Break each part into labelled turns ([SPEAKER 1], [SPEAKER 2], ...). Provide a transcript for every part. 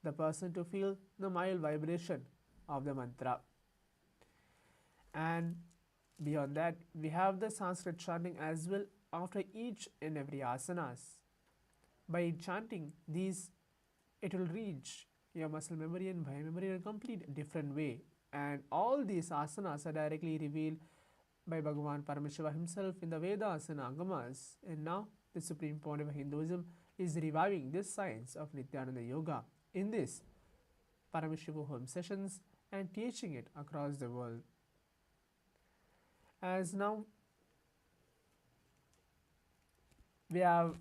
[SPEAKER 1] the person to feel the mild vibration of the mantra. And beyond that, we have the Sanskrit chanting as well after each and every asanas. By chanting these, it will reach your muscle memory and bhai memory in a complete different way. And all these asanas are directly revealed by Bhagavan Paramashivam himself in the Vedas and Agamas. And now the Supreme Pontiff of Hinduism is reviving this science of Nithyananda Yoga in this Paramashivoham sessions and teaching it across the world. As now we have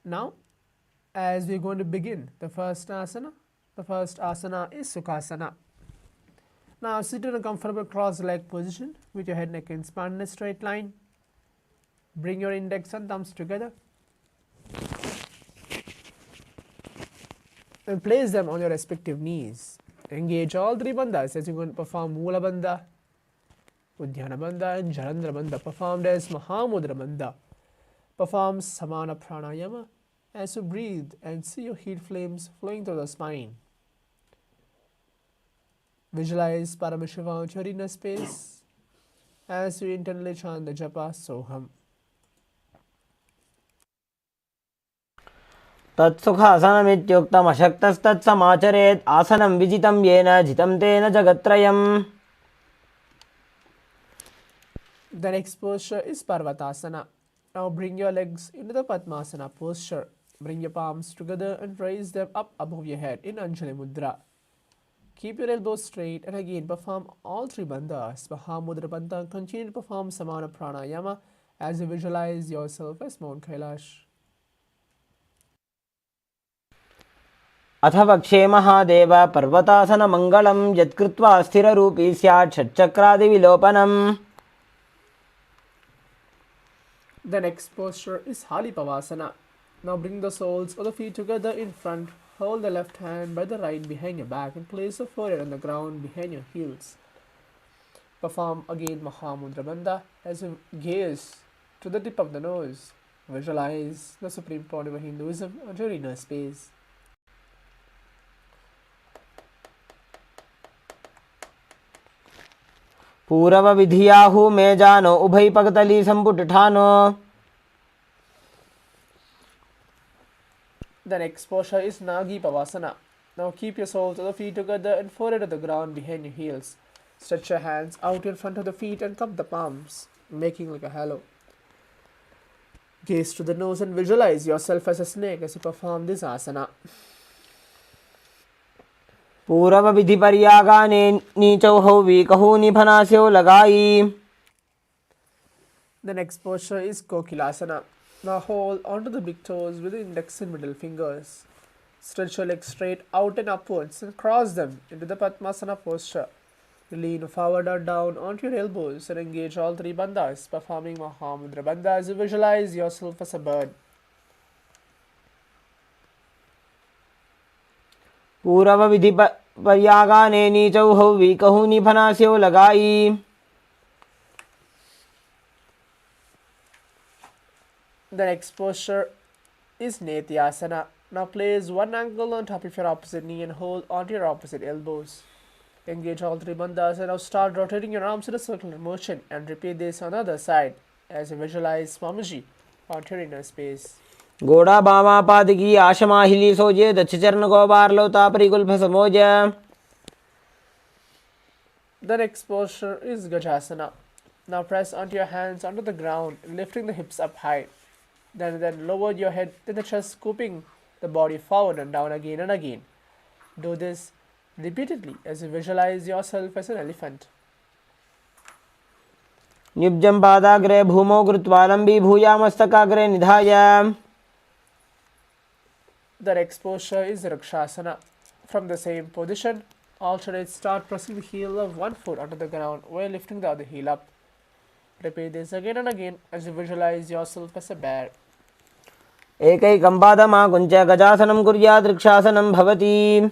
[SPEAKER 1] now as we're going to begin the first asana. The first asana is Sukhasana. Now sit in a comfortable cross-leg position with your head, neck and spine in a straight line. Bring your index and thumbs together and place them on your respective knees. Engage all three bandhas as you're going to perform Mula Bandha, Uddiyana Bandha and Jalandhara Bandha, performed as Mahamudra Bandha. Perform Samana Pranayama as you breathe and see your heat flames flowing through the spine. Visualize Paramashivam at your inner space as you internally chant the japa Soham.
[SPEAKER 2] तत्सुखासनमित्युक्तमशक्तस्तत्समाचरेत् आसनं विजितं येन जितं तेन जगत्त्रयम्.
[SPEAKER 1] The next posture is Parvatasana. Now bring your legs into the Padmasana posture. Bring your palms together and raise them up above your head in Anjali Mudra. Keep your elbows straight and again perform all three bandhas. Mahamudra Bandha. Continue to perform Samana Pranayama as you visualize yourself as Mount Kailash.
[SPEAKER 2] अथ वक्षे महादेव पर्वतासनमङ्गलं यत्कृत्वा स्थिररूपी स्यात् षट्चक्रादिविलोपनम्.
[SPEAKER 1] The next posture is Halipavasana. Now bring the soles of the feet together in front. Hold the left hand by the right behind your back and place the forehead on the ground behind your heels. Perform again Mahamudra Bandha as you gaze to the tip of the nose. Visualize the Supreme Pontiff of Hinduism on your inner space.
[SPEAKER 2] पूरवविधियाहु मे जानो उभयपगतली सम्पुटठानो.
[SPEAKER 1] The next posture is Nagi Pavasana. Now keep your soles of the feet together and forehead on the ground behind your heels. Stretch your hands out in front of the feet and cup the palms, making like a halo. Gaze to the nose and visualize yourself as a snake as you perform this asana.
[SPEAKER 2] पूरवविधिपर्यागाने नीचौहौ वीकहु निभनास्यौ लगाई.
[SPEAKER 1] The next posture is Kokilasana. Now hold onto the big toes with the index and middle fingers. Stretch your legs straight out and upwards and cross them into the Padmasana posture. Lean forward or down onto your elbows and engage all three bandhas, performing Mahamudra Bandha as you visualize yourself as a bird.
[SPEAKER 2] पूरवविधिपर्यागाने नीचौहौ वीकहु निभनास्यौ लगाई.
[SPEAKER 1] The next posture is Nithyananda. Now place one ankle on top of your opposite knee and hold onto your opposite elbows. Engage all three bandhas and now start rotating your arms in a circular motion and repeat this on the other side as you visualize Swamiji onto your inner space.
[SPEAKER 2] घोड़ा बामा पादकी आशमाहिली सोजे दक्षचरण गोबारलौता परिकुल्भ समोज.
[SPEAKER 1] The next posture is Gajasana. Now press onto your hands onto the ground, lifting the hips up high. Then lower your head to the chest, scooping the body forward and down again and again. Do this repeatedly as you visualize yourself as an elephant.
[SPEAKER 2] निब्जं पादाग्रे भूमौ कृत्वा लम्बी भूयामस्तकाग्रे निधाय.
[SPEAKER 1] The next posture is Rakshasana. From the same position, alternate start pressing the heel of one foot onto the ground while lifting the other heel up. Repeat this again and again as you visualize yourself as a bear.
[SPEAKER 2] एकैकं पादमाकुञ्च गजासनं कुर्यात् वृक्षासनं भवति.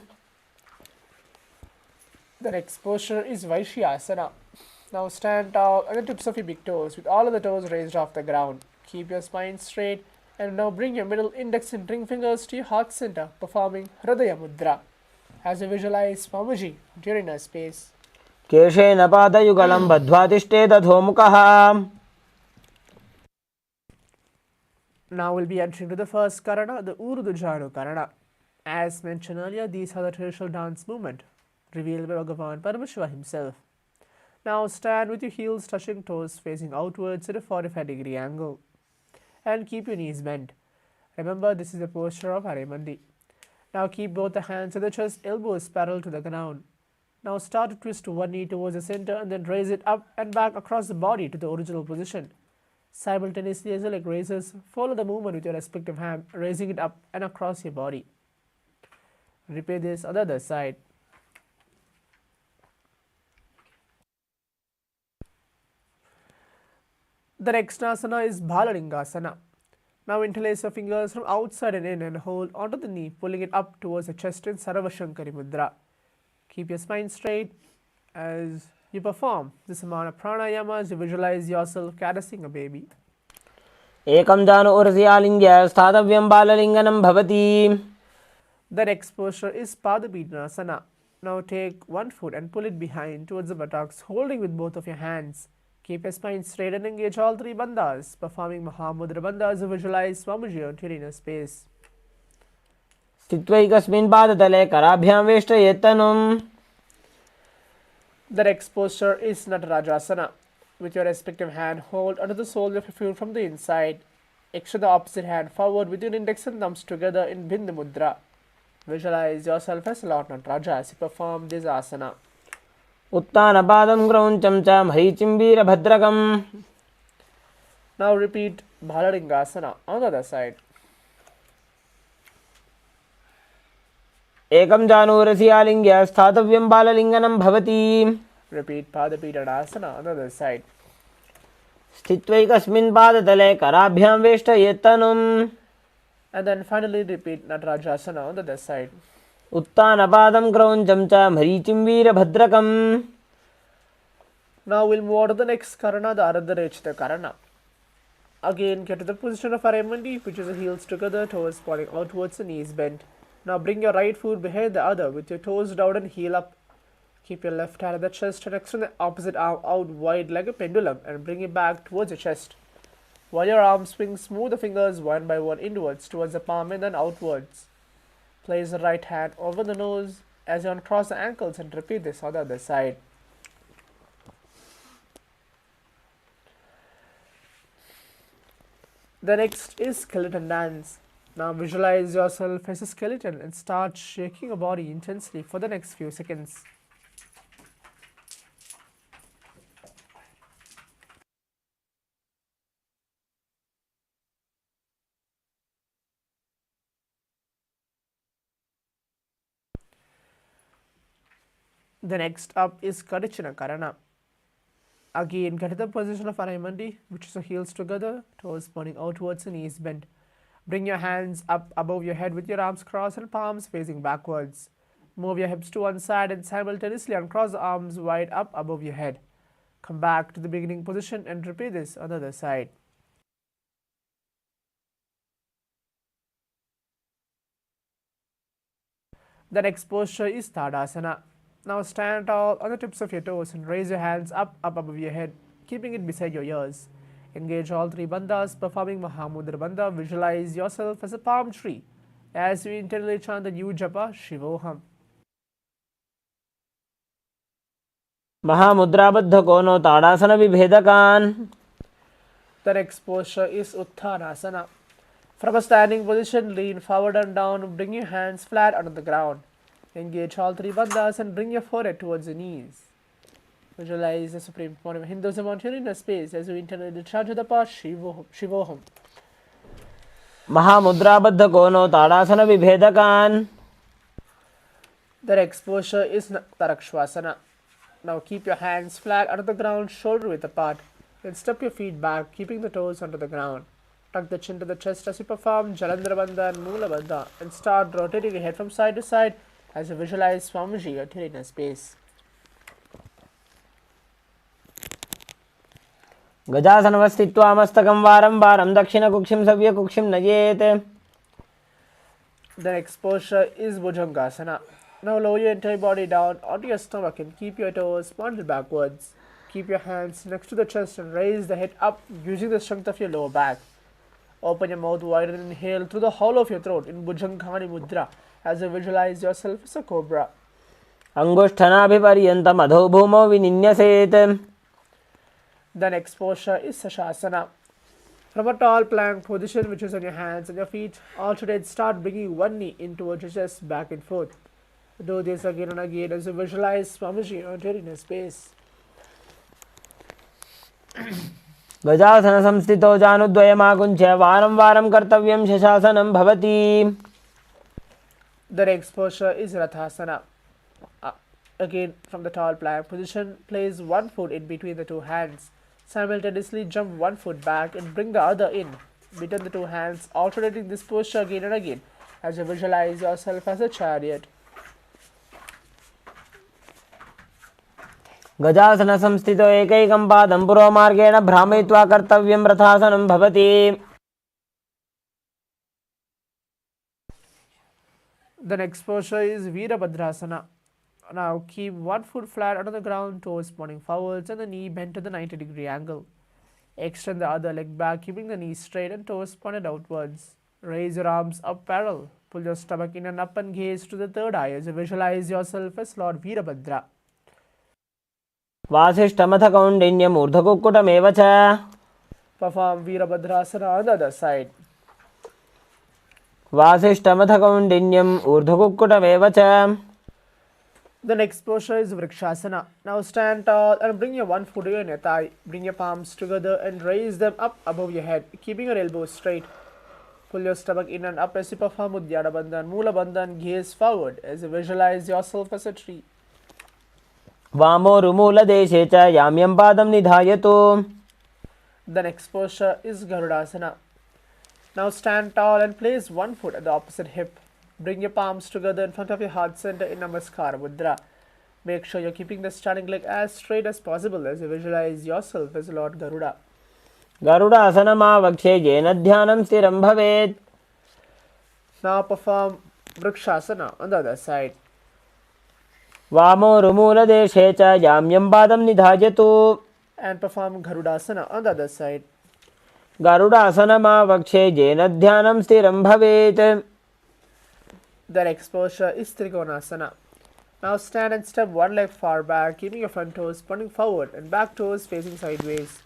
[SPEAKER 1] The next posture is Vaishyasana. Now stand tall on the tips of your big toes with all of the toes raised off the ground. Keep your spine straight and now bring your middle index and ring fingers to your heart center, performing Hridaya Mudra. As you visualize Swamiji during a space.
[SPEAKER 2] केशेन पादयुगलं बद्ध्वा तिष्ठेत् अधोमुखः.
[SPEAKER 1] Now we'll be entering to the first Karana, the Urdhva Karana. As mentioned earlier, these are the traditional dance movement revealed by Bhagavan Paramashivam himself. Now stand with your heels touching toes facing outwards at a 45-degree angle. And keep your knees bent. Remember, this is the posture of Arimandi. Now keep both the hands at the chest, elbows parallel to the ground. Now start to twist one knee towards the center and then raise it up and back across the body to the original position. Simultaneously, as your leg raises, follow the movement with your respective hand, raising it up and across your body. Repeat this on the other side. The next asana is Balalingasana. Now interlace your fingers from outside and in and hold onto the knee, pulling it up towards the chest in Sarvashankari Mudra. Keep your spine straight as you perform this amount of pranayama as you visualize yourself caressing a baby.
[SPEAKER 2] एकं जानु उरसि आलिङ्ग्य स्थातव्यं बाललिङ्गनं भवति.
[SPEAKER 1] The next posture is Padapidnasana. Now take one foot and pull it behind towards the buttocks, holding with both of your hands. Keep your spine straight and engage all three bandhas, performing Mahamudra bandha as you visualize Swamiji on your inner space.
[SPEAKER 2] स्थित्वैकस्मिन् पादतले कराभ्यां वेष्टयेत् तनुम्.
[SPEAKER 1] The next posture is Natarajasana. With your respective hand, hold under the sole of your foot from the inside. Extend the opposite hand forward with your index and thumbs together in Bindu Mudra. Visualize yourself as Lord Nataraja as you perform this asana.
[SPEAKER 2] उत्तानपादं क्रौञ्चं च मरीचिम्बीरभद्रकम्.
[SPEAKER 1] Now repeat Balalingasana on the other side.
[SPEAKER 2] एकं जानुरसि आलिङ्ग्य स्थातव्यं बाललिङ्गनं भवति.
[SPEAKER 1] Repeat Padapidadasana on the other side.
[SPEAKER 2] स्थित्वैकस्मिन् पादतले कराभ्यां वेष्टयेत् तनुम्.
[SPEAKER 1] And then finally repeat Natarajasana on the other side.
[SPEAKER 2] उत्तानपादं क्रौञ्चं च मरीचिम्बीरभद्रकम्.
[SPEAKER 1] Now we'll move on to the next Karana, the Ardharechita Karana. Again, get to the position of Arimandi, which is the heels together, toes pointing outwards, the knees bent. Now bring your right foot behind the other with your toes down and heel up. Keep your left hand at the chest and extend the opposite arm out wide like a pendulum and bring it back towards your chest. While your arms swing, smooth the fingers one by one inwards towards the palm and then outwards. Place the right hand over the nose as you uncross the ankles and repeat this on the other side. The next is skeleton dance. Now visualize yourself as a skeleton and start shaking your body intensely for the next few seconds. The next up is Kadichana Karana. Again, get to the position of Arimandi, which is the heels together, toes pointing outwards and knees bent. Bring your hands up above your head with your arms crossed and palms facing backwards. Move your hips to one side and simultaneously uncross the arms wide up above your head. Come back to the beginning position and repeat this on the other side. The next posture is Tadasana. Now stand tall on the tips of your toes and raise your hands up above your head, keeping it beside your ears. Engage all three bandhas, performing Mahamudra bandha. Visualize yourself as a palm tree as you internally chant the new japa Shivoham.
[SPEAKER 2] महामुद्राबद्ध कोनो ताड़ासन विभेदकान्.
[SPEAKER 1] The next posture is Uttanasana. From a standing position, lean forward and down, bring your hands flat onto the ground. Engage all three bandhas and bring your forehead towards your knees. Visualize the Supreme Pontiff of Hinduism on your inner space as you internally chant the path Shivoham.
[SPEAKER 2] महामुद्राबद्ध कोनो ताड़ासन विभेदकान्.
[SPEAKER 1] The next posture is Tarakshvasana. Now keep your hands flat under the ground, shoulder width apart. Then step your feet back, keeping the toes onto the ground. Tuck the chin to the chest as you perform Jalandhara Bandha and Moola Bandha, and start rotating your head from side to side as you visualize Swamiji at Tiredness space.
[SPEAKER 2] गजासनवस्थित्वा मस्तकं वारं वारं दक्षिणकुक्षिं सव्यकुक्षिं नयेत्.
[SPEAKER 1] The next posture is Bhujangasana. Now lower your entire body down onto your stomach and keep your toes pointed backwards. Keep your hands next to the chest and raise the head up using the strength of your lower back. Open your mouth wide and inhale through the hollow of your throat in Bhujanghani Mudra as you visualize yourself as a cobra.
[SPEAKER 2] अंगुष्ठनाभिपर्यन्तम् अधो भूमौ विनिन्यसेत्.
[SPEAKER 1] The next posture is Sashasana. From a tall plank position, which is on your hands and your feet, alternate, start bringing one knee in towards your chest, back and forth. Do this again and again as you visualize Swamiji on Tiredness space.
[SPEAKER 2] गजासनसंस्थितौ जानुद्वयमाकुञ्च्य वारं वारं कर्तव्यं शशासनं भवति.
[SPEAKER 1] The next posture is Rathasana. Again, from the tall plank position, place one foot in between the two hands. Simultaneously jump one foot back and bring the other in between the two hands, alternating this posture again and again as you visualize yourself as a chariot.
[SPEAKER 2] गजासनसंस्थितौ एकैकं पादं पुरोमार्गेण भ्रामयित्वा कर्तव्यं रथासनं भवति.
[SPEAKER 1] The next posture is Virabhadrasana. Now keep one foot flat on the ground, toes pointing forwards and the knee bent to the 90-degree angle. Extend the other leg back, keeping the knee straight and toes pointed outwards. Raise your arms up parallel. Pull your stomach in and up and gaze to the third eye as you visualize yourself as Lord Virabhadra.
[SPEAKER 2] वासिष्ठमथ कौण्डिन्यम् ऊर्ध्वकुक्कुटमेव च.
[SPEAKER 1] Perform Virabhadrasana on the other side.
[SPEAKER 2] वासिष्ठमथ कौण्डिन्यम् ऊर्ध्वकुक्कुटमेव च.
[SPEAKER 1] The next posture is Vrikshasana. Now stand tall and bring your one foot on your thigh. Bring your palms together and raise them up above your head, keeping your elbows straight. Pull your stomach in and up as you perform Uddiyana Bandha and Moola Bandha and gaze forward as you visualize yourself as a tree.
[SPEAKER 2] वामोरुमूलदेशे च याम्यं पादं निधायतु.
[SPEAKER 1] The next posture is Garudasana. Now stand tall and place one foot at the opposite hip. Bring your palms together in front of your heart center in Namaskara Mudra. Make sure you're keeping the standing leg as straight as possible as you visualize yourself as Lord Garuda.
[SPEAKER 2] गरुडासनमावक्षे येन ध्यानं स्थिरं भवेत्.
[SPEAKER 1] Now perform Vrikshasana on the other side.
[SPEAKER 2] वामोरुमूलदेशे च याम्यं पादं निधायतु.
[SPEAKER 1] And perform Garudasana on the other side.
[SPEAKER 2] गरुडासनमावक्षे येन ध्यानं स्थिरं भवेत्.
[SPEAKER 1] The next posture is Trikonasana. Now stand and step one leg far back, keeping your front toes pointing forward and back toes facing sideways.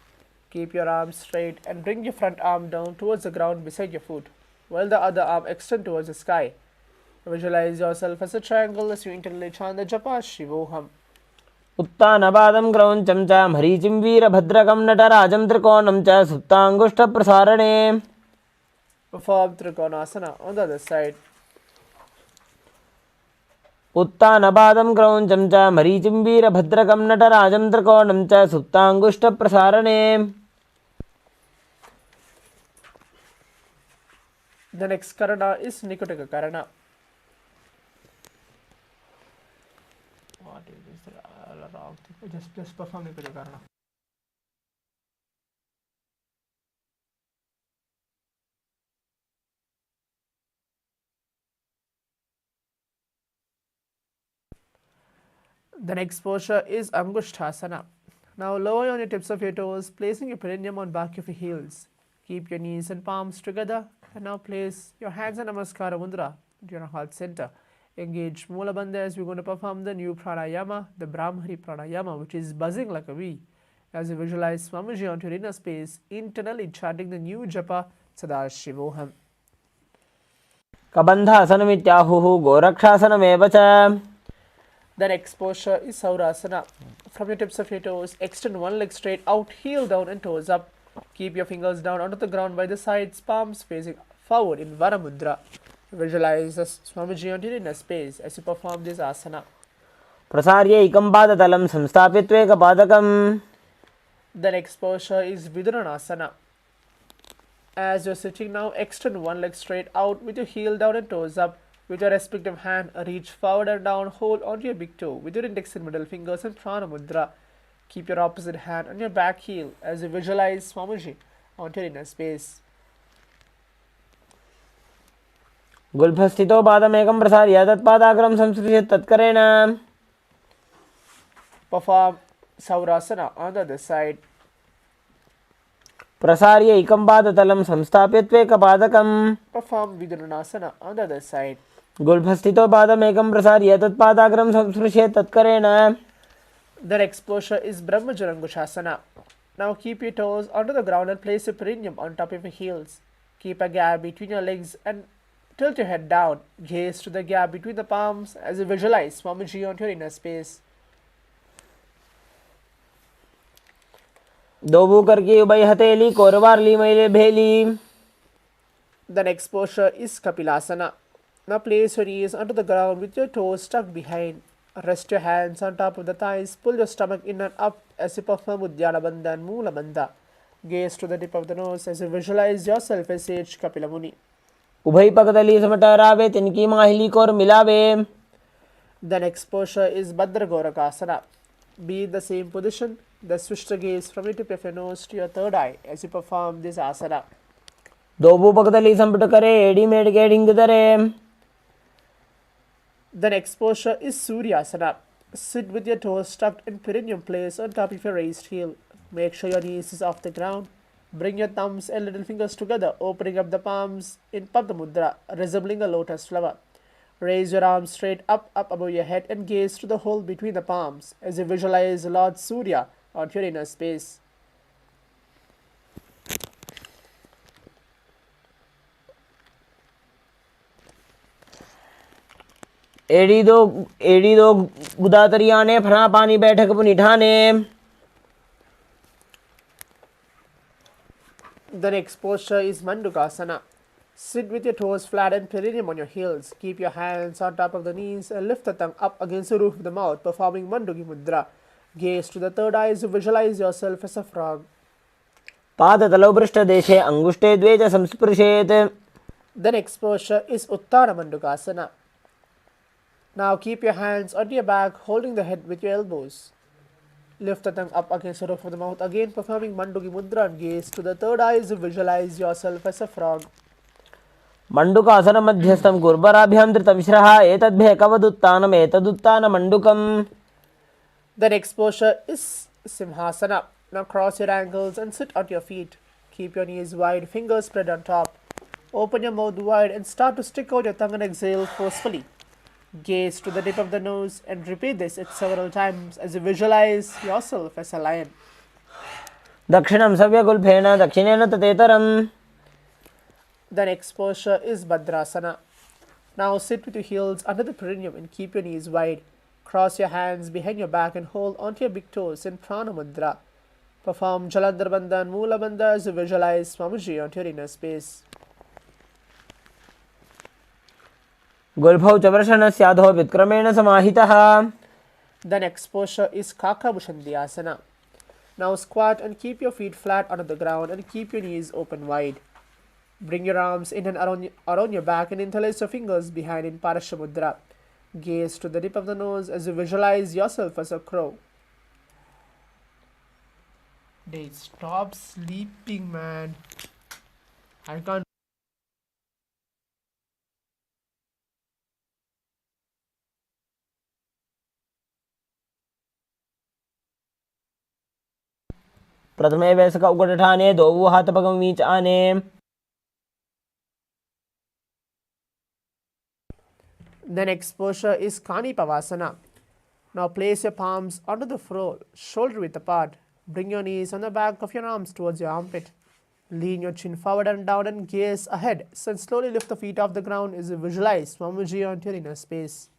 [SPEAKER 1] Keep your arms straight and bring your front arm down towards the ground beside your foot, while the other arm extend towards the sky. Visualize yourself as a triangle as you internally chant the japa Shivoham.
[SPEAKER 2] उत्तानपादं क्रौञ्चं च मरीचिं वीरभद्रकं नटराजं त्रिकोणं च सुप्ताङ्गुष्ठप्रसारणे.
[SPEAKER 1] Perform Trikonasana on the other side.
[SPEAKER 2] उत्तानपादं क्रौञ्चं च मरीचिं वीरभद्रकं नटराजं त्रिकोणं च सुप्ताङ्गुष्ठप्रसारणे.
[SPEAKER 1] The next Karana is Nikotaka Karana. What is this wrong thing? Just perform Nikotaka Karana. The next posture is Angushthasana. Now lower on your tips of your toes, placing your perineum on back of your heels. Keep your knees and palms together and now place your hands in Namaskara Mudra to your heart center. Engage Moola Bandha as we're going to perform the new pranayama, the Brahmari pranayama, which is buzzing like a bee. As you visualize Swamiji onto your inner space, internally chanting the new japa Sadashivoham.
[SPEAKER 2] कबन्धासनमित्याहुः गोरक्षासनमेव च.
[SPEAKER 1] The next posture is Saurasana. From your tips of your toes, extend one leg straight out, heel down and toes up. Keep your fingers down onto the ground by the sides, palms facing forward in Varamudra. Visualize Swamiji onto your inner space as you perform this asana.
[SPEAKER 2] प्रसार्य एकं पादतलं संस्थाप्य त्वेकपादकम्
[SPEAKER 1] The next posture is Viduranasana. As you're sitting now, extend one leg straight out with your heel down and toes up. With your respective hand, reach forward and down, hold onto your big toe with your index and middle fingers and prana mudra. Keep your opposite hand on your back heel as you visualize Swamiji onto your inner space.
[SPEAKER 2] गुल्फस्थितो पादमेकं प्रसार्य तत्पादाग्रं संसृज्य तत्करेण
[SPEAKER 1] Perform Saurasana on the other side.
[SPEAKER 2] प्रसार्य एकं पादतलं संस्थाप्य त्वेकपादकम्
[SPEAKER 1] Perform Viduranasana on the other side.
[SPEAKER 2] गुल्फस्थितो पादमेकं प्रसार्य तत्पादाग्रं संस्पृश्य तत्करेण
[SPEAKER 1] The next posture is Brahmajarangushasana. Now keep your toes onto the ground and place your perineum on top of your heels. Keep a gap between your legs and tilt your head down. Gaze to the gap between the palms as you visualize Swamiji onto your inner space.
[SPEAKER 2] दोबू करके उभय हथेली कोरवारली मैले भेली.
[SPEAKER 1] The next posture is Kapilasana. Now place your knees onto the ground with your toes tucked behind. Rest your hands on top of the thighs. Pull your stomach in and up as you perform Uddiyana Bandha and Moola Bandha. Gaze to the tip of the nose as you visualize yourself as Sage Kapila Muni.
[SPEAKER 2] उभय पगदली समटरावे तिनकी माहिली core मिलावे.
[SPEAKER 1] The next posture is Bhadra Gorakasana. Be in the same position. The switch the gaze from your tip of your nose to your third eye as you perform this asana.
[SPEAKER 2] दोबू पगदली संपट करे AD made के ढिंग दरे.
[SPEAKER 1] The next posture is Suryasana. Sit with your toes tucked in perineum place on top of your raised heel. Make sure your knees is off the ground. Bring your thumbs and little fingers together, opening up the palms in Padma Mudra, resembling a lotus flower. Raise your arms straight up above your head and gaze to the hole between the palms as you visualize Lord Surya onto your inner space.
[SPEAKER 2] एडी दो गुदातरिया ने फना पानी बैठक पुनिठाने.
[SPEAKER 1] The next posture is Mandukasana. Sit with your toes flat and perineum on your heels. Keep your hands on top of the knees and lift the tongue up against the roof of the mouth, performing Manduki Mudra. Gaze to the third eye as you visualize yourself as a frog.
[SPEAKER 2] पादतलौ पृष्ठदेशे अंगुष्ठे द्वे च संस्पृशेत्.
[SPEAKER 1] The next posture is Uttara Mandukasana. Now keep your hands on your back, holding the head with your elbows. Lift the tongue up against the roof of the mouth, again performing Manduki Mudra and gaze to the third eye as you visualize yourself as a frog.
[SPEAKER 2] मंडुकासन मध्यस्थं कुर्बराभ्यां धृतविश्रः एतद्भेकवदुत्तानम् एतदुत्तानमण्डुकम्.
[SPEAKER 1] The next posture is Simhasana. Now cross your ankles and sit on your feet. Keep your knees wide, fingers spread on top. Open your mouth wide and start to stick out your tongue and exhale forcefully. Gaze to the tip of the nose and repeat this several times as you visualize yourself as a lion.
[SPEAKER 2] दक्षिणं सव्यगुल्फेन दक्षिणेन ततेतरम्.
[SPEAKER 1] The next posture is Bhadrasana. Now sit with your heels under the perineum and keep your knees wide. Cross your hands behind your back and hold onto your big toes in Prana Mudra. Perform Jalandhar Bandha and Moola Bandha as you visualize Swamiji onto your inner space.
[SPEAKER 2] गुल्फौ च वर्षणस्याधो विक्रमेण समाहितः.
[SPEAKER 1] The next posture is Kaka Bhushandhyasana. Now squat and keep your feet flat onto the ground and keep your knees open wide. Bring your arms in and around your back and interlace your fingers behind in Parashamudra. Gaze to the tip of the nose as you visualize yourself as a crow. They stop sleeping, man. I can't.
[SPEAKER 2] प्रथमे वैसक उगटठाने दोवु हातपगम वीच आने.
[SPEAKER 1] The next posture is Kanipavasana. Now place your palms onto the floor, shoulder width apart. Bring your knees on the back of your arms towards your armpit. Lean your chin forward and down and gaze ahead. So slowly lift the feet off the ground as you visualize Swamiji onto your inner space.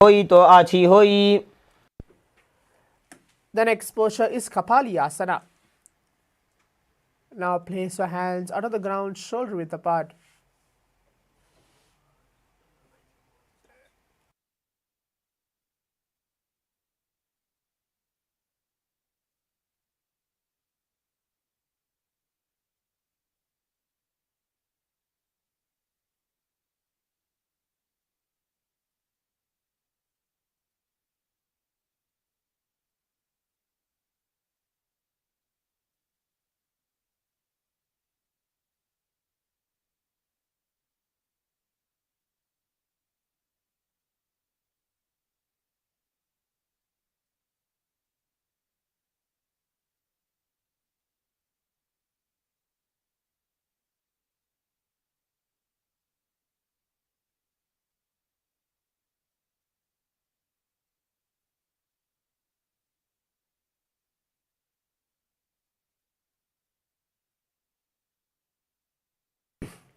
[SPEAKER 2] होई तो आछी होई.
[SPEAKER 1] The next posture is Kapaliyasana. Now place your hands under the ground, shoulder width apart.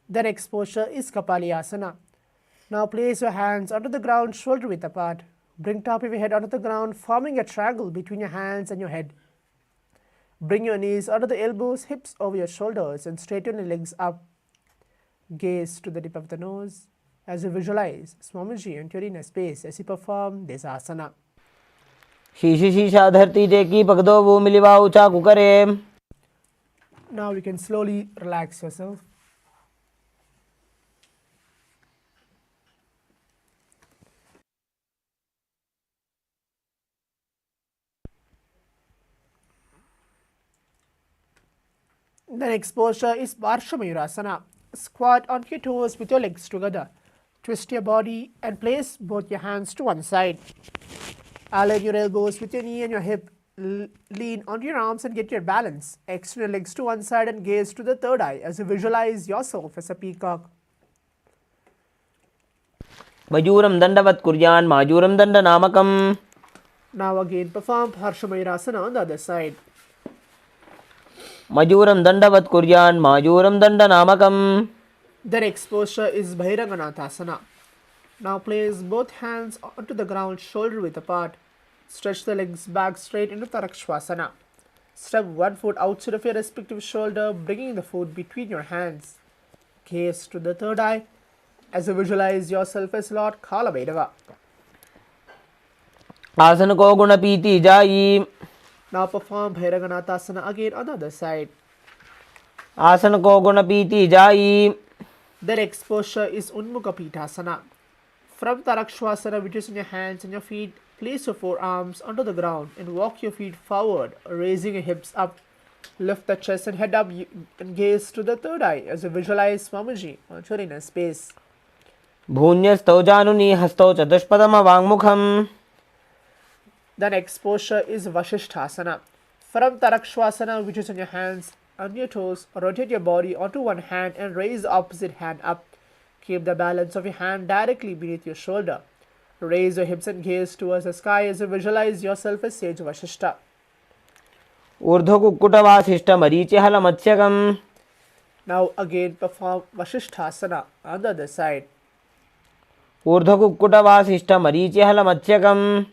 [SPEAKER 1] The next posture is Kapalayasana. Now place your hands under the ground, shoulder width apart. Bring top of your head onto the ground, forming a triangle between your hands and your head. Bring your knees under the elbows, hips over your shoulders, and straighten your legs up. Gaze to the tip of the nose as you visualize Swamiji entering a space as you perform this asana.
[SPEAKER 2] शीशी शीशा धरती टेकी पकदो वो मिलिवा ऊंचा कुकरे.
[SPEAKER 1] Now you can slowly relax yourself. The next posture is Parshamayurasana. Squat on your toes with your legs together. Twist your body and place both your hands to one side. Align your elbows with your knee and your hip. Lean onto your arms and get your balance. Extend your legs to one side and gaze to the third eye as you visualize yourself as a peacock.
[SPEAKER 2] मयूरम दंडवत कुर्यान माजूरम दंड नामकम.
[SPEAKER 1] Now again perform Parshamayurasana on the other side.
[SPEAKER 2] मयूरम दंडवत कुर्यान माजूरम दंड नामकम.
[SPEAKER 1] The next posture is Bhairanganathasana. Now place both hands onto the ground, shoulder width apart. Stretch the legs back straight into Tarakshvasana. Step one foot outside of your respective shoulder, bringing the foot between your hands. Gaze to the third eye as you visualize yourself as Lord Kalabhairava.
[SPEAKER 2] आसन को गुण पीती जाई.
[SPEAKER 1] Now perform Bhairanganathasana again on the other side.
[SPEAKER 2] आसन को गुण पीती जाई.
[SPEAKER 1] The next posture is Unmukha From Tarakshvasana, which is in your hands and your feet, place your forearms onto the ground and walk your feet forward, raising your hips up. Lift the chest and head up and gaze to the third eye as you visualize Swamiji entering a space.
[SPEAKER 2] भून्यस्तौ जानुनी हस्तौ चतुष्पदम वाङ्मुखम.
[SPEAKER 1] The next posture is Vasishthasana. From Tarakshvasana, which is in your hands and your toes, rotate your body onto one hand and raise the opposite hand up. Keep the balance of your hand directly beneath your shoulder. Raise your hips and gaze towards the sky as you visualize yourself as Sage Vasishtha.
[SPEAKER 2] ऊर्ध्व कुक्कुट वासिष्ठ मरीचि हल मत्स्यकम.
[SPEAKER 1] Now again perform Vasishthasana on the other side.
[SPEAKER 2] ऊर्ध्व कुक्कुट वासिष्ठ मरीचि हल मत्स्यकम.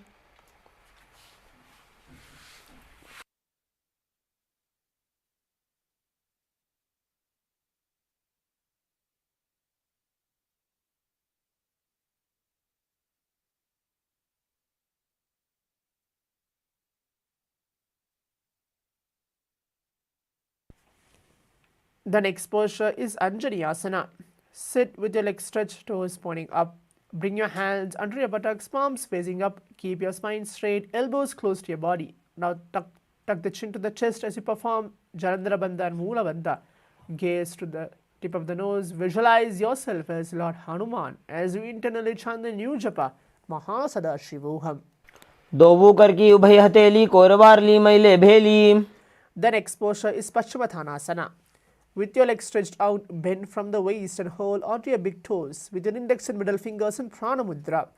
[SPEAKER 1] The next posture is Anjaneyasana. Sit with your legs stretched, toes pointing up. Bring your hands under your buttocks, palms facing up. Keep your spine straight, elbows close to your body. Now tuck the chin to the chest as you perform Jalandhara Bandha and Moola Bandha. Gaze to the tip of the nose. Visualize yourself as Lord Hanuman as you internally chant the new japa, Mahasadaशिवोहम.
[SPEAKER 2] दोवू कर की उभय हथेली कोरवार ली मैले भेली.
[SPEAKER 1] The next posture is Paschimottanasana. With your legs stretched out, bend from the waist and hold onto your big toes with your index and middle fingers in Prana Mudra.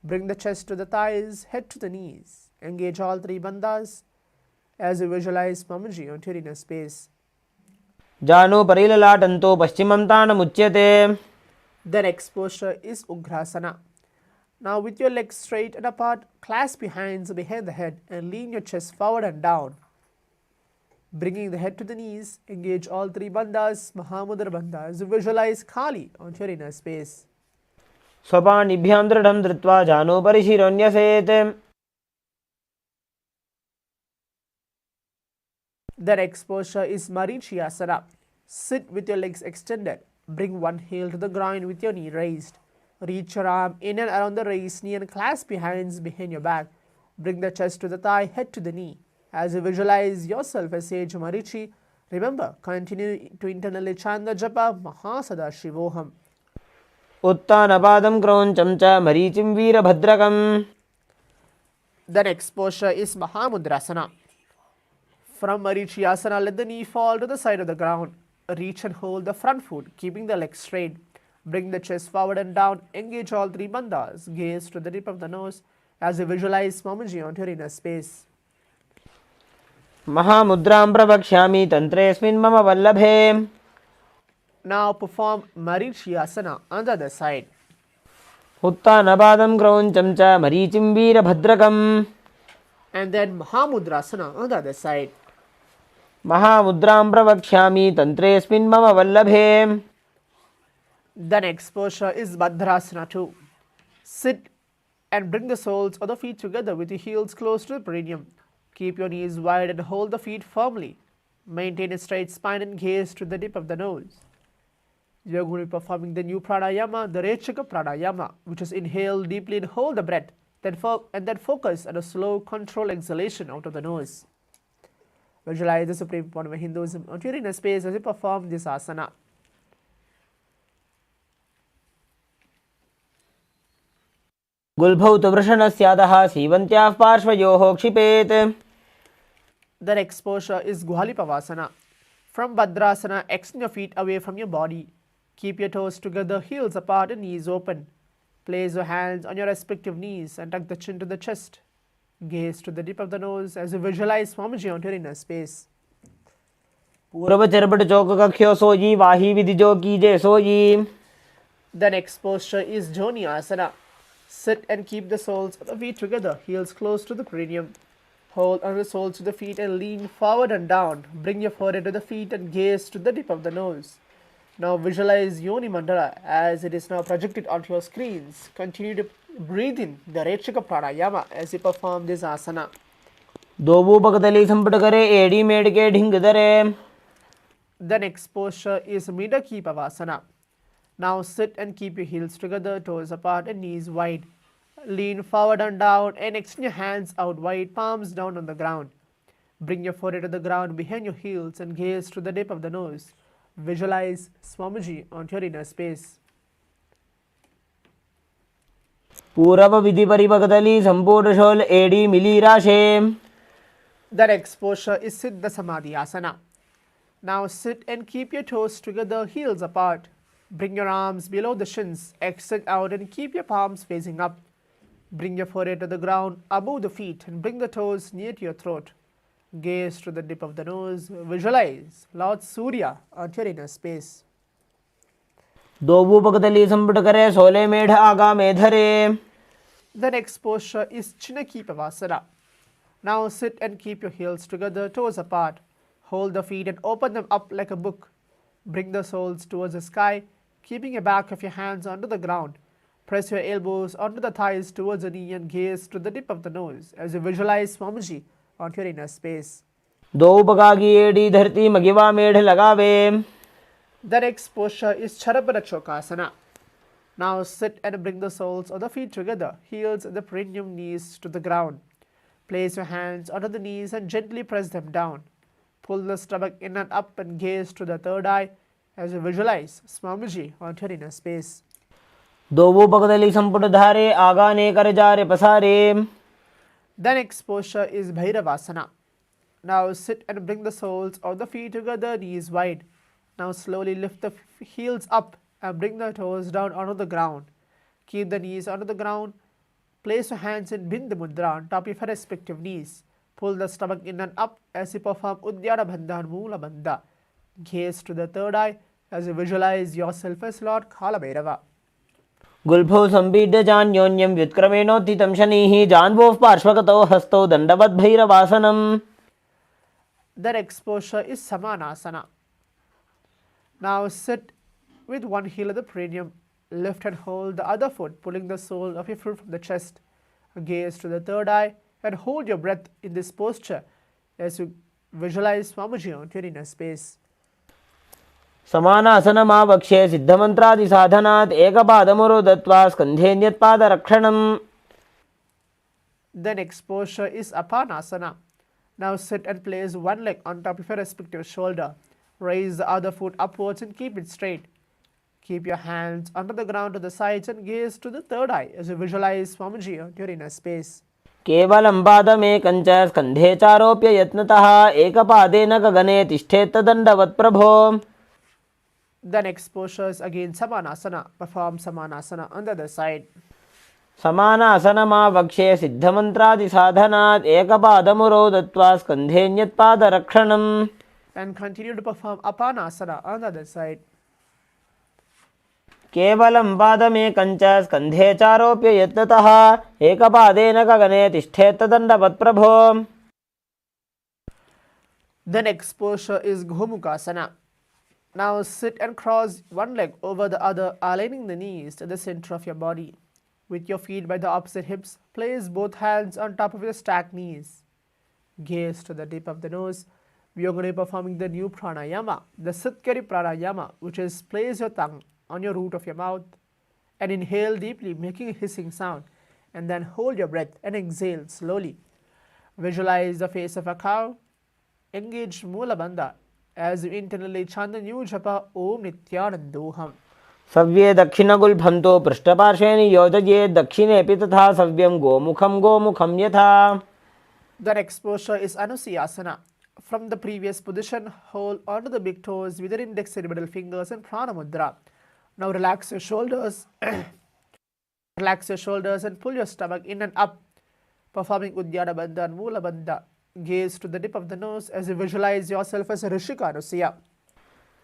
[SPEAKER 1] Bring the chest to the thighs, head to the knees. Engage all three bandhas as you visualize Mamaji onto your inner space.
[SPEAKER 2] जानो परिललाटन्तो पश्चिमं तानमुच्यते.
[SPEAKER 1] The next posture is Ugrasana. Now with your legs straight and apart, clasp your hands behind the head and lean your chest forward and down. Bringing the head to the knees, engage all three bandhas, Mahamudra bandhas. Visualize Kali onto your inner space.
[SPEAKER 2] स्वपाणिभ्यां दृढं धृत्वा जानोपरि शिरोन्यसेत्.
[SPEAKER 1] The next posture is Marichyasana. Sit with your legs extended. Bring one heel to the ground with your knee raised. Reach your arm in and around the raised knee and clasp your hands behind your back. Bring the chest to the thigh, head to the knee. As you visualize yourself as Sage Marichi, remember, continue to internally chant the japa Mahasadarshivoham.
[SPEAKER 2] उत्तानपादं क्रौञ्चं च मरीचिं वीरभद्रकम्.
[SPEAKER 1] The next posture is Mahamudrasana. From Marichyasana, let the knee fall to the side of the ground. Reach and hold the front foot, keeping the legs straight. Bring the chest forward and down. Engage all three bandhas. Gaze to the tip of the nose as you visualize Swamiji onto your inner space.
[SPEAKER 2] महामुद्रां प्रवक्ष्यामि तन्त्रेऽस्मिन् मम वल्लभे.
[SPEAKER 1] Now perform Marichyasana on the other side.
[SPEAKER 2] उत्तानपादं क्रौञ्चं च मरीचिं वीरभद्रकम्.
[SPEAKER 1] And then Mahamudrasana on the other side.
[SPEAKER 2] महामुद्रां प्रवक्ष्यामि तन्त्रेऽस्मिन् मम वल्लभे.
[SPEAKER 1] The next posture is Bhadrasana too. Sit and bring the soles of the feet together with your heels close to the perineum. Keep your knees wide and hold the feet firmly. Maintain a straight spine and gaze to the tip of the nose. You are going to be performing the new pranayama, the Rechaka pranayama, which is inhale deeply and hold the breath, then focus on a slow, controlled exhalation out of the nose. Visualize the Supreme Pontiff of Hinduism onto your inner space as you perform this asana.
[SPEAKER 2] गुल्भौ तु वृषणस्यादः सीवन्त्याः पार्श्वयोः क्षिपेत्.
[SPEAKER 1] The next posture is Guhalipavasana. From Bhadrasana, extend your feet away from your body. Keep your toes together, heels apart and knees open. Place your hands on your respective knees and tuck the chin to the chest. Gaze to the tip of the nose as you visualize Swamiji onto your inner space.
[SPEAKER 2] पूर्व चरपट चौक कख्यो सोजी वाही विधि जो कीजे sooji.
[SPEAKER 1] The next posture is Joni Asana. Sit and keep the soles of the feet together, heels close to the perineum. Hold on the soles of the feet and lean forward and down. Bring your forehead to the feet and gaze to the tip of the nose. Now visualize Yoni Mandala as it is now projected onto your screens. Continue to breathe in the Rechaka Pranayama as you perform this asana.
[SPEAKER 2] दोबू पकतली संपट करे एड़ी मेड़ के ढिंग दरे.
[SPEAKER 1] The next posture is Midaki Pavasana. Now sit and keep your heels together, toes apart and knees wide. Lean forward and down and extend your hands out wide, palms down on the ground. Bring your forehead to the ground behind your heels and gaze to the tip of the nose. Visualize Swamiji onto your inner space.
[SPEAKER 2] पूरव विधि परिपकतली संपूर्ण शोल एड़ी मिली राशे.
[SPEAKER 1] The next posture is Siddha Samadhi Asana. Now sit and keep your toes together, heels apart. Bring your arms below the shins, extend out and keep your palms facing up. Bring your forehead to the ground above the feet and bring the toes near to your throat. Gaze to the tip of the nose. Visualize Lord Surya onto your inner space.
[SPEAKER 2] दोबू पकतली संपट करे सोले मेढ़ आगा में धरे.
[SPEAKER 1] The next posture is Chinaki Pavasana. Now sit and keep your heels together, toes apart. Hold the feet and open them up like a book. Bring the soles towards the sky, keeping the back of your hands onto the ground. Press your elbows onto the thighs towards the knee and gaze to the tip of the nose as you visualize Swamiji onto your inner space.
[SPEAKER 2] दो पकागी एड़ी धरती मगिवा मेढ़ लगावे.
[SPEAKER 1] The next posture is Charapada Chokasana. Now sit and bring the soles of the feet together, heels and the perineum, knees to the ground. Place your hands onto the knees and gently press them down. Pull the stomach in and up and gaze to the third eye as you visualize Swamiji onto your inner space.
[SPEAKER 2] दोबू पकतली संपुट धारे आगा ने कर जा रे पसारे.
[SPEAKER 1] The next posture is Bhairavasana. Now sit and bring the soles of the feet together, knees wide. Now slowly lift the heels up and bring the toes down onto the ground. Keep the knees onto the ground. Place your hands in Bindu Mudra on top of your respective knees. Pull the stomach in and up as you perform Udyana Bandha and Moola Bandha. Gaze to the third eye as you visualize yourself as Lord Kala Bhairava.
[SPEAKER 2] गुल्फौ संपीड्य जान्योन्यं व्युत्क्रमेणोत्थितं शनिः. जान्वोः पार्श्वगतौ हस्तौ दण्डवद् भैरवासनम्.
[SPEAKER 1] The next posture is Samanasana. Now sit with one heel at the perineum. Lift and hold the other foot, pulling the sole of your foot from the chest. Gaze to the third eye and hold your breath in this posture as you visualize Swamiji on your inner space.
[SPEAKER 2] समानासनमावक्ष्ये सिद्धमन्त्रादिसाधनात् एकपादमुरो दत्त्वा स्कन्धेऽन्यत्पादरक्षणम्.
[SPEAKER 1] The next posture is Apanasana. Now sit and place one leg on top of your respective shoulder. Raise the other foot upwards and keep it straight. Keep your hands under the ground to the sides and gaze to the third eye as you visualize Swamiji on your inner space.
[SPEAKER 2] केवलं पादमेकं च स्कन्धे चारोप्य यत्नतः एकपादेन गगने तिष्ठेत्तदण्डवत् प्रभो.
[SPEAKER 1] The next posture is again Samanasana. Perform Samanasana on the other side.
[SPEAKER 2] समानासनमावक्ष्ये सिद्धमन्त्रादिसाधनात् एकपादमुरो दत्त्वा स्कन्धेऽन्यत्पादरक्षणम्.
[SPEAKER 1] And continue to perform Apanasana on the other side.
[SPEAKER 2] केवलं पादमेकं च स्कन्धे चारोप्य यत्नतः एकपादेन गगने तिष्ठेत्तदण्डवत् प्रभो.
[SPEAKER 1] The next posture is Gomukasana. Now sit and cross one leg over the other, aligning the knees to the center of your body. With your feet by the opposite hips, place both hands on top of your stacked knees. Gaze to the tip of the nose. We are going to be performing the new pranayama, the Sitkari pranayama, which is place your tongue on your root of your mouth and inhale deeply, making a hissing sound, and then hold your breath and exhale slowly. Visualize the face of a cow. Engage Mula Bandha as you internally chant the new japa Om Nithyanandoham.
[SPEAKER 2] सव्ये दक्षिणगुल्फन्तो पृष्ठपार्श्वे नियोजयेत् दक्षिणेऽपि तथा सव्यं गोमुखं यथा.
[SPEAKER 1] The next posture is Anusiyasana. From the previous position, hold onto the big toes with your index and middle fingers and prana mudra. Now relax your shoulders. Relax your shoulders and pull your stomach in and up, performing Uddiyana Bandha and Mula Bandha. Gaze to the tip of the nose as you visualize yourself as a Rishika Anusiya.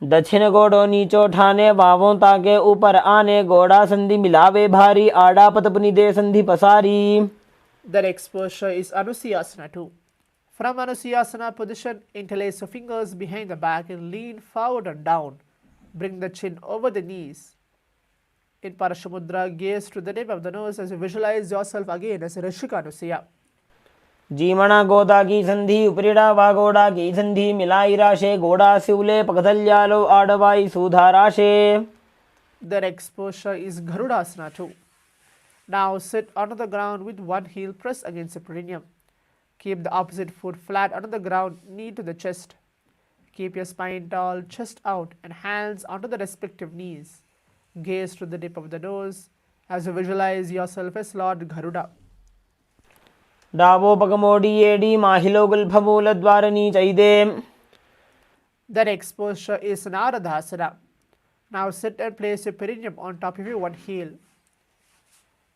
[SPEAKER 2] दक्षिण गोड़ो नीचो ठाने बावों ताके ऊपर आने गोड़ा संधि मिलावे भारी आड़ा पतपुनि दे संधि पसारी.
[SPEAKER 1] The next posture is Anusiyasana too. From Anusiyasana position, interlace your fingers behind the back and lean forward and down. Bring the chin over the knees. In Parashamudra, gaze to the tip of the nose as you visualize yourself again as a Rishika Anusiya.
[SPEAKER 2] जीमणा गोदा की संधि उपरिड़ा वागोड़ा की संधि मिलाई राशे गोड़ा सिवले पकथल्यालो आडवाई सुधा राशे.
[SPEAKER 1] The next posture is Garudasana too. Now sit onto the ground with one heel pressed against the perineum. Keep the opposite foot flat onto the ground, knee to the chest. Keep your spine tall, chest out, and hands onto the respective knees. Gaze to the tip of the nose as you visualize yourself as Lord Garuda.
[SPEAKER 2] डावो पगमोडी एडी माहिलो गुल्फमूल द्वारनी चैदे.
[SPEAKER 1] The next posture is Naradhasana. Now sit and place your perineum on top of your one heel.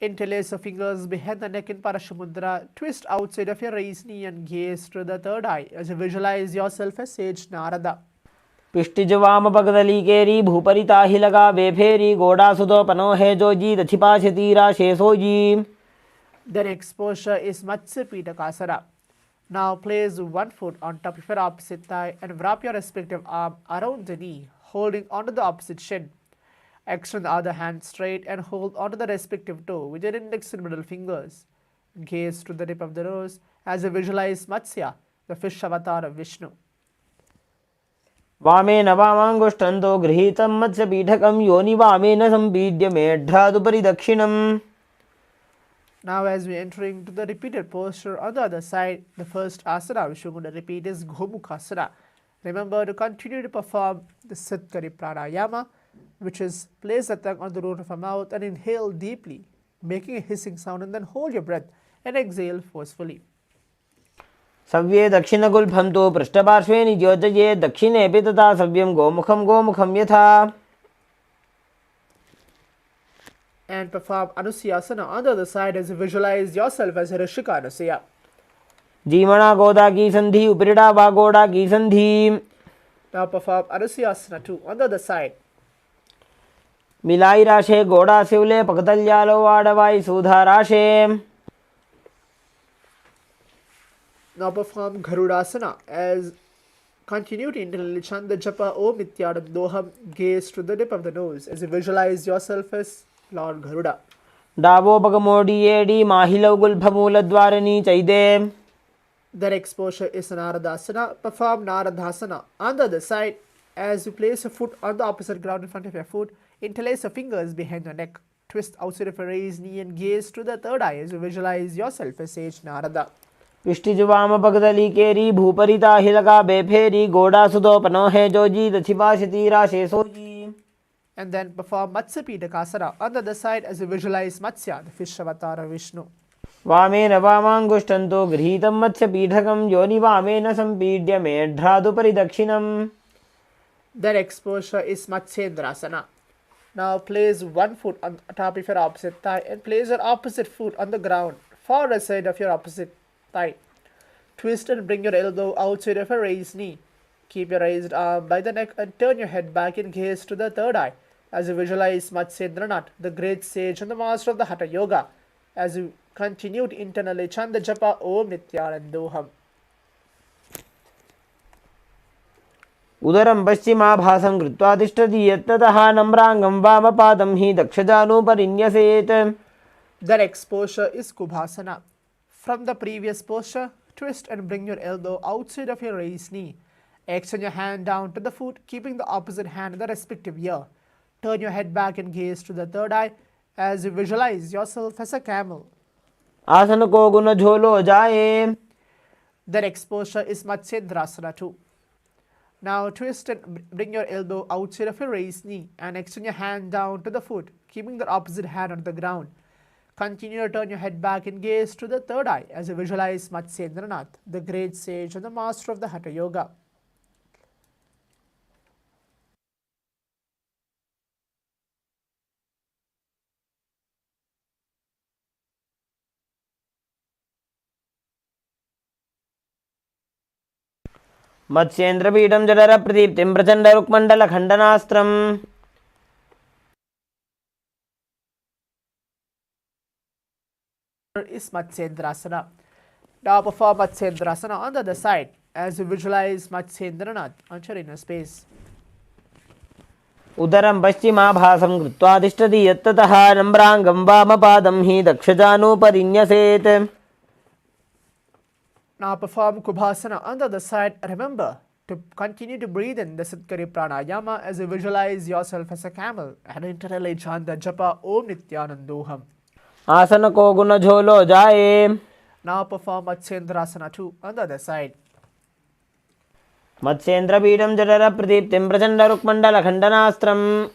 [SPEAKER 1] Interlace your fingers behind the neck in Parashamudra. Twist outside of your raised knee and gaze to the third eye as you visualize yourself as Sage Narada.
[SPEAKER 2] पिष्टिजवाम पगदली केरी भूपरिता ही लगा बेफेरी गोड़ा सुदो पनो है जो जी दछिपा तीरा शेषो जी.
[SPEAKER 1] The next posture is Matsya Pitakasana. Now place one foot on top of your opposite thigh and wrap your respective arm around the knee, holding onto the opposite shin. Extend the other hand straight and hold onto the respective toe with your index and middle fingers. Gaze to the tip of the nose as you visualize Matsya, the fish avatar of Vishnu.
[SPEAKER 2] वामेन वामाङ्गुष्ठन्तो गृहीतं मत्स्यपीठकं योनि वामेन सम्पीड्य मेढ्रादुपरि दक्षिणम्.
[SPEAKER 1] Now as we enter into the repeated posture on the other side, the first asana which we are going to repeat is Gomukhasana. Remember to continue to perform the Sitkari pranayama, which is place the tongue on the root of the mouth and inhale deeply, making a hissing sound, and then hold your breath and exhale forcefully.
[SPEAKER 2] सव्ये दक्षिणगुल्फन्तो पृष्ठपार्श्वे नियोजयेत् दक्षिणेऽपि तथा सव्यं गोमुखं यथा.
[SPEAKER 1] And perform Anusiyasana on the other side as you visualize yourself as a Rishika Anusiya.
[SPEAKER 2] जीमणा गोदा की संधि उपरिड़ा वागोड़ा की संधि.
[SPEAKER 1] Now perform Anusiyasana too on the other side.
[SPEAKER 2] मिलाई राशे गोड़ा सिवले पकतल्यालो आडवाई सुधा राशे.
[SPEAKER 1] Now perform Garudasana as Continue to internally chant the japa Om Nithyananda. Gaze to the tip of the nose as you visualize yourself as Lord Garuda.
[SPEAKER 2] डावोपगमोडियेडी माहिलौगुल्फमूलद्वारिणी चैदे.
[SPEAKER 1] That exposure is Naradasana. Perform Naradasana. On the other side, as you place your foot on the opposite ground in front of your foot, interlace your fingers behind your neck. Twist outside of your raised knee and gaze to the third eye as you visualize yourself as Sage Narada.
[SPEAKER 2] विष्टिजुवाम पगदली केरी भूपरिता हिलका बेफेरी गोड़ा सुदोपनो है जोजी दछिवाशती राशे सोजी.
[SPEAKER 1] And then perform Matsya Pitakasana on the other side as you visualize Matsya, the fish avatar of Vishnu.
[SPEAKER 2] वामेन वामाङ्गुष्ठन्तो गृहीतं मत्स्यपीठकं योनि वामेन सम्पीड्य मेढ्रादुपरि दक्षिणम्.
[SPEAKER 1] That exposure is Matsyendrasana. Now place one foot on top of your opposite thigh and place your opposite foot on the ground, far side of your opposite thigh. Twist and bring your elbow outside of your raised knee. Keep your raised arm by the neck and turn your head back and gaze to the third eye as you visualize Matsyendranath, the great sage and the master of the Hatha Yoga, as you continue to internally chant the japa Om Nithyananda.
[SPEAKER 2] उदरं पश्चिमाभासं कृत्वा तिष्ठति यत्ततः नम्राङ्गं वामपादं हि दक्षजानुपरिन्यसेत्.
[SPEAKER 1] That exposure is Kubhasana. From the previous posture, twist and bring your elbow outside of your raised knee. Extend your hand down to the foot, keeping the opposite hand in the respective ear. Turn your head back and gaze to the third eye as you visualize yourself as a camel.
[SPEAKER 2] आसन को गुण झोलो जाए.
[SPEAKER 1] That exposure is Matsyendrasana too. Now twist and bring your elbow outside of your raised knee and extend your hand down to the foot, keeping the opposite hand on the ground. Continue to turn your head back and gaze to the third eye as you visualize Matsyendranath, the great sage and the master of the Hatha Yoga.
[SPEAKER 2] मत्स्येन्द्रपीठं जठरप्रदीप्तिं प्रचण्डरुक्मण्डलखण्डनास्त्रम्.
[SPEAKER 1] Is Matsyendrasana. Now perform Matsyendrasana on the other side as you visualize Matsyendranath on your inner space.
[SPEAKER 2] उदरं पश्चिमाभासं कृत्वा तिष्ठति यत्ततः नम्राङ्गं वामपादं हि दक्षजानुपरिन्यसेत्.
[SPEAKER 1] Now perform Kubhasana on the other side. Remember to continue to breathe in the Siddhkari Pranayama as you visualize yourself as a camel and internally chant the japa Om Nithyananda.
[SPEAKER 2] आसन को गुण झोलो जाए.
[SPEAKER 1] Now perform Matsyendrasana too on the other side.
[SPEAKER 2] मत्स्येन्द्रपीठं जठरप्रदीप्तिं प्रचण्डरुक्मण्डलखण्डनास्त्रम्.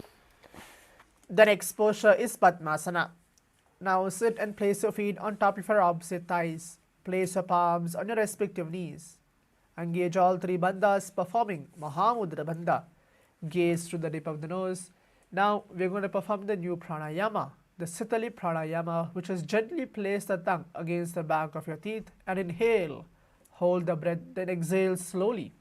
[SPEAKER 1] The next posture is Padmasana. Now sit and place your feet on top of your opposite thighs. Place your palms on your respective knees. Engage all three bandhas performing Mahamudra Bandha. Gaze to the tip of the nose. Now we are going to perform the new pranayama, the Sitali pranayama, which is gently place the tongue against the back of your teeth and inhale. Hold the breath, then exhale slowly.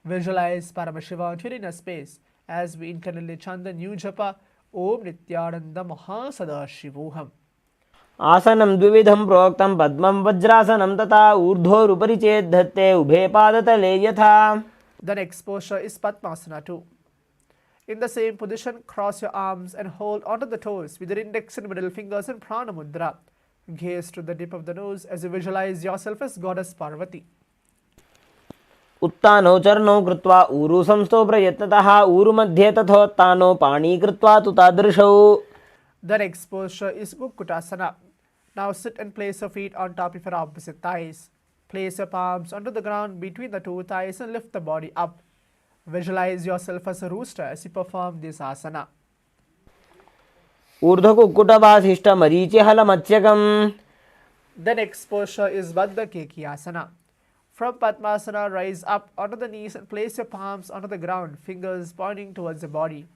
[SPEAKER 1] Visualize Paramashivoham in a space as we internally chant the new japa Om Nithyananda Paramashivam.
[SPEAKER 2] आसनं द्विविधं प्रोक्तं पद्मं वज्रासनं तथा ऊर्ध्वोरुपरि चेद्धत्ते उभे पादतले यथा.
[SPEAKER 1] The next posture is Padmasana too. In the same position, cross your arms and hold onto the toes with your index and middle fingers in Prana Mudra. Gaze to the tip of the nose as you visualize yourself as Goddess Parvati.
[SPEAKER 2] उत्तानो चरणौ कृत्वा ऊरु संस्थो प्रयत्नतः ऊरुमध्ये तथोत्तानो पाणी कृत्वा तु तादृशौ.
[SPEAKER 1] The next posture is Mukkutasana. Now sit and place your feet on top of your opposite thighs. Place your palms onto the ground between the two thighs and lift the body up. Visualize yourself as a rooster as you perform this asana.
[SPEAKER 2] ऊर्ध्वकुक्कुटवासिष्ठमरीचिहलमत्स्यकम्.
[SPEAKER 1] The next posture is Baddha Kekiasana. From Padmasana, rise up onto the knees and place your palms onto the ground, fingers pointing towards the body.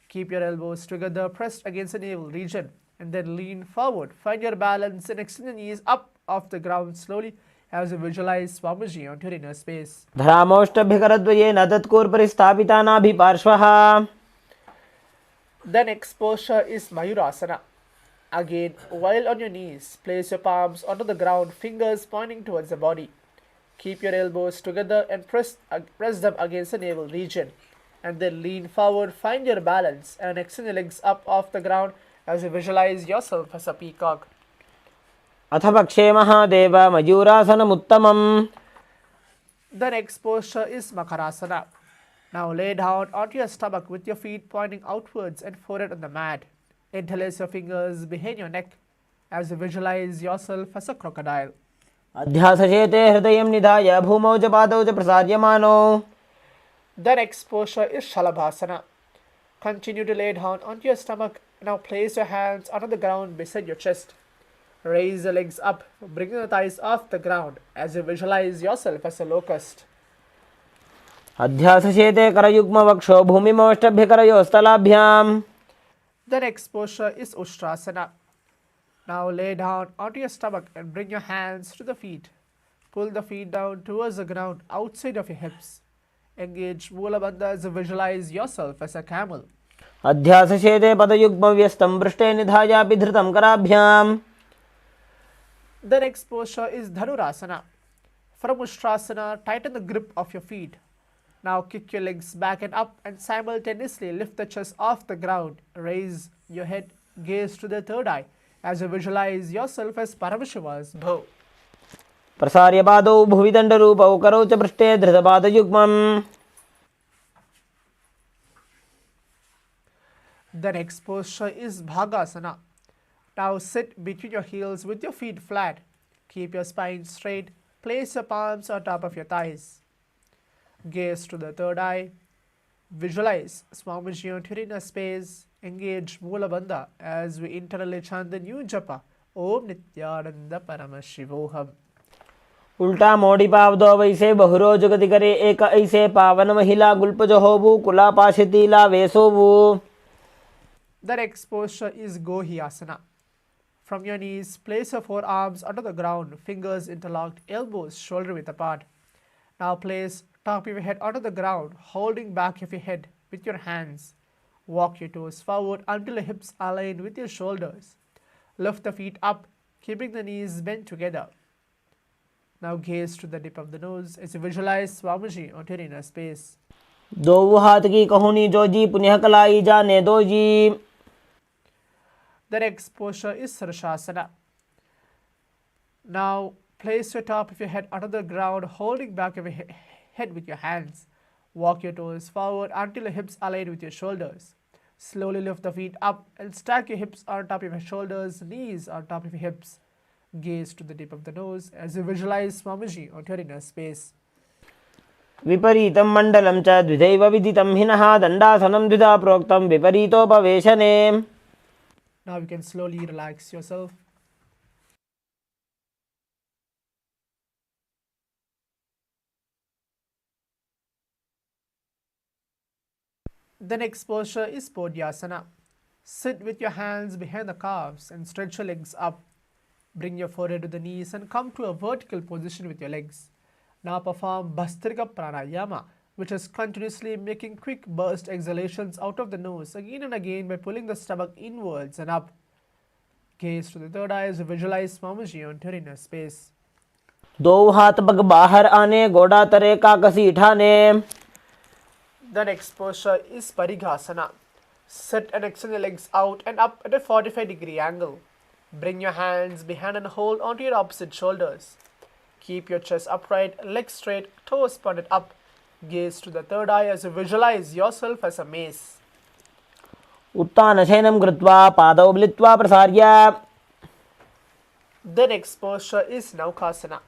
[SPEAKER 1] Keep your elbows together pressed against the navel region and then lean forward. Find your balance and extend the knees up off the ground slowly as you visualize Swamiji onto your inner space.
[SPEAKER 2] धरामोष्टभ्यकरद्वयेन तत्कूर्परिस्थापितानाभिपार्श्वः.
[SPEAKER 1] The next posture is Mayurasana. Again, while on your knees, place your palms onto the ground, fingers pointing towards the body. Keep your elbows together and press them against the navel region. And then lean forward, find your balance, and extend your legs up off the ground as you visualize yourself as a peacock.
[SPEAKER 2] अथ पक्षे Mahadev मयूरासनमुत्तमम्.
[SPEAKER 1] The next posture is Makarasana. Now lay down onto your stomach with your feet pointing outwards and forehead on the mat. Interlace your fingers behind your neck as you visualize yourself as a crocodile.
[SPEAKER 2] अध्यासचेते हृदयं निधाय भूमौ च पादौ च प्रसार्यमानो.
[SPEAKER 1] The next posture is Shalabhasana. Continue to lay down onto your stomach. Now place your hands onto the ground beside your chest. Raise the legs up, bringing the thighs off the ground as you visualize yourself as a locust.
[SPEAKER 2] अध्यासचेते करयुग्मवक्षो भूमिमवष्टभ्यकरयोस्तलाभ्याम्.
[SPEAKER 1] The next posture is Ustrasana. Now lay down onto your stomach and bring your hands to the feet. Pull the feet down towards the ground outside of your hips. Engage Mula Bandha as you visualize yourself as a camel.
[SPEAKER 2] अध्यासचेते पदयुग्मव्यस्तं पृष्ठे निधायापि धृतं कराभ्याम्.
[SPEAKER 1] The next posture is Dhanurasana. From Ustrasana, tighten the grip of your feet. Now kick your legs back and up and simultaneously lift the chest off the ground. Raise your head, gaze to the third eye as you visualize yourself as Paramashiva's bow.
[SPEAKER 2] प्रसार्य पादौ भुविदण्डरूपौ करौ च पृष्ठे धृतपादयुग्मम्.
[SPEAKER 1] The next posture is Bhagasana. Now sit between your heels with your feet flat. Keep your spine straight. Place your palms on top of your thighs. Gaze to the third eye. Visualize Swamiji on Tiredness space. Engage Mula Bandha as we internally chant the new japa. Om Nithyananda Paramashivoham.
[SPEAKER 2] उल्टा मोड़ी पावदो वैसे बहुरो जगति करे एक ऐसे पावन महिला गुल्पज होबु कुला पाशितीला वेसोबु.
[SPEAKER 1] The next posture is Gohyasana. From your knees, place your forearms under the ground, fingers interlocked, elbows shoulder width apart. Now place top of your head onto the ground, holding back of your head with your hands. Walk your toes forward until your hips align with your shoulders. Lift the feet up, keeping the knees bent together. Now gaze to the tip of the nose as you visualize Swamiji on your inner space.
[SPEAKER 2] दो हाथ की कहुनी जोजी पुण्य कलाई जाने दो जी.
[SPEAKER 1] The next posture is Sarashasana. Now place your top of your head onto the ground, holding back your head with your hands. Walk your toes forward until your hips align with your shoulders. Slowly lift the feet up and stack your hips on top of your shoulders, knees on top of your hips. Gaze to the tip of the nose as you visualize Swamiji on your inner space.
[SPEAKER 2] विपरीतं मण्डलं च द्विधैव विदितं हिनः दण्डासनं द्विधा प्रोक्तं विपरीतोपवेशने.
[SPEAKER 1] Now you can slowly relax yourself. The next posture is Podyasana. Sit with your hands behind the calves and stretch your legs up. Bring your forehead to the knees and come to a vertical position with your legs. Now perform Bhastrika Pranayama, which is continuously making quick burst exhalations out of the nose again and again by pulling the stomach inwards and up. Gaze to the third eye as you visualize Swamiji on your inner space.
[SPEAKER 2] दो हाथ पग बाहर आने गोड़ा तरे काकसी ठाने.
[SPEAKER 1] The next posture is Parighasana. Sit and extend your legs out and up at a 45-degree angle. Bring your hands behind and hold onto your opposite shoulders. Keep your chest upright, legs straight, toes pointed up. Gaze to the third eye as you visualize yourself as a mace.
[SPEAKER 2] उत्तानशयनं कृत्वा पादौ मिलित्वा प्रसार्य.
[SPEAKER 1] The next posture is Naukasana.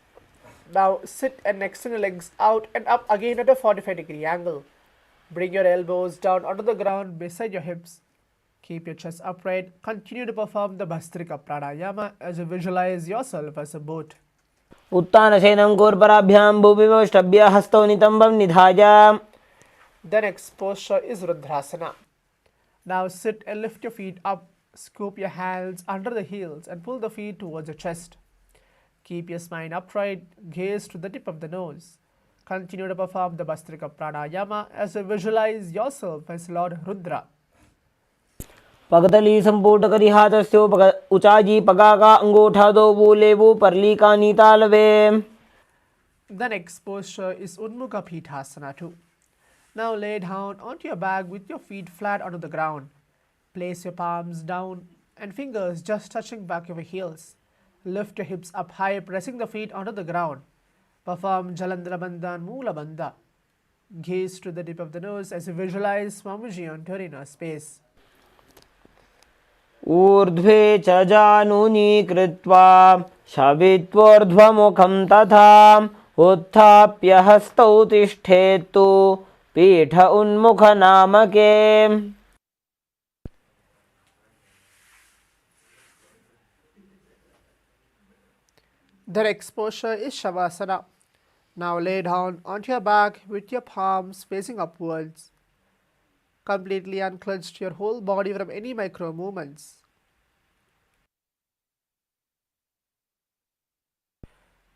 [SPEAKER 1] Now sit and extend your legs out and up again at a 45-degree angle. Bring your elbows down onto the ground beside your hips. Keep your chest upright. Continue to perform the Bhastrika Pranayama as you visualize yourself as a boat.
[SPEAKER 2] उत्तानशयनं घोरपराभ्यां भूमिमवष्टभ्य हस्तौ नितम्बं निधाय.
[SPEAKER 1] The next posture is Rudrasana. Now sit and lift your feet up. Scoop your hands under the heels and pull the feet towards your chest. Keep your spine upright. Gaze to the tip of the nose. Continue to perform the Bhastrika Pranayama as you visualize yourself as Lord Rudra.
[SPEAKER 2] पगतली संपूट करी हाथस्यो उचाजी पगा का अंगूठा दो बूले वो परली का नीतालवे.
[SPEAKER 1] The next posture is Unmukha Pithasana 2. Now lay down onto your back with your feet flat onto the ground. Place your palms down and fingers just touching back of your heels. Lift your hips up high, pressing the feet onto the ground. Perform Jalandhara Bandha and Moola Bandha. Gaze to the tip of the nose as you visualize Swamiji entering inner space.
[SPEAKER 2] ऊर्ध्वे च जानुनी कृत्वा शवित्वोर्ध्वमुखं तथा उत्थाप्य हस्तौ तिष्ठेत्तु पीठ उन्मुखनामके.
[SPEAKER 1] The next posture is Shavasana. Now lay down onto your back with your palms facing upwards. Completely unclench your whole body from any micro movements.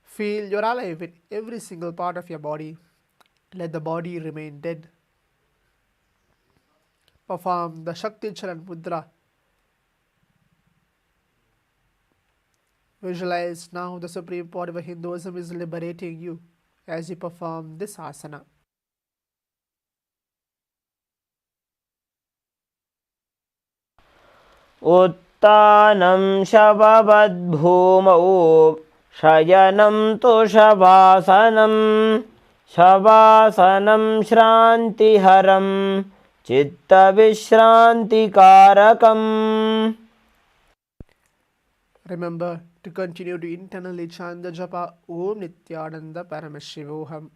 [SPEAKER 1] Feel you're alive in every single part of your body. Let the body remain dead. Perform the Shakti Charan Mudra. Visualize now the Supreme Pontiff of Hinduism is liberating you as you perform this asana.
[SPEAKER 2] उत्तानं शववद्भूमौ शयनं तु शवासनं शवासनं श्रान्तिहरं चित्तविश्रान्तिकारकम्.
[SPEAKER 1] Remember to continue to internally chant the japa Om Nithyananda Paramashivoham.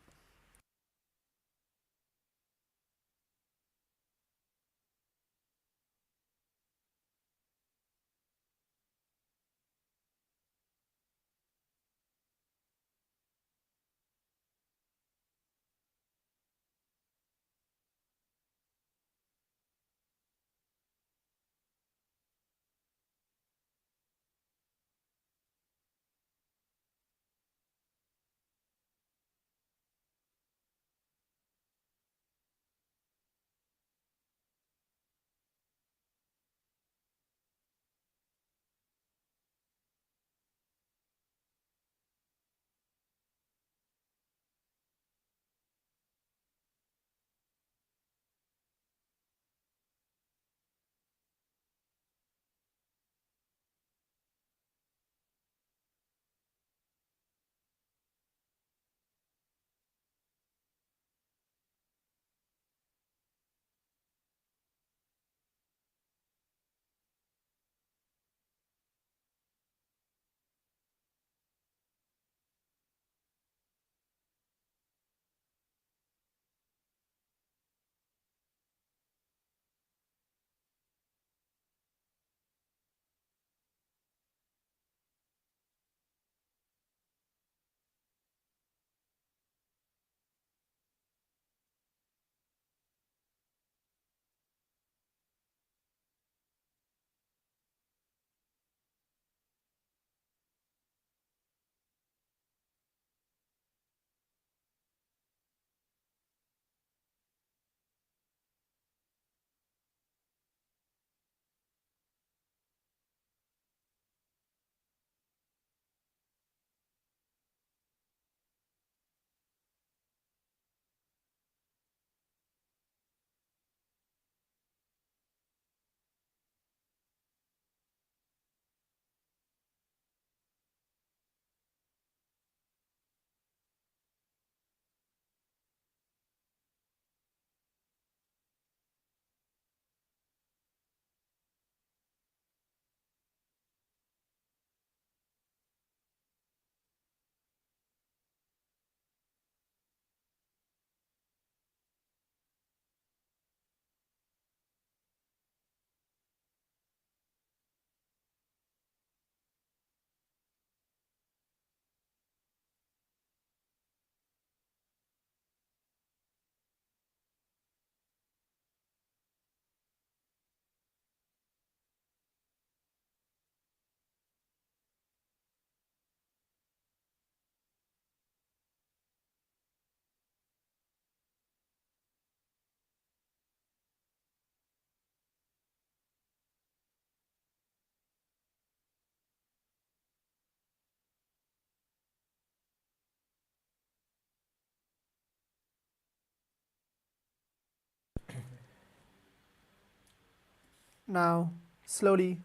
[SPEAKER 1] Now, slowly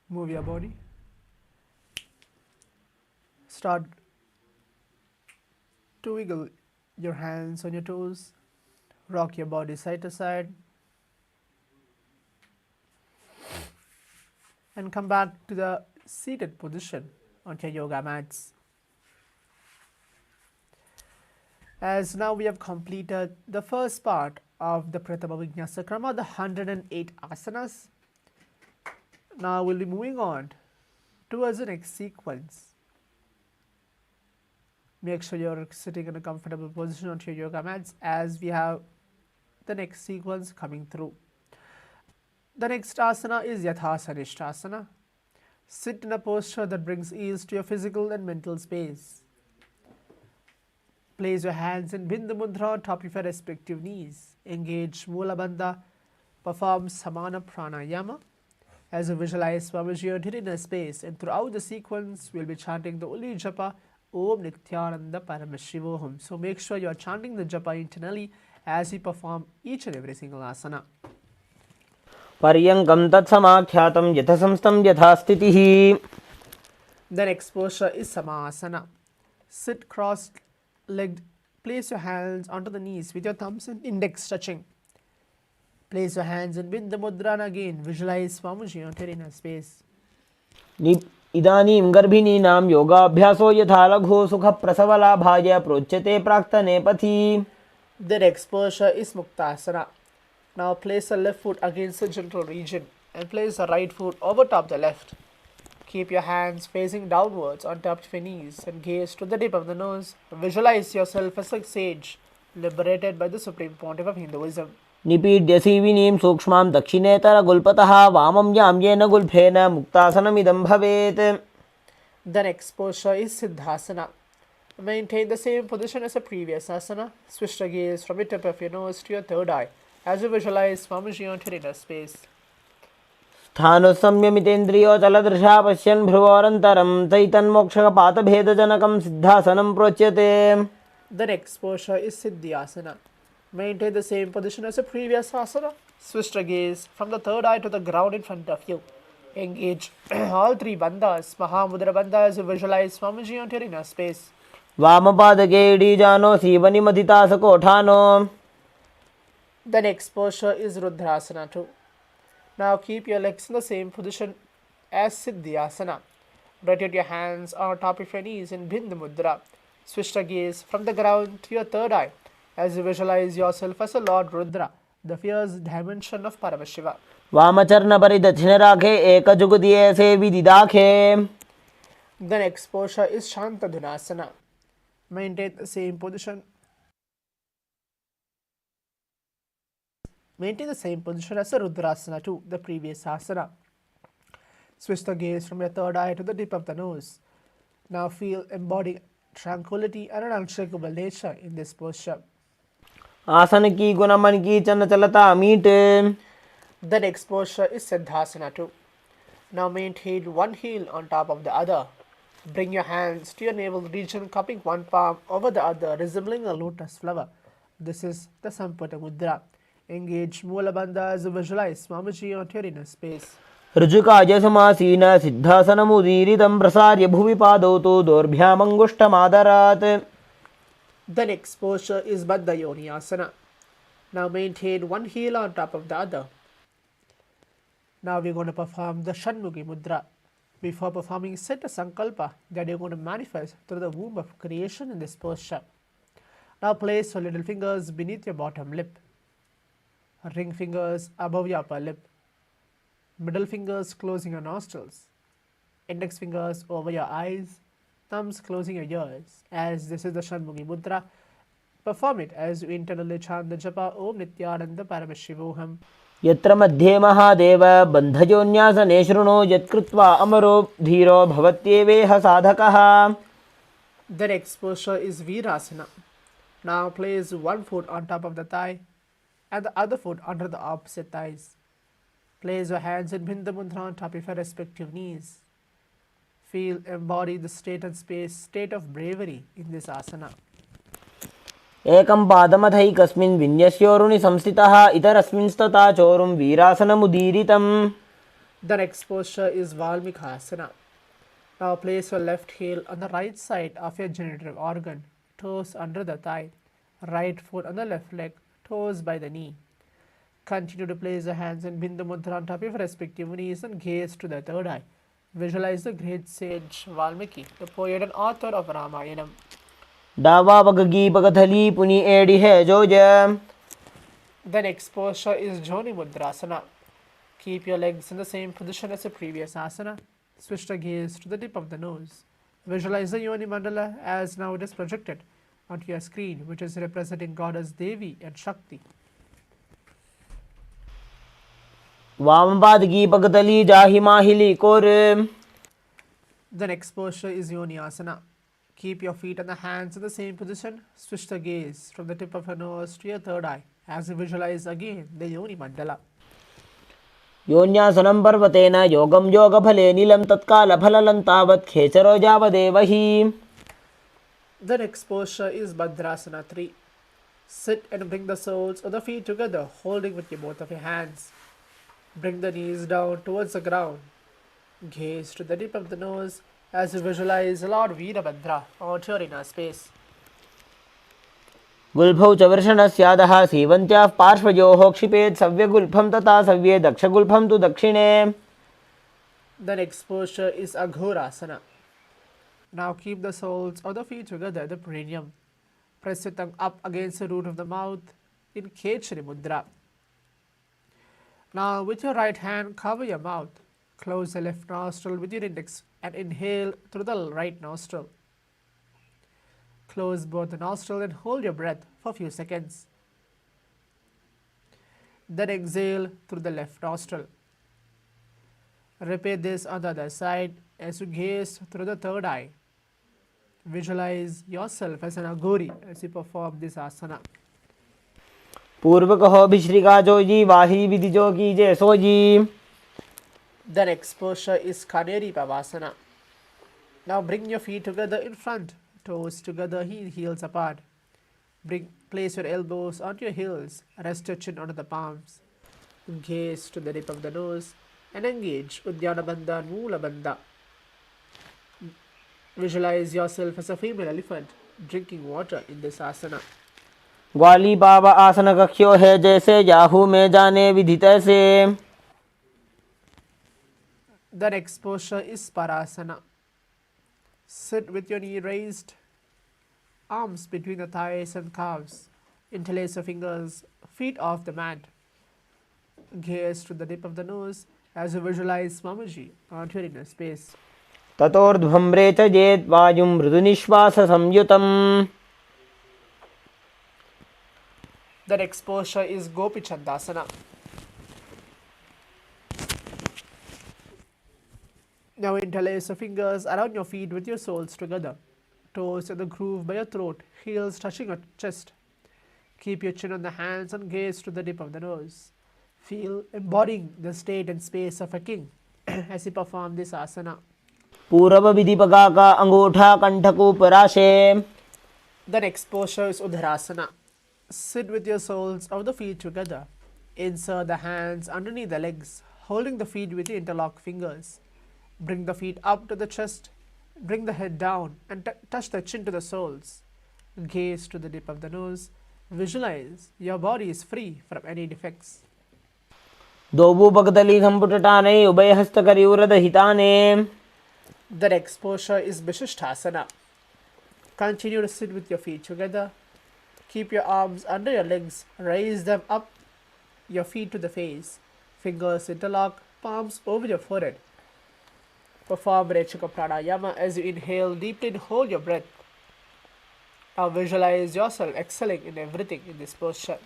[SPEAKER 1] move your body. Start to wiggle your hands on your toes. Rock your body side to side. And come back to the seated position on your yoga mats. As now we have completed the first part of the Pratama Vinyasa Krama, the 108 asanas. Now we'll be moving on towards the next sequence. Make sure you're sitting in a comfortable position on your yoga mats as we have the next sequence coming through. The next asana is Yathasanishtasana. Sit in a posture that brings ease to your physical and mental space. Place your hands in Bindu Mudra on top of your respective knees. Engage Mula Bandha. Perform Samana Pranayama. As you visualize Swamiji on inner space, and throughout the sequence, we'll be chanting the Uli Japa Om Nithyananda Paramashivoham. So make sure you are chanting the Japa internally as you perform each and every single asana.
[SPEAKER 2] पर्यङ्कं तत्समाख्यातं यथसंस्थं यथास्थितिः.
[SPEAKER 1] The next posture is Samasana. Sit cross-legged. Place your hands onto the knees with your thumbs and index touching. Place your hands in Bindu Mudra and again visualize Swamiji on your inner space.
[SPEAKER 2] इदानीं गर्भिणीनां योगाभ्यासो यथा लघु सुखप्रसवलाभाय प्रोच्यते प्राक्तने पथि.
[SPEAKER 1] The next posture is Muktasana. Now place the left foot against the genital region and place the right foot over top the left. Keep your hands facing downwards on top of your knees and gaze to the tip of the nose. Visualize yourself as a sage liberated by the Supreme Pontiff of Hinduism.
[SPEAKER 2] निपीड्य सीविनीं सूक्ष्मां दक्षिणेतरगुल्पतः वामं याम्येन गुल्फेन मुक्तासनमिदं भवेत्.
[SPEAKER 1] The next posture is Siddhasana. Maintain the same position as the previous asana. Switch the gaze from the tip of your nose to your third eye as you visualize Swamiji on your inner space.
[SPEAKER 2] स्थानुसंयमितेन्द्रियो चलदृशा पश्यन् भ्रुवोरन्तरं चैतन्मोक्षपातभेदजनकं सिद्धासनं प्रोच्यते.
[SPEAKER 1] The next posture is Siddhyasana. Maintain the same position as the previous asana. Switch the gaze from the third eye to the ground in front of you. Engage all three bandhas, Mahamudra bandha, as you visualize Swamiji on your inner space.
[SPEAKER 2] वामपादके इडीजानो सीवनिमथितासकोठानो.
[SPEAKER 1] The next posture is Rudrasana too. Now keep your legs in the same position as Siddhyasana. Rotate your hands on top of your knees in Bindu Mudra. Switch the gaze from the ground to your third eye as you visualize yourself as a Lord Rudra, the fierce dimension of Paramashiva.
[SPEAKER 2] वामचरणपरिदक्षिणराखे एकजुगुदिये सेविदिदाखे.
[SPEAKER 1] The next posture is Shantadhunasana. Maintain the same position. Maintain the same position as the Rudrasana too, the previous asana. Switch the gaze from your third eye to the tip of the nose. Now embody tranquility and an unshakable nature in this posture.
[SPEAKER 2] आसन की गुण मन की चंचलता मीटे.
[SPEAKER 1] The next posture is Siddhasana too. Now maintain one heel on top of the other. Bring your hands to your navel region, cupping one palm over the other, resembling a lotus flower. This is the Sampata Mudra. Engage Mula Bandha as you visualize Swamiji on your inner space.
[SPEAKER 2] ऋजुकाय समासीन सिद्धासनमुदीरितं प्रसार्य भुवि पादौ तु दोर्भ्यामङ्गुष्ठमादरात्.
[SPEAKER 1] The next posture is Baddha Yoni Asana. Now maintain one heel on top of the other. Now we're going to perform the Shanmukhi Mudra. Before performing, set a sankalpa that you're going to manifest through the womb of creation in this posture. Now place your little fingers beneath your bottom lip, ring fingers above your upper lip, middle fingers closing your nostrils, index fingers over your eyes, thumbs closing your ears. As this is the Shanmukhi Mudra, perform it as you internally chant the japa Om Nithyananda Paramashivoham.
[SPEAKER 2] यत्र मध्ये महादेव बन्धयोन्यासने शृणु यत्कृत्वा अमरो धीरो भवत्येवेह साधकः.
[SPEAKER 1] The next posture is Virasana. Now place one foot on top of the thigh and the other foot under the opposite thighs. Place your hands in Bindu Mudra on top of your respective knees. Embody the state of bravery in this asana.
[SPEAKER 2] एकं पादमथैकस्मिन् विन्यस्योरुणि संस्थितः इतरस्मिंस्तथा चोरुं वीरासनमुदीरितम्.
[SPEAKER 1] The next posture is Valmikhasana. Now place your left heel on the right side of your generative organ, toes under the thigh, right foot on the left leg, toes by the knee. Continue to place your hands in Bindu Mudra on top of your respective knees and gaze to the third eye. Visualize the great sage Valmiki, the poet and author of Ramayanam.
[SPEAKER 2] डावा बगगी बगथली पुनि एड़ी है जोज.
[SPEAKER 1] The next posture is Joni Mudrasana. Keep your legs in the same position as the previous asana. Switch the gaze to the tip of the nose. Visualize the Yoni Mandala as now it is projected onto your screen, which is representing Goddess Devi and Shakti.
[SPEAKER 2] वाम पादगी बगतली जाहि माहिली core.
[SPEAKER 1] The next posture is Yoni Asana. Keep your feet and the hands in the same position. Switch the gaze from the tip of your nose to your third eye as you visualize again the Yoni Mandala.
[SPEAKER 2] योन्यासनं पर्वतेन योगं योगफले नीलं तत्कालफललं तावत् खेचरो जावदेव हि.
[SPEAKER 1] The next posture is Bhadrasana 3. Sit and bring the soles of the feet together, holding with both of your hands. Bring the knees down towards the ground. Gaze to the tip of the nose as you visualize Lord Veerabhadra onto your inner space.
[SPEAKER 2] गुल्फौ च वृषणस्यादः सीवन्त्याः पार्श्वयोः क्षिपेत् सव्यगुल्फं तथा सव्ये दक्षगुल्फं तु दक्षिणे.
[SPEAKER 1] The next posture is Aghorasana. Now keep the soles of the feet together at the perineum. Press your tongue up against the root of the mouth in Khechari Mudra. Now with your right hand cover your mouth. Close the left nostril with your index and inhale through the right nostril. Close both the nostrils and hold your breath for a few seconds. Then exhale through the left nostril. Repeat this on the other side as you gaze through the third eye. Visualize yourself as an Aghori as you perform this asana.
[SPEAKER 2] पूर्व कहो भिश्रिका जोजी वाही विधि जो कीजे sooji.
[SPEAKER 1] The next posture is Kaneri Pavasana. Now bring your feet together in front, toes together, heels apart. Place your elbows onto your heels, rest your chin onto the palms. Gaze to the tip of the nose and engage Udyana Bandha and Moola Bandha. Visualize yourself as a female elephant drinking water in this asana.
[SPEAKER 2] ग्वाली बाबा आसन कख्यो है जैसे Yahoo में जाने विधि तैसे.
[SPEAKER 1] The next posture is Parasana. Sit with your knee raised, arms between the thighs and calves. Interlace your fingers, feet off the mat. Gaze to the tip of the nose as you visualize Mamaji onto your inner space.
[SPEAKER 2] ततोर्ध्वम्रे च जेत् वायुं मृदुनिश्वास संयुतम्.
[SPEAKER 1] The next posture is Gopi Chandasana. Now interlace your fingers around your feet with your soles together. Toes in the groove by your throat, heels touching your chest. Keep your chin on the hands and gaze to the tip of the nose. Feel embodying the state and space of a king as you perform this asana.
[SPEAKER 2] पूर्व विधि पगा का अंगूठा कंठकू पराशे.
[SPEAKER 1] The next posture is Udharasana. Sit with your soles of the feet together. Insert the hands underneath the legs, holding the feet with your interlocked fingers. Bring the feet up to the chest. Bring the head down and touch the chin to the soles. Gaze to the tip of the nose. Visualize your body is free from any defects.
[SPEAKER 2] दोबू बगदली संपुटटाने उभय हस्तकरियुरद हिताने.
[SPEAKER 1] The next posture is Vishishthasana. Continue to sit with your feet together. Keep your arms under your legs. Raise them up, your feet to the face. Fingers interlock, palms over your forehead. Perform Rechaka Pranayama as you inhale deeply and hold your breath. Now visualize yourself excelling in everything in this posture.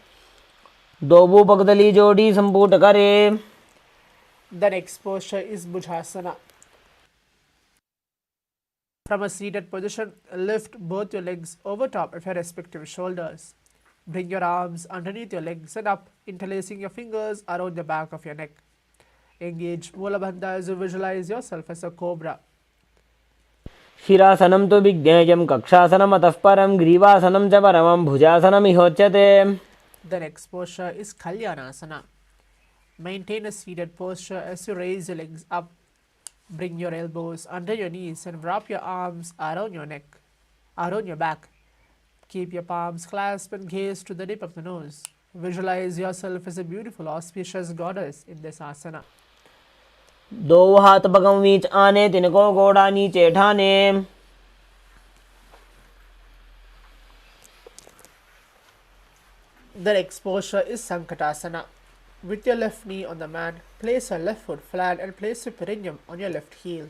[SPEAKER 2] दोबू बगदली जोड़ी संपुट करे.
[SPEAKER 1] The next posture is Bhujasana. From a seated position, lift both your legs over top of your respective shoulders. Bring your arms underneath your legs and up, interlacing your fingers around the back of your neck. Engage Moola Bandha as you visualize yourself as a cobra.
[SPEAKER 2] शिरासनं तु विज्ञेयं कक्षासनम् अतः परं ग्रीवासनं च परमं भुजासनमिहोच्यते.
[SPEAKER 1] The next posture is Kalyanasana. Maintain a seated posture as you raise your legs up. Bring your elbows under your knees and wrap your arms around your neck, around your back. Keep your palms clasped and gaze to the tip of the nose. Visualize yourself as a beautiful, auspicious goddess in this asana.
[SPEAKER 2] दो हाथ पगम बीच आने तिनको गोड़ा नीचे ठाने.
[SPEAKER 1] The next posture is Sankatasana. With your left knee on the mat, place your left foot flat and place your perineum on your left heel.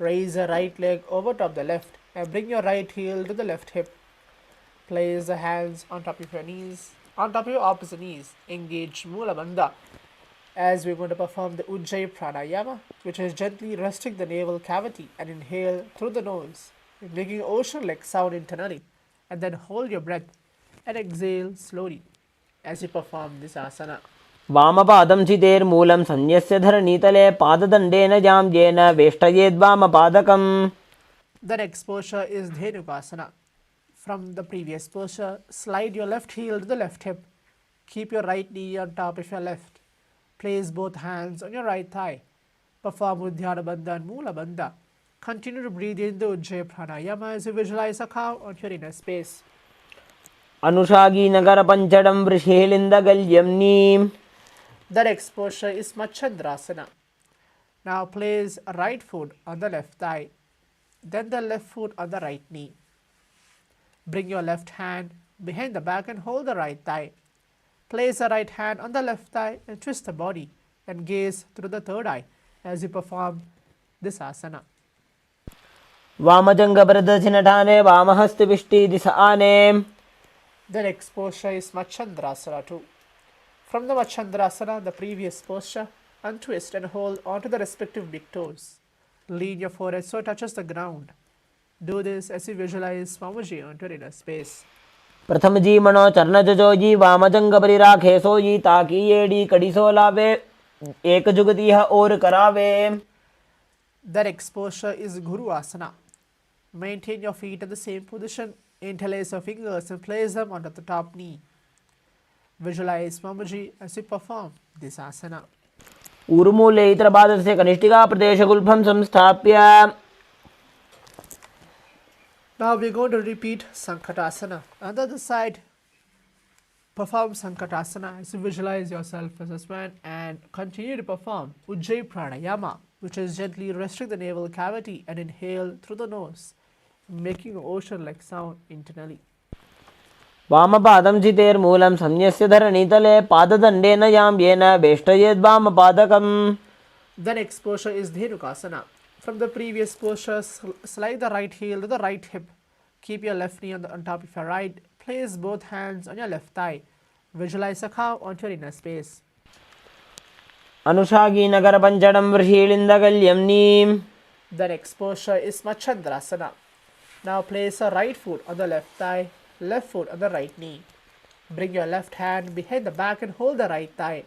[SPEAKER 1] Raise your right leg over top the left and bring your right heel to the left hip. Place the hands on top of your knees, on top of your opposite knees. Engage Mula Bandha as we're going to perform the Ujjayi Pranayama, which is gently resting the navel cavity and inhale through the nose, making an ocean-like sound internally, and then hold your breath and exhale slowly as you perform this asana.
[SPEAKER 2] वामपादं चितेर्मूलं संन्यस्य धरणीतले पाददण्डेन जाम्येन वेष्टयेद्वामपादकम्.
[SPEAKER 1] The next posture is Dhenukasana. From the previous posture, slide your left heel to the left hip. Keep your right knee on top of your left. Place both hands on your right thigh. Perform Uddiyana Bandha and Mula Bandha. Continue to breathe in the Ujjayi Pranayama as you visualize a cow on your inner space.
[SPEAKER 2] अनुषागी Nagar पंचडं वृषेलिन्दगल्यम्नीम्.
[SPEAKER 1] The next posture is Machandrasana. Now place a right foot on the left thigh, then the left foot on the right knee. Bring your left hand behind the back and hold the right thigh. Place the right hand on the left thigh and twist the body and gaze through the third eye as you perform this asana.
[SPEAKER 2] वामजङ्घप्रदर्शिनठाने वामहस्तपिष्टी दिश आने.
[SPEAKER 1] The next posture is Machandrasana too. From the Machandrasana, the previous posture, untwist and hold onto the respective big toes. Lean your forehead so it touches the ground. Do this as you visualize Swamiji onto your inner space.
[SPEAKER 2] प्रथम जी मनो चरणजो जी वामजङ्घपरिराखे सो जी ताकी येडी कड़िसो लावे एक जुगतिह और करावे.
[SPEAKER 1] The next posture is Guru Asana. Maintain your feet in the same position. Interlace your fingers and place them onto the top knee. Visualize Swamiji as you perform this asana.
[SPEAKER 2] ऊर्मूले इतरपादस्य कनिष्ठिका प्रदेशगुल्फं संस्थाप्य.
[SPEAKER 1] Now we're going to repeat Sankatasana. On the other side, perform Sankatasana as you visualize yourself as a swan and continue to perform Ujjayi Pranayama, which is gently resting the navel cavity and inhale through the nose, making an ocean-like sound internally.
[SPEAKER 2] वामपादं चितेर्मूलं संन्यस्य धरणीतले पाददण्डेन याम्येन वेष्टयेद्वामपादकम्.
[SPEAKER 1] The next posture is Dhenukasana. From the previous posture, slide the right heel to the right hip. Keep your left knee on top of your right. Place both hands on your left thigh. Visualize a cow onto your inner space.
[SPEAKER 2] अनुषागी Nagar पंचडं वृषीलिन्दगल्यम्नीम्.
[SPEAKER 1] The next posture is Machandrasana. Now place a right foot on the left thigh, left foot on the right knee. Bring your left hand behind the back and hold the right thigh.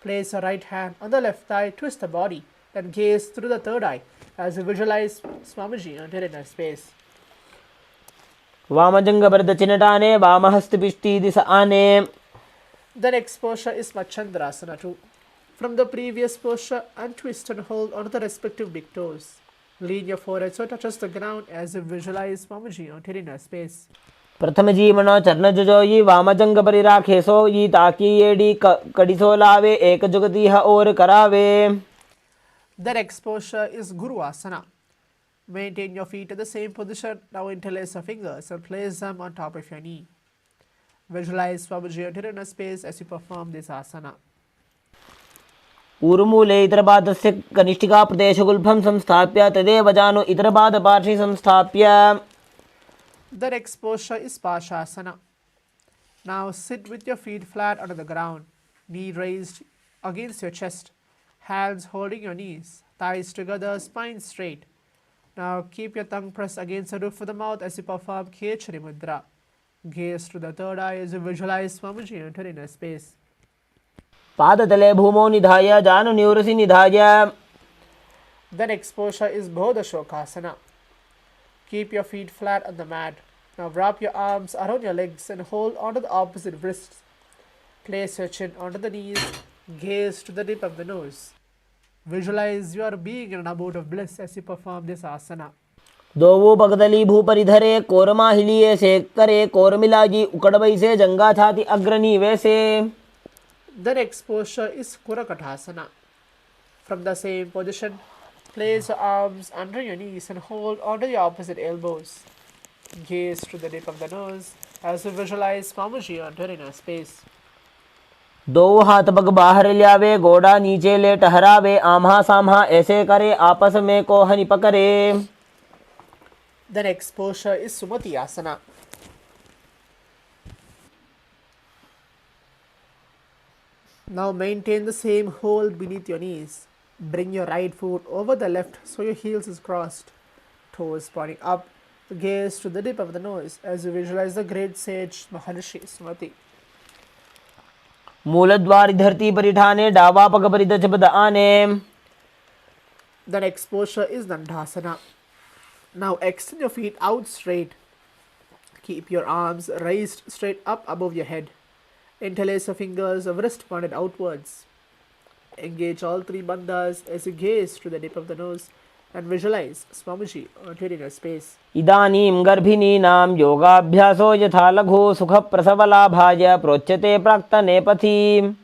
[SPEAKER 1] Place your right hand on the left thigh, twist the body, and gaze through the third eye as you visualize Swamiji onto your inner space.
[SPEAKER 2] वामजङ्घप्रदर्शिनठाने वामहस्तपिष्टी दिश आने.
[SPEAKER 1] The next posture is Machandrasana too. From the previous posture, untwist and hold onto the respective big toes. Lean your forehead so it touches the ground as you visualize Swamiji onto your inner space.
[SPEAKER 2] प्रथम जी मनो चरणजो जी वामजङ्घपरिराखे सो जी ताकी येडी कड़िसो लावे एक जुगतिह और करावे.
[SPEAKER 1] The next posture is Guru Asana. Maintain your feet in the same position. Now interlace your fingers and place them on top of your knee. Visualize Swamiji onto your inner space as you perform this asana.
[SPEAKER 2] ऊर्मूले इतरपादस्य कनिष्ठिका प्रदेशगुल्फं संस्थाप्य तदेव जानु इतरपादपार्श्वे संस्थाप्य.
[SPEAKER 1] The next posture is Pashasana. Now sit with your feet flat onto the ground, knee raised against your chest, hands holding your knees, thighs together, spine straight. Now keep your tongue pressed against the roof of the mouth as you perform Khechari Mudra. Gaze to the third eye as you visualize Swamiji onto your inner space.
[SPEAKER 2] पादतले भूमौ निधाय जानु निवृसि निधाय.
[SPEAKER 1] The next posture is Bodhashokasana. Keep your feet flat on the mat. Now wrap your arms around your legs and hold onto the opposite wrists. Place your chin onto the knees. Gaze to the tip of the nose. Visualize you are being in an abode of bliss as you perform this asana.
[SPEAKER 2] दोवो पगदली भूपरि धरे कोरमा हिलिए से करे core मिलाजी उकड़ बैसे जंगा छाती अग्रणी वैसे.
[SPEAKER 1] The next posture is Kurakatasana. From the same position, place your arms under your knees and hold onto your opposite elbows. Gaze to the tip of the nose as you visualize Swamiji entering a space.
[SPEAKER 2] दो हाथ पग बाहर लियावे गोड़ा नीचे ले टहरावे आम्हा साम्हा ऐसे करे आपस में कोहनी पकड़े.
[SPEAKER 1] The next posture is Sumati Asana. Now maintain the same hold beneath your knees. Bring your right foot over the left so your heels is crossed. Toes pointing up. Gaze to the tip of the nose as you visualize the great sage Maharishi Sumati.
[SPEAKER 2] मूलद्वार धरती परिठाने डावा पग परिदच पद आने.
[SPEAKER 1] The next posture is Dandasana. Now extend your feet out straight. Keep your arms raised straight up above your head. Interlace your fingers of wrist pointed outwards. Engage all three bandhas as you gaze to the tip of the nose and visualize Swamiji entering your space.
[SPEAKER 2] इदानीं गर्भिणीनां योगाभ्यासो यथा लघु सुख प्रसवलाभाय प्रोच्यते प्राक्तने पथि.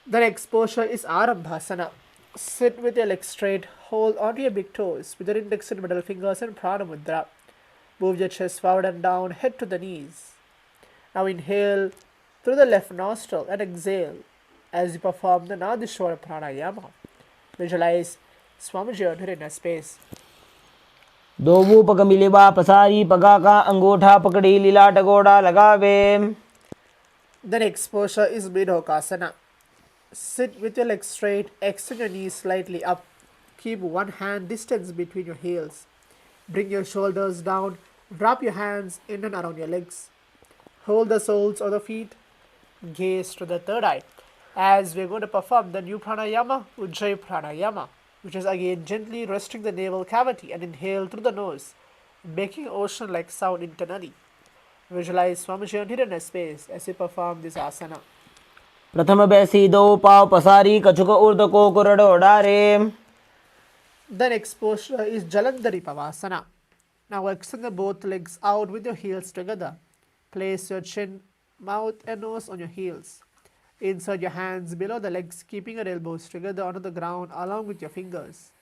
[SPEAKER 1] The next posture is Arambhasana. Sit with your legs straight, hold onto your big toes with your index and middle fingers and Prana Mudra. Move your chest forward and down, head to the knees. Now inhale through the left nostril and exhale as you perform the Nadishwara Pranayama. Visualize Swamiji entering a space.
[SPEAKER 2] दोवो पग Mileva पसारी पगा का अंगूठा पकड़ी लीलाट गोड़ा लगावे.
[SPEAKER 1] The next posture is Bidokasana. Sit with your legs straight, extend your knees slightly up. Keep one hand distance between your heels. Bring your shoulders down, wrap your hands in and around your legs. Hold the soles of the feet. Gaze to the third eye as we're going to perform the new pranayama, Ujjayi pranayama, which is again gently resting the navel cavity and inhale through the nose, making ocean-like sound internally. Visualize Swamiji entering a space as you perform this asana.
[SPEAKER 2] प्रथम बैसी दो पाव पसारी कछुक ऊर्ध को कुरडो डारे.
[SPEAKER 1] The next posture is Jalandhari Pavasana. Now extend both legs out with your heels together. Place your chin, mouth and nose on your heels. Insert your hands below the legs, keeping your elbows together onto the ground along with your fingers.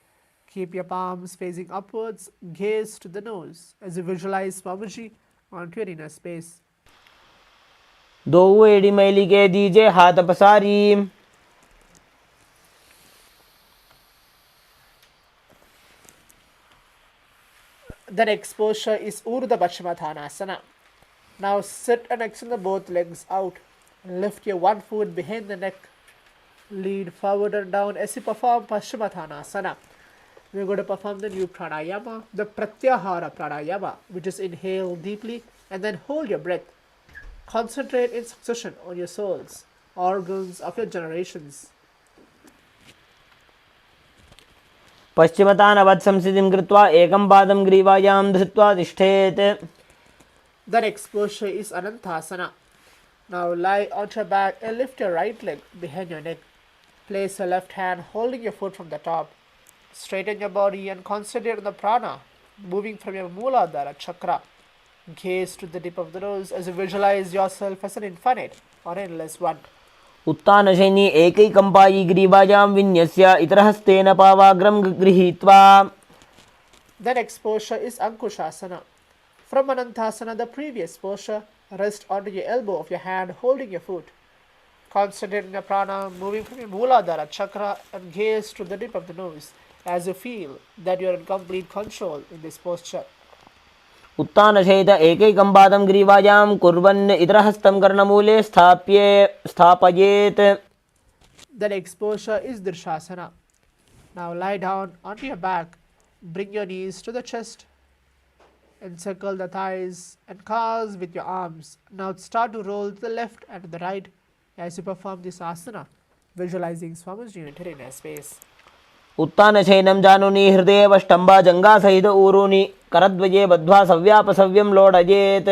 [SPEAKER 1] Keep your palms facing upwards, gaze to the nose as you visualize Swamiji onto your inner space.
[SPEAKER 2] दो एड़ी मैली के दीजे हाथ पसारी.
[SPEAKER 1] The next posture is Urdhva Paschimottanasana. Now sit and extend both legs out. Lift your one foot behind the neck. Lean forward and down as you perform Paschimottanasana. We're going to perform the new pranayama, the Pratyahara pranayama, which is inhale deeply and then hold your breath. Concentrate in succession on your souls, organs of your generations.
[SPEAKER 2] पश्चिमतानवत् संस्थितिं कृत्वा एकं पादं ग्रीवायां धृत्वा तिष्ठेत्.
[SPEAKER 1] The next posture is Anantasana. Now lie on your back and lift your right leg behind your neck. Place your left hand holding your foot from the top. Straighten your body and concentrate on the prana moving from your Mooladhara chakra. Gaze to the tip of the nose as you visualize yourself as an infinite or endless one.
[SPEAKER 2] उत्तानशयनी एकैकम्पायी ग्रीवायां विन्यस्य इतरहस्तेन पावाग्रं गृहीत्वा.
[SPEAKER 1] The next posture is Ankushasana. From Anantasana, the previous posture, rest onto your elbow of your hand holding your foot. Concentrate on your prana moving from your Mooladhara chakra and gaze to the tip of the nose as you feel that you are in complete control in this posture.
[SPEAKER 2] उत्तानशयित एकैकं पादं ग्रीवायां कुर्वन् इतरहस्तं कर्णमूले स्थापयेत्.
[SPEAKER 1] The next posture is Dirshasana. Now lie down onto your back, bring your knees to the chest, encircle the thighs and calves with your arms. Now start to roll to the left and to the right as you perform this asana, visualizing Swamiji entering a space.
[SPEAKER 2] उत्तानशयनं जानुनि हृदये वष्टम्बा जङ्घासहित ऊरूनि करद्वये बद्ध्वा सव्यापसव्यं लोडयेत्.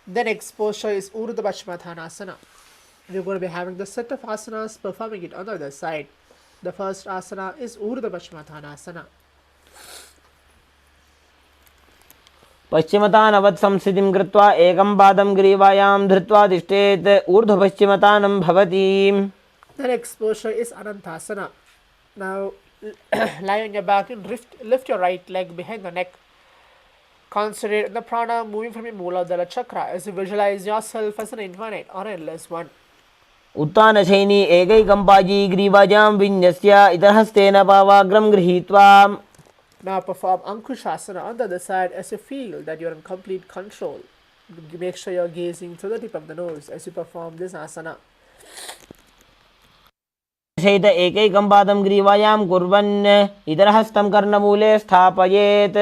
[SPEAKER 1] The next posture is Urdhva Paschimottanasana. We're going to be having the set of asanas, performing it on the other side. The first asana is Urdhva Paschimottanasana.
[SPEAKER 2] पश्चिमतानवत् संस्थितिं कृत्वा एकं पादं ग्रीवायां धृत्वा तिष्ठेत्. ऊर्ध्वपश्चिमतानं भवति.
[SPEAKER 1] The next posture is Anantasana. Now lie on your back and lift your right leg behind the neck. Concentrate on the prana moving from your Mooladhara chakra as you visualize yourself as an infinite or endless one.
[SPEAKER 2] उत्तानशयनी एकैकं पाजी ग्रीवाजां विन्यस्य इतरहस्तेन पावाग्रं गृहीत्वा.
[SPEAKER 1] Now perform Ankushasana on the other side as you feel that you're in complete control. Make sure you're gazing through the tip of the nose as you perform this asana.
[SPEAKER 2] शयित एकैकं पादं ग्रीवायां कुर्वन् इतरहस्तं कर्णमूले स्थापयेत्.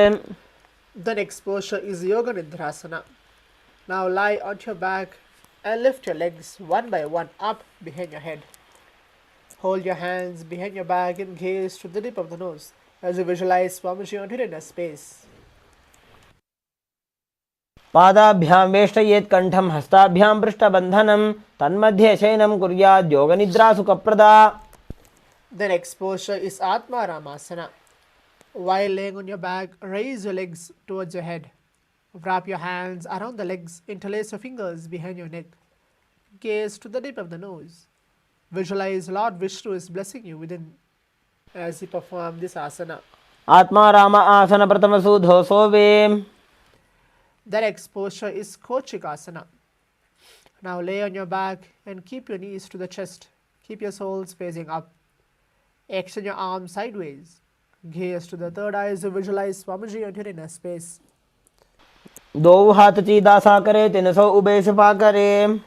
[SPEAKER 1] The next posture is Yoga Nidrasana. Now lie on your back and lift your legs one by one up behind your head. Hold your hands behind your back and gaze to the tip of the nose as you visualize Swamiji on your space.
[SPEAKER 2] पादाभ्यां वेष्टयेत् कण्ठं हस्ताभ्यां पृष्ठबन्धनं तन्मध्ये शयनं कुर्यात् योगनिद्रा सुखप्रदा.
[SPEAKER 1] The next posture is Atma Ramasana. While laying on your back, raise your legs towards your head. Wrap your hands around the legs, interlace your fingers behind your neck. Gaze to the tip of the nose. Visualize Lord Vishnu is blessing you within as you perform this asana.
[SPEAKER 2] Atma Rama Asana Pratama Sudho Sove.
[SPEAKER 1] The next posture is Kochikasana. Now lay on your back and keep your knees to the chest. Keep your soles facing up. Extend your arms sideways. Gaze to the third eye as you visualize Swamiji on your inner space.
[SPEAKER 2] दो हाथ चीदा सा करे 300 ube छुपा करे.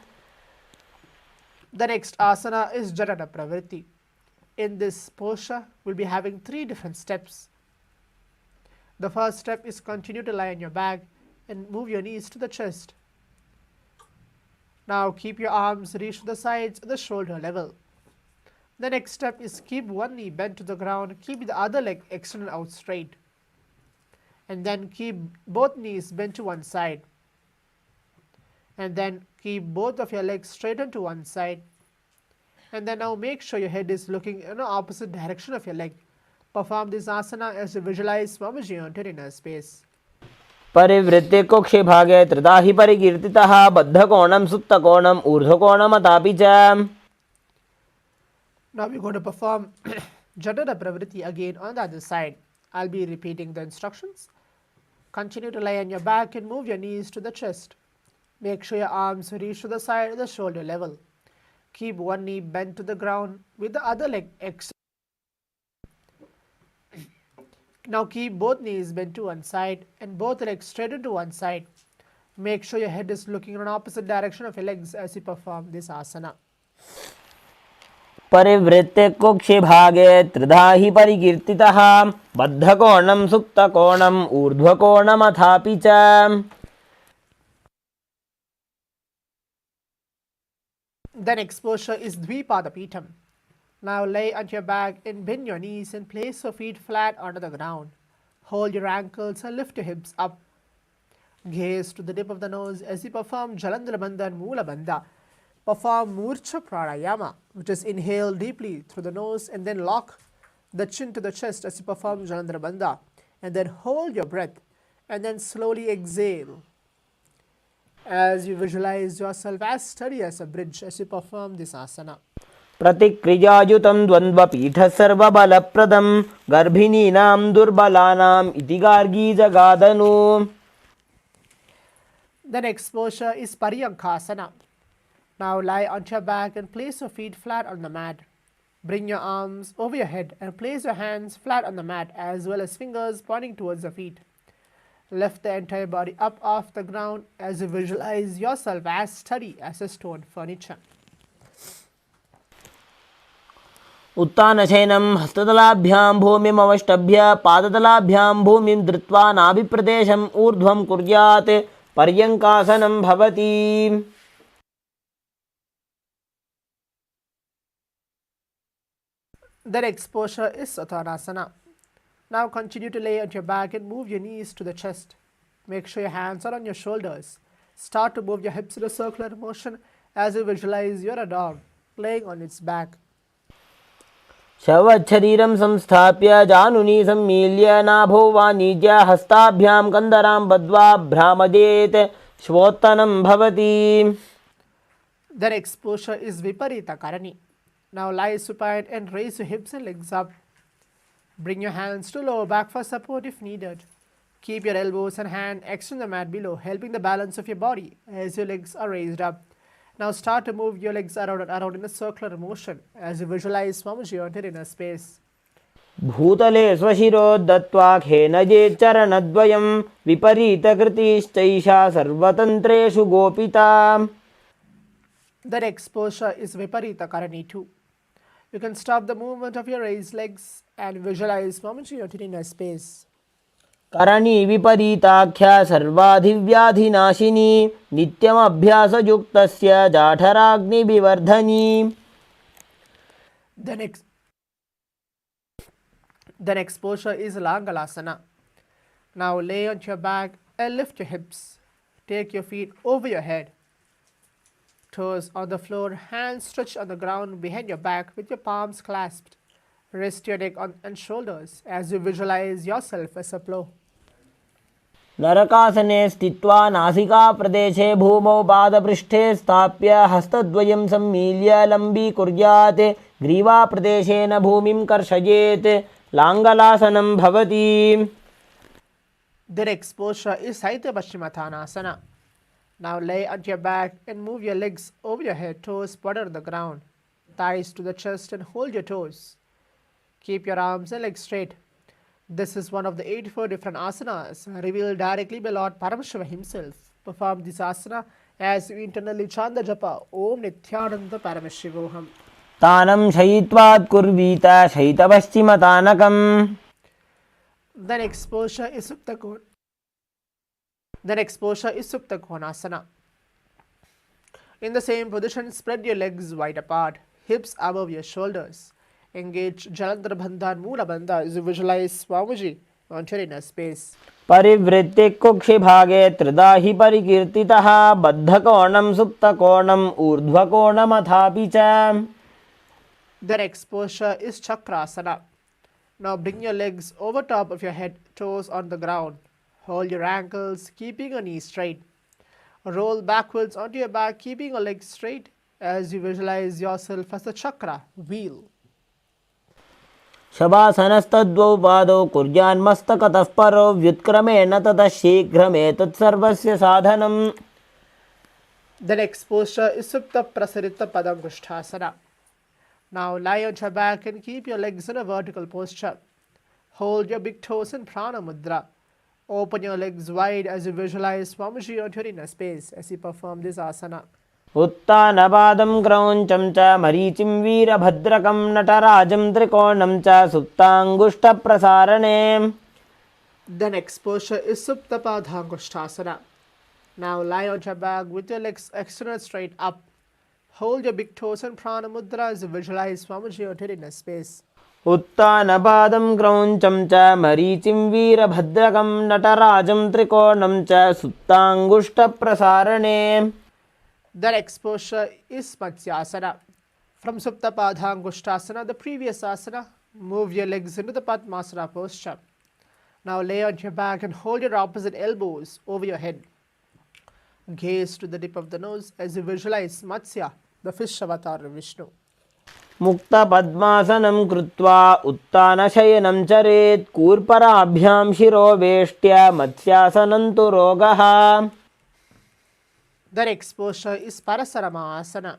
[SPEAKER 1] The next asana is Janana Pravritti. In this posture, we'll be having 3 different steps. The first step is continue to lie on your back and move your knees to the chest. Now keep your arms reach to the sides at the shoulder level. The next step is keep one knee bent to the ground, keep the other leg extended out straight. And then keep both knees bent to one side. And then keep both of your legs straightened to one side. And then now make sure your head is looking in the opposite direction of your leg. Perform this asana as you visualize Swamiji on your inner space.
[SPEAKER 2] परिवृत्ते कोक्षे भागे त्रिधा हि परिकीर्तितः बद्धकोणं सुप्तकोणं ऊर्ध्वकोणमतापि च.
[SPEAKER 1] Now we're going to perform Janana Pravritti again on the other side. I'll be repeating the instructions. Continue to lie on your back and move your knees to the chest. Make sure your arms reach to the side of the shoulder level. Keep one knee bent to the ground with the other leg extended. Now keep both knees bent to one side and both legs straightened to one side. Make sure your head is looking in an opposite direction of your legs as you perform this asana.
[SPEAKER 2] परिवृत्ते कोक्षे भागे त्रिधा हि परिकीर्तितः बद्धकोणं सुप्तकोणं ऊर्ध्वकोणमथापि च.
[SPEAKER 1] The next posture is Dvipadapitam. Now lay on your back and bend your knees and place your feet flat onto the ground. Hold your ankles and lift your hips up. Gaze to the tip of the nose as you perform Jalandhara Bandha and Moola Bandha. Perform Murcha Pranayama, which is inhale deeply through the nose and then lock the chin to the chest as you perform Jalandhara Bandha. And then hold your breath and then slowly exhale as you visualize yourself as steady as a bridge as you perform this asana.
[SPEAKER 2] प्रतिक्रियायुतं द्वन्द्वपीठः सर्वबलप्रदं गर्भिणीनां दुर्बलानाम् इति Gargi जगादनु.
[SPEAKER 1] The next posture is Paryankasana. Now lie on your back and place your feet flat on the mat. Bring your arms over your head and place your hands flat on the mat as well as fingers pointing towards the feet. Lift the entire body up off the ground as you visualize yourself as steady as a stone furniture.
[SPEAKER 2] उत्तानशयनं हस्ततलाभ्यां भूमिमवष्टभ्य पादतलाभ्यां भूमिं धृत्वा नाभिप्रदेशम् ऊर्ध्वं कुर्यात् पर्यङ्कासनं भवति.
[SPEAKER 1] The next posture is Uttanasana. Now continue to lay on your back and move your knees to the chest. Make sure your hands are on your shoulders. Start to move your hips in a circular motion as you visualize you're a dog laying on its back.
[SPEAKER 2] शवच्छरीरं संस्थाप्य जानुनी सम्मील्य नाभो वाणिज्य हस्ताभ्यां कन्दरां बद्ध्वा भ्रामदेत् श्वोत्तनं भवति.
[SPEAKER 1] The next posture is Viparita Karani. Now lie supine and raise your hips and legs up. Bring your hands to lower back for support if needed. Keep your elbows and hand extend the mat below, helping the balance of your body as your legs are raised up. Now start to move your legs around in a circular motion as you visualize Swamiji onto inner space.
[SPEAKER 2] भूतले स्वशिरो दत्त्वा खेनजेच्चरणद्वयं विपरीतकृतिश्चैषा सर्वतन्त्रेषु गोपिता.
[SPEAKER 1] The next posture is Viparita Karani 2. You can stop the movement of your raised legs and visualize Swamiji onto inner space.
[SPEAKER 2] Karni विपरीताख्या सर्वाधिव्याधिनाशिनी नित्यमभ्यासयुक्तस्य जाठराग्निविवर्धनी.
[SPEAKER 1] The next posture is Langalasana. Now lay on your back and lift your hips. Take your feet over your head. Toes on the floor, hands stretched on the ground behind your back with your palms clasped. Rest your neck and shoulders as you visualize yourself as a plow.
[SPEAKER 2] नरकासने स्थित्वा नासिकाप्रदेशे भूमौ पादपृष्ठे स्थाप्य हस्तद्वयं सम्मील्य लम्बीकुर्यात् ग्रीवाप्रदेशेन भूमिं कर्षयेत् लाङ्गलासनं भवति.
[SPEAKER 1] The next posture is Saitya Paschimottanasana. Now lay on your back and move your legs over your head, toes butter the ground, thighs to the chest and hold your toes. Keep your arms and legs straight. This is one of the 84 different asanas revealed directly by Lord Paramashivam himself. Perform this asana as you internally chant the japa Om Nithyananda Paramashivoham.
[SPEAKER 2] तानं शयित्वात् कुर्वीत शयितपश्चिमतानकम्.
[SPEAKER 1] The next posture is Supta Konasana. In the same position, spread your legs wide apart, hips above your shoulders. Engage Jalandhara Bandha and Moola Bandha as you visualize Swamiji onto your inner space.
[SPEAKER 2] परिवृत्ति कुक्षिभागे त्रिधा हि परिकीर्तितः बद्धकोणं सुप्तकोणम् ऊर्ध्वकोणमथापि च.
[SPEAKER 1] The next posture is Chakrasana. Now bring your legs over top of your head, toes on the ground. Hold your ankles, keeping your knees straight. Roll backwards onto your back, keeping your legs straight as you visualize yourself as a chakra wheel.
[SPEAKER 2] शवासनस्तद्वौ पादौ कुर्यान्मस्तकतः परो व्युत्क्रमेण ततः शीघ्रमेतत् सर्वस्य साधनम्.
[SPEAKER 1] The next posture is Supta Prasarita Padangushthasana. Now lie on your back and keep your legs in a vertical posture. Hold your big toes in Prana Mudra. Open your legs wide as you visualize Swamiji onto your inner space as you perform this asana.
[SPEAKER 2] उत्तानपादं क्रौञ्चं च मरीचिं वीरभद्रकं नटराजं त्रिकोणं च सुप्ताङ्गुष्ठप्रसारणे.
[SPEAKER 1] The next posture is Supta Padhangushthasana. Now lie on your back with your legs extended straight up. Hold your big toes in Prana Mudra as you visualize Swamiji onto your inner space.
[SPEAKER 2] उत्तानपादं क्रौञ्चं च मरीचिं वीरभद्रकं नटराजं त्रिकोणं च सुप्ताङ्गुष्ठप्रसारणे.
[SPEAKER 1] The next posture is Matsyasana. From Supta Padhangushthasana, the previous asana, move your legs into the Padmasana posture. Now lay on your back and hold your opposite elbows over your head. Gaze to the tip of the nose as you visualize Matsya, the fish avatar of Vishnu.
[SPEAKER 2] मुक्तपद्मासनं कृत्वा उत्तानशयनं चरेत् कूर्पराभ्यां शिरोवेष्ट्य मत्स्यासनं तु रोगः.
[SPEAKER 1] The next posture is Parasarama Asana.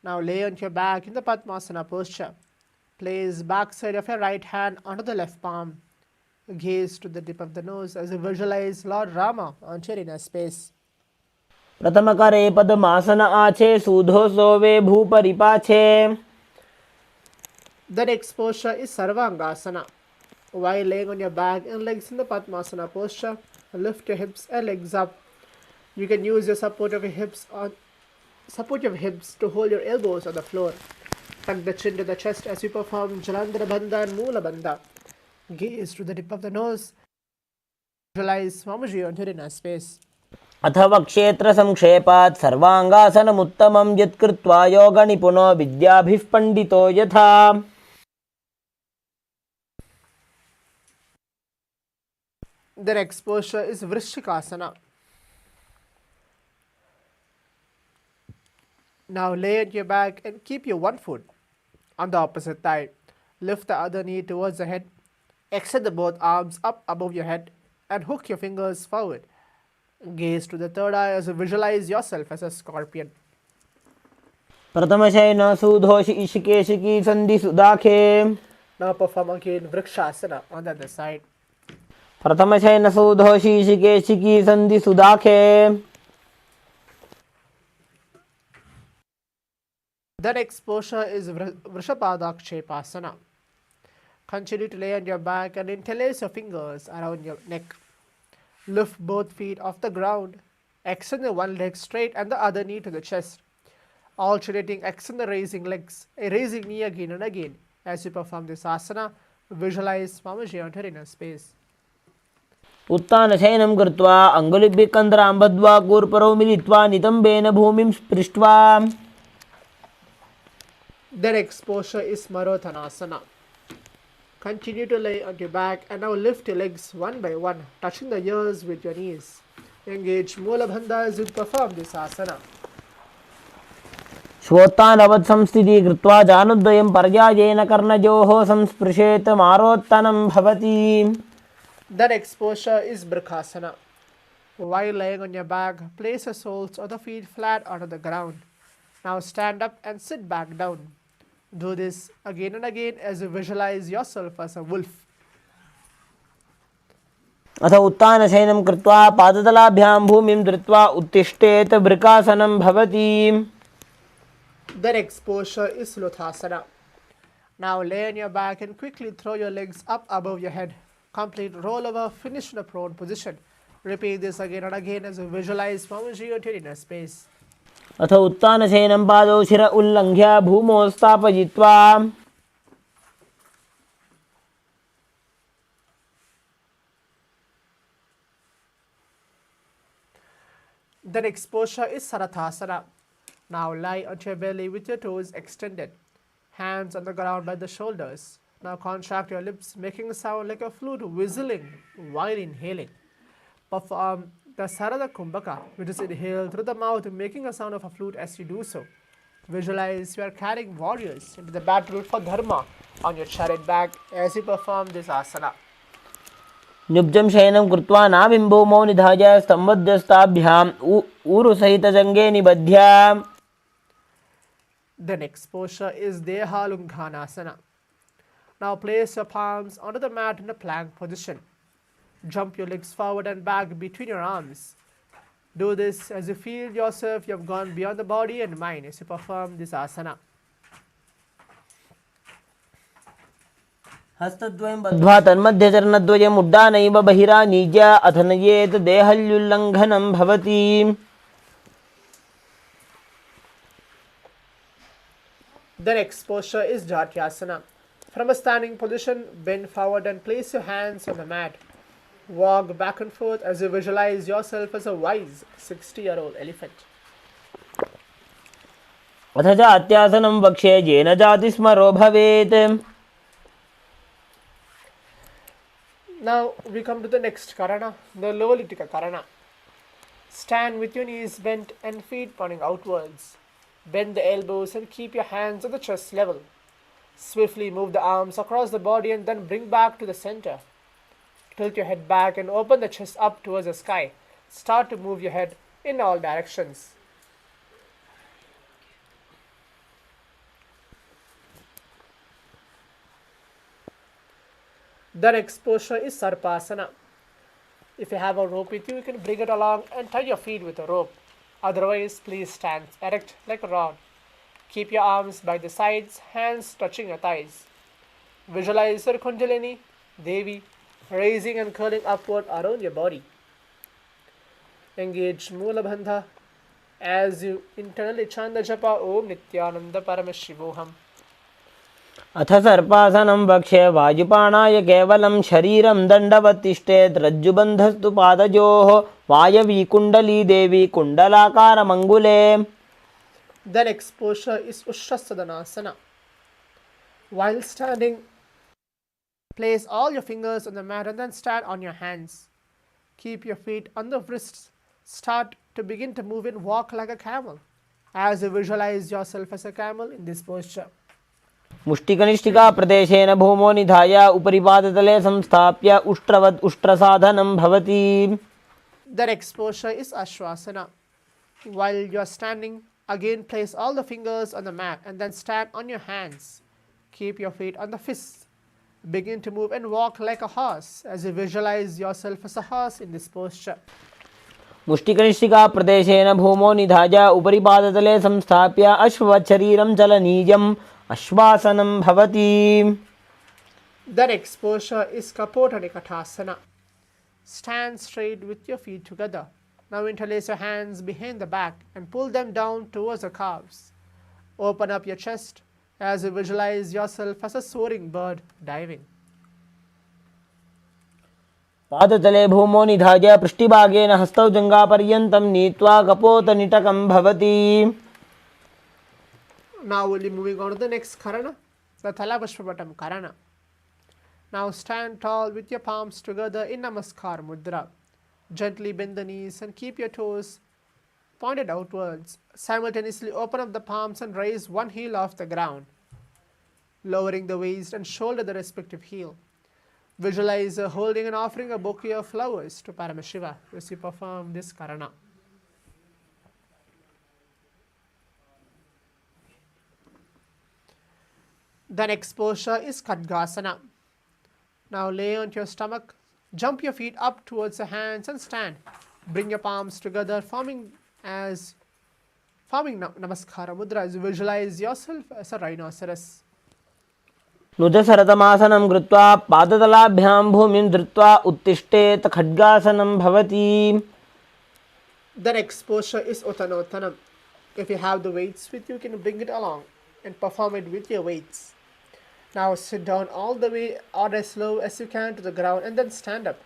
[SPEAKER 1] Now lay on your back in the Padmasana posture. Place backside of your right hand onto the left palm. Gaze to the tip of the nose as you visualize Lord Rama onto your inner space.
[SPEAKER 2] प्रथमकरे पद्मासन आछे सूधो सोवे भूपरिपाछे.
[SPEAKER 1] The next posture is Sarvangasana. While laying on your back and legs in the Padmasana posture, lift your hips and legs up. You can use your support of your hips to hold your elbows on the floor. Tuck the chin to the chest as you perform Jalandhara Bandha and Moola Bandha. Gaze to the tip of the nose. Visualize Swamiji on your space.
[SPEAKER 2] अथवा क्षेत्रसंक्षेपात् सर्वाङ्गासनमुत्तमं यत्कृत्वा योगनिपुनो विद्याभिः पण्डितो यथा.
[SPEAKER 1] The next posture is Vrishikasana. Now lay on your back and keep your one foot on the opposite thigh. Lift the other knee towards the head. Extend the both arms up above your head and hook your fingers forward. Gaze to the third eye as you visualize yourself as a scorpion.
[SPEAKER 2] प्रथमशयन सुधोषि इशिकेशिकी सन्धि सुदाखे.
[SPEAKER 1] Now perform again Vrikshasana on the other side.
[SPEAKER 2] प्रथमशयन सुधोषि इशिकेशिकी सन्धि सुदाखे.
[SPEAKER 1] The next posture is Vrishabhadakshepasana. Continue to lay on your back and interlace your fingers around your neck. Lift both feet off the ground. Extend the one leg straight and the other knee to the chest. Alternating extend the raising legs, a raising knee again and again. As you perform this asana, visualize Swamiji on your inner space.
[SPEAKER 2] उत्तानशयनं कृत्वा अङ्गुलिभ्यः कन्धरां बद्ध्वा कूर्परौ मिलित्वा नितम्बेन भूमिं स्पृष्ट्वा.
[SPEAKER 1] The next posture is Marothanasana. Continue to lay on your back and now lift your legs one by one, touching the ears with your knees. Engage Moola Bandha as you perform this asana.
[SPEAKER 2] श्वोत्तानवत् संस्थितिः कृत्वा जानुद्वयं पर्यायेन कर्णयोः संस्पृशेत मारोत्तनं भवति.
[SPEAKER 1] The next posture is Brikhasana. While laying on your back, place your soles of the feet flat onto the ground. Now stand up and sit back down. Do this again and again as you visualize yourself as a wolf.
[SPEAKER 2] अथ उत्तानशयनं कृत्वा पादतलाभ्यां भूमिं धृत्वा उत्तिष्ठेत वृकासनं भवति.
[SPEAKER 1] The next posture is Luthasana. Now lay on your back and quickly throw your legs up above your head. Complete rollover, finish in a prone position. Repeat this again and again as you visualize Swamiji on your inner space.
[SPEAKER 2] अथ उत्तानशयनं पादौ शिर उल्लङ्घ्य भूमौ स्थापयित्वा.
[SPEAKER 1] The next posture is Sarathasana. Now lie on your belly with your toes extended. Hands on the ground by the shoulders. Now contract your lips, making a sound like a flute whistling while inhaling. Perform the Sarada Kumbhaka, which is inhaled through the mouth, making a sound of a flute as you do so. Visualize you are carrying warriors into the battle for Dharma on your chariot back as you perform this asana.
[SPEAKER 2] नुब्जं शयनं कृत्वा नाभिं भूमौ निधाय स्तम्भध्यस्ताभ्याम् ऊरुसहितजङ्गे निबध्य.
[SPEAKER 1] The next posture is Dehalunghanasana. Now place your palms onto the mat in a plank position. Jump your legs forward and back between your arms. Do this as you feel yourself you have gone beyond the body and mind as you perform this asana.
[SPEAKER 2] हस्तद्वयं बद्ध्वा तन्मध्यचरणद्वयम् उड्डानैव बहिरानीज्य अथ नयेत् देहल्युल्लङ्घनं भवति.
[SPEAKER 1] The next posture is Jatyasana. From a standing position, bend forward and place your hands on the mat. Walk back and forth as you visualize yourself as a wise 60-year-old elephant.
[SPEAKER 2] अथ जात्यासनं वक्ष्ये येन जातिस्मरो भवेत्.
[SPEAKER 1] Now we come to the next Karana, the Lolitika Karana. Stand with your knees bent and feet pointing outwards. Bend the elbows and keep your hands at the chest level. Swiftly move the arms across the body and then bring back to the center. Tilt your head back and open the chest up towards the sky. Start to move your head in all directions. The next posture is Sarpasana. If you have a rope with you, you can bring it along and tie your feet with a rope. Otherwise, please stand erect like a rod. Keep your arms by the sides, hands touching your thighs. Visualize your Kundalini, Devi, raising and curling upward around your body. Engage Moola Bandha as you internally chant the japa Om Nithyananda Paramashivoham.
[SPEAKER 2] अथ सर्पासनं वक्ष्ये वायुपाणाय केवलं शरीरं दण्डवत् तिष्ठेत् रज्जुबन्धस्तु पादयोः वायवी कुण्डली देवी कुण्डलाकारमङ्गुले.
[SPEAKER 1] Then exposure is Ushtrasadhanasana. While standing, place all your fingers on the mat and then stand on your hands. Keep your feet on the wrists. Start to begin to move and walk like a camel. As you visualize yourself as a camel in this posture.
[SPEAKER 2] मुष्टिकनिष्ठिका प्रदेशेन भूमो निधाय उपरि पादतले संस्थाप्य उष्ट्रवत् उष्ट्रसाधनं भवति.
[SPEAKER 1] That exposure is Ashwasana. While you are standing, again place all the fingers on the mat and then stand on your hands. Keep your feet on the fists. Begin to move and walk like a horse as you visualize yourself as a horse in this posture.
[SPEAKER 2] मुष्टिकनिष्ठिका प्रदेशेन भूमो निधाय उपरि पादतले संस्थाप्य अश्ववत् शरीरं चलनीयम् अश्वासनं भवति.
[SPEAKER 1] That exposure is Kapotadikatasana. Stand straight with your feet together. Now interlace your hands behind the back and pull them down towards the calves. Open up your chest as you visualize yourself as a soaring bird diving.
[SPEAKER 2] पादतले भूमो निधाय पृष्ठभागेन हस्तौ जङ्घापर्यन्तं नीत्वा कपोतनिटकं भवति.
[SPEAKER 1] Now we'll be moving on to the next Karana, the Thalapashpatam Karana. Now stand tall with your palms together in Namaskar Mudra. Gently bend the knees and keep your toes pointed outwards. Simultaneously open up the palms and raise one heel off the ground, lowering the waist and shoulder the respective heel. Visualize holding and offering a bouquet of flowers to Paramashiva as you perform this Karana. The next posture is Khadgasana. Now lay onto your stomach, jump your feet up towards the hands and stand. Bring your palms together, forming Namaskara Mudra as you visualize yourself as a rhinoceros.
[SPEAKER 2] नुजसरतमासनं कृत्वा पादतलाभ्यां भूमिं धृत्वा उत्तिष्ठेत् खड्गासनं भवति.
[SPEAKER 1] The next posture is Uttanottanam. If you have the weights with you, you can bring it along and perform it with your weights. Now sit down all the way or as low as you can to the ground and then stand up.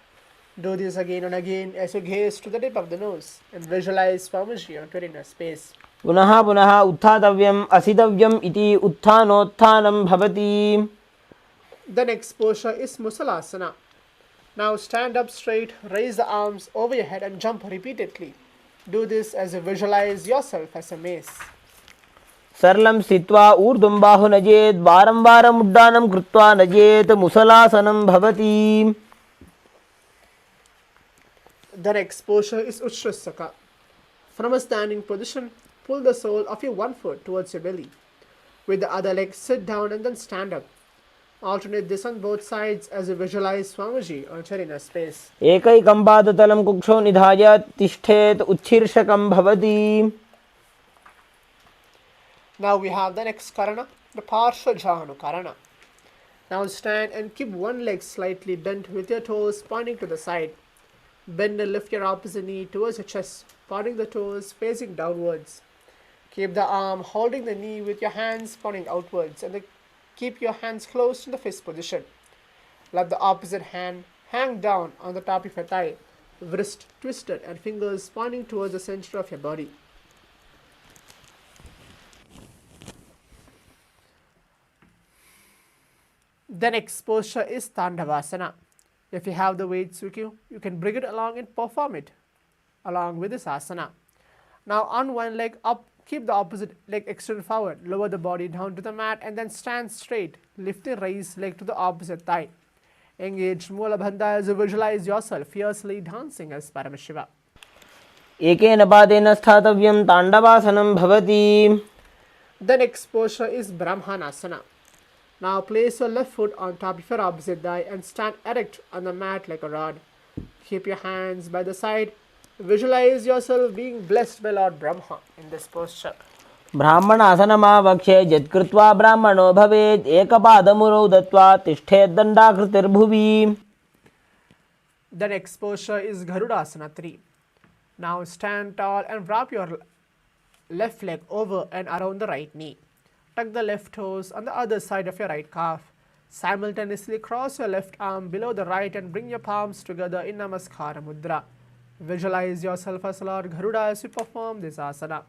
[SPEAKER 1] Do this again and again as you gaze to the tip of the nose and visualize Swamiji onto inner space.
[SPEAKER 2] पुनः पुनः उत्थातव्यम् असितव्यम् इति उत्थानोत्थानं भवति.
[SPEAKER 1] The next posture is Musalasana. Now stand up straight, raise the arms over your head and jump repeatedly. Do this as you visualize yourself as a mace.
[SPEAKER 2] सरलं स्थित्वा ऊर्ध्वं बाहु नजेत् वारं वारम् उड्डानं कृत्वा नजेत् मुसलासनं भवति.
[SPEAKER 1] The next posture is Ushtrasaka. From a standing position, pull the sole of your one foot towards your belly. With the other leg, sit down and then stand up. Alternate this on both sides as you visualize Swamiji on your inner space.
[SPEAKER 2] एकैकं पादतलं कुक्षौ निधाय तिष्ठेत् उच्छीर्षकं भवति.
[SPEAKER 1] Now we have the next Karana, the Parshvajanu Karana. Now stand and keep one leg slightly bent with your toes pointing to the side. Bend and lift your opposite knee towards your chest, pointing the toes facing downwards. Keep the arm holding the knee with your hands pointing outwards and keep your hands closed in the fist position. Let the opposite hand hang down on the top of your thigh, wrist twisted and fingers pointing towards the center of your body. The next posture is Tandavasana. If you have the weights with you, you can bring it along and perform it along with this asana. Now on one leg up, keep the opposite leg extended forward, lower the body down to the mat and then stand straight. Lift the raised leg to the opposite thigh. Engage Mula Bandha as you visualize yourself fiercely dancing as Paramashiva.
[SPEAKER 2] एकेन पादेन स्थातव्यं ताण्डवासनं भवति.
[SPEAKER 1] The next posture is Brahmanasana. Now place your left foot on top of your opposite thigh and stand erect on the mat like a rod. Keep your hands by the side. Visualize yourself being blessed by Lord Brahma in this posture.
[SPEAKER 2] ब्राह्मणासनमावक्ष्ये यत्कृत्वा ब्राह्मणो भवेत् एकपादमुरौ दत्त्वा तिष्ठेत् दण्डाकृतिर्भुवि.
[SPEAKER 1] The next posture is Garudasana 3. Now stand tall and wrap your left leg over and around the right knee. Tuck the left toes on the other side of your right calf. Simultaneously cross your left arm below the right and bring your palms together in Namaskara Mudra. Visualize yourself as Lord Garuda as you perform this asana.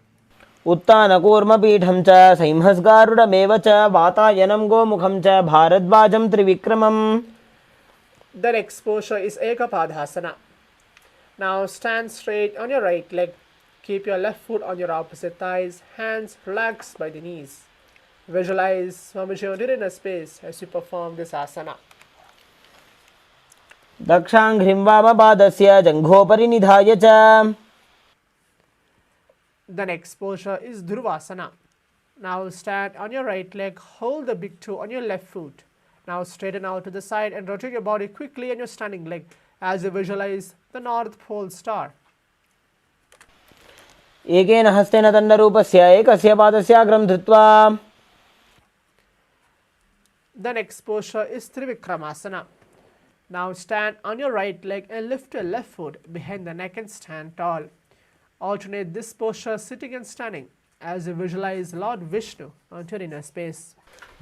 [SPEAKER 2] उत्तानकूर्मपीठं च संहस्गारुडमेव च वातायनं गोमुखं च भारद्वाजं त्रिविक्रमम्.
[SPEAKER 1] The next posture is Ekapadhasana. Now stand straight on your right leg. Keep your left foot on your opposite thighs, hands relaxed by the knees. Visualize Swamiji in a space as you perform this asana.
[SPEAKER 2] दक्षाङ्घ्रिं वामपादस्य जङ्घोपरि निधाय च.
[SPEAKER 1] The next posture is Dhruvasana. Now stand on your right leg, hold the big toe on your left foot. Now straighten out to the side and rotate your body quickly on your standing leg as you visualize the North Pole star.
[SPEAKER 2] एकेन हस्तेन दण्डरूपस्य एकस्य पादस्याग्रं धृत्वा.
[SPEAKER 1] The next posture is Trivikramasana. Now stand on your right leg and lift your left foot behind the neck and stand tall. Alternate this posture sitting and standing as you visualize Lord Vishnu onto your inner space.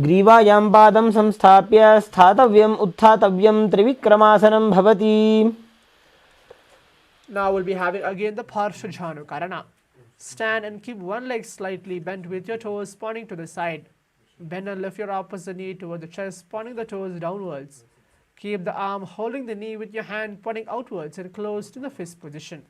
[SPEAKER 2] ग्रीवायां पादं संस्थाप्य स्थातव्यम् उत्थातव्यं त्रिविक्रमासनं भवति.
[SPEAKER 1] Now we'll be having again the Parshajanukarana. Stand and keep one leg slightly bent with your toes pointing to the side. Bend and lift your opposite knee toward the chest, pointing the toes downwards. Keep the arm holding the knee with your hand pointing outwards and close to the fist position.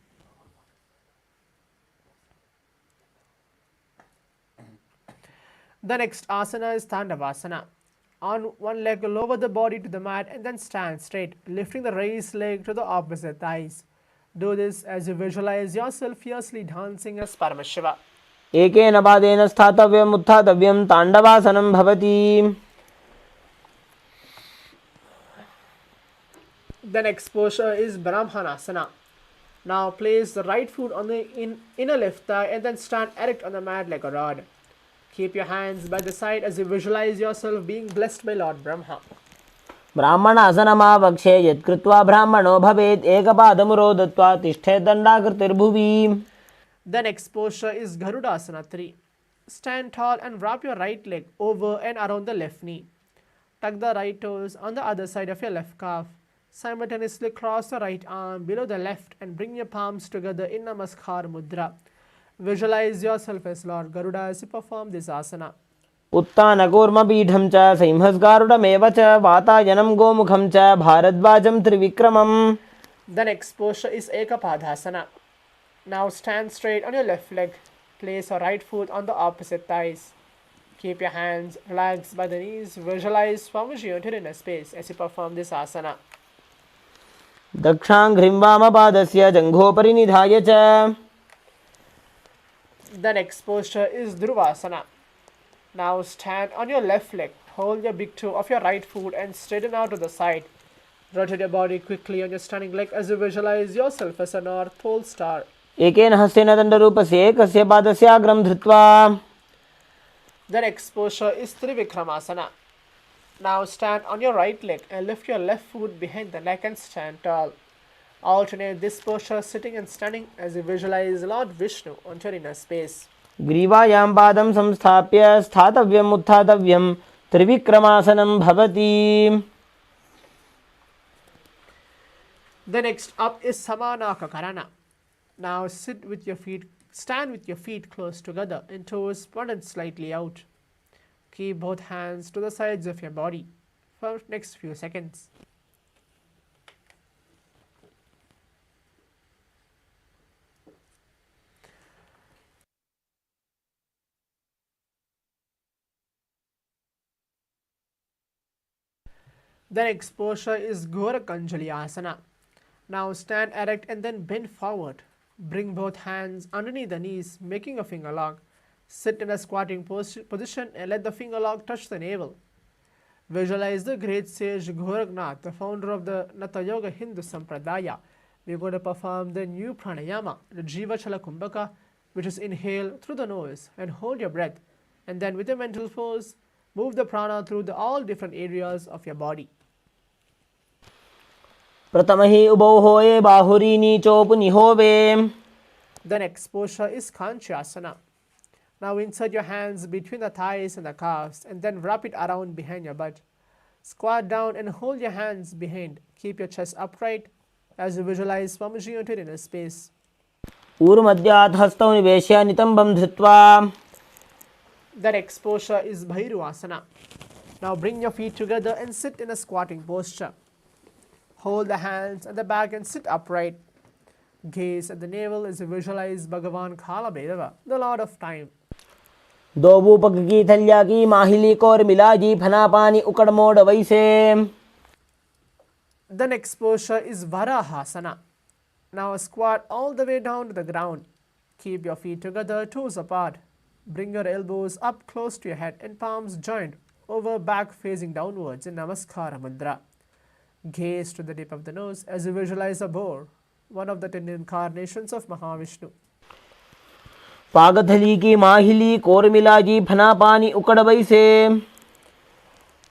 [SPEAKER 1] The next asana is Tandavasana. On one leg, lower the body to the mat and then stand straight, lifting the raised leg to the opposite thighs. Do this as you visualize yourself fiercely dancing as Paramashiva.
[SPEAKER 2] एकेन पादेन स्थातव्यम् उत्थातव्यं ताण्डवासनं भवति.
[SPEAKER 1] The next posture is Brahmanasana. Now place the right foot on the inner left thigh and then stand erect on the mat like a rod. Keep your hands by the side as you visualize yourself being blessed by Lord Brahma.
[SPEAKER 2] ब्राह्मणासनमावक्षे यत्कृत्वा ब्राह्मणो भवेत् एकपादमुरो दत्त्वा तिष्ठेत् दण्डाकृतिर्भुवि.
[SPEAKER 1] The next posture is Garudasana 3. Stand tall and wrap your right leg over and around the left knee. Tuck the right toes on the other side of your left calf. Simultaneously cross the right arm below the left and bring your palms together in Namaskar Mudra. Visualize yourself as Lord Garuda as you perform this asana.
[SPEAKER 2] उत्तानकूर्मपीठं च संहस्गारुडमेव च वातायनं गोमुखं च भारद्वाजं त्रिविक्रमम्.
[SPEAKER 1] The next posture is Ekapadhasana. Now stand straight on your left leg. Place your right foot on the opposite thighs. Keep your hands relaxed by the knees. Visualize Swamiji onto your inner space as you perform this asana.
[SPEAKER 2] दक्षाङ्घ्रिं वामपादस्य जङ्घोपरि निधाय च.
[SPEAKER 1] The next posture is Dhruvasana. Now stand on your left leg. Hold your big toe of your right foot and straighten out to the side. Rotate your body quickly on your standing leg as you visualize yourself as a North Pole star.
[SPEAKER 2] एकेन हस्तेन दण्डरूपस्य एकस्य पादस्याग्रं धृत्वा.
[SPEAKER 1] The next posture is Trivikramasana. Now stand on your right leg and lift your left foot behind the neck and stand tall. Alternate this posture sitting and standing as you visualize Lord Vishnu onto your inner space.
[SPEAKER 2] ग्रीवायां पादं संस्थाप्य स्थातव्यम् उत्थातव्यं त्रिविक्रमासनं भवति.
[SPEAKER 1] The next up is Samanakakarana. Now stand with your feet close together and toes pointed slightly out. Keep both hands to the sides of your body for next few seconds. The next posture is Gorakanjali Asana. Now stand erect and then bend forward. Bring both hands underneath the knees, making a finger lock. Sit in a squatting position and let the finger lock touch the navel. Visualize the great sage Goraknath, the founder of the Natha Yoga Hindu Sampradaya. We are going to perform the new pranayama, the Jiva Chala Kumbhaka, which is inhale through the nose and hold your breath. And then with a mental force, move the prana through all different areas of your body.
[SPEAKER 2] प्रथमहि उभौ होये बाहुरी नीचोपु निहोवे.
[SPEAKER 1] The next posture is Kanchasana. Now insert your hands between the thighs and the calves and then wrap it around behind your butt. Squat down and hold your hands behind. Keep your chest upright as you visualize Swamiji into inner space.
[SPEAKER 2] ऊर्मध्यात् हस्तौ निवेश्य नितम्बं धृत्वा
[SPEAKER 1] That exposure is Bhairuvasana. Now bring your feet together and sit in a squatting posture. Hold the hands at the back and sit upright. Gaze at the navel as you visualize Bhagavan Kalabhairava, the Lord of Time.
[SPEAKER 2] दोबूपक की थल्या की माहिली core मिला जी फना पानी उकड़ मोड़ वैसे.
[SPEAKER 1] The next posture is Varahasana. Now squat all the way down to the ground. Keep your feet together, toes apart. Bring your elbows up close to your head and palms joined over back facing downwards in Namaskara Mudra. Gaze to the tip of the nose as you visualize a boar, one of the 10 incarnations of Mahavishnu.
[SPEAKER 2] पागथली की माहिली core मिला जी फना पानी उकड़ वैसे.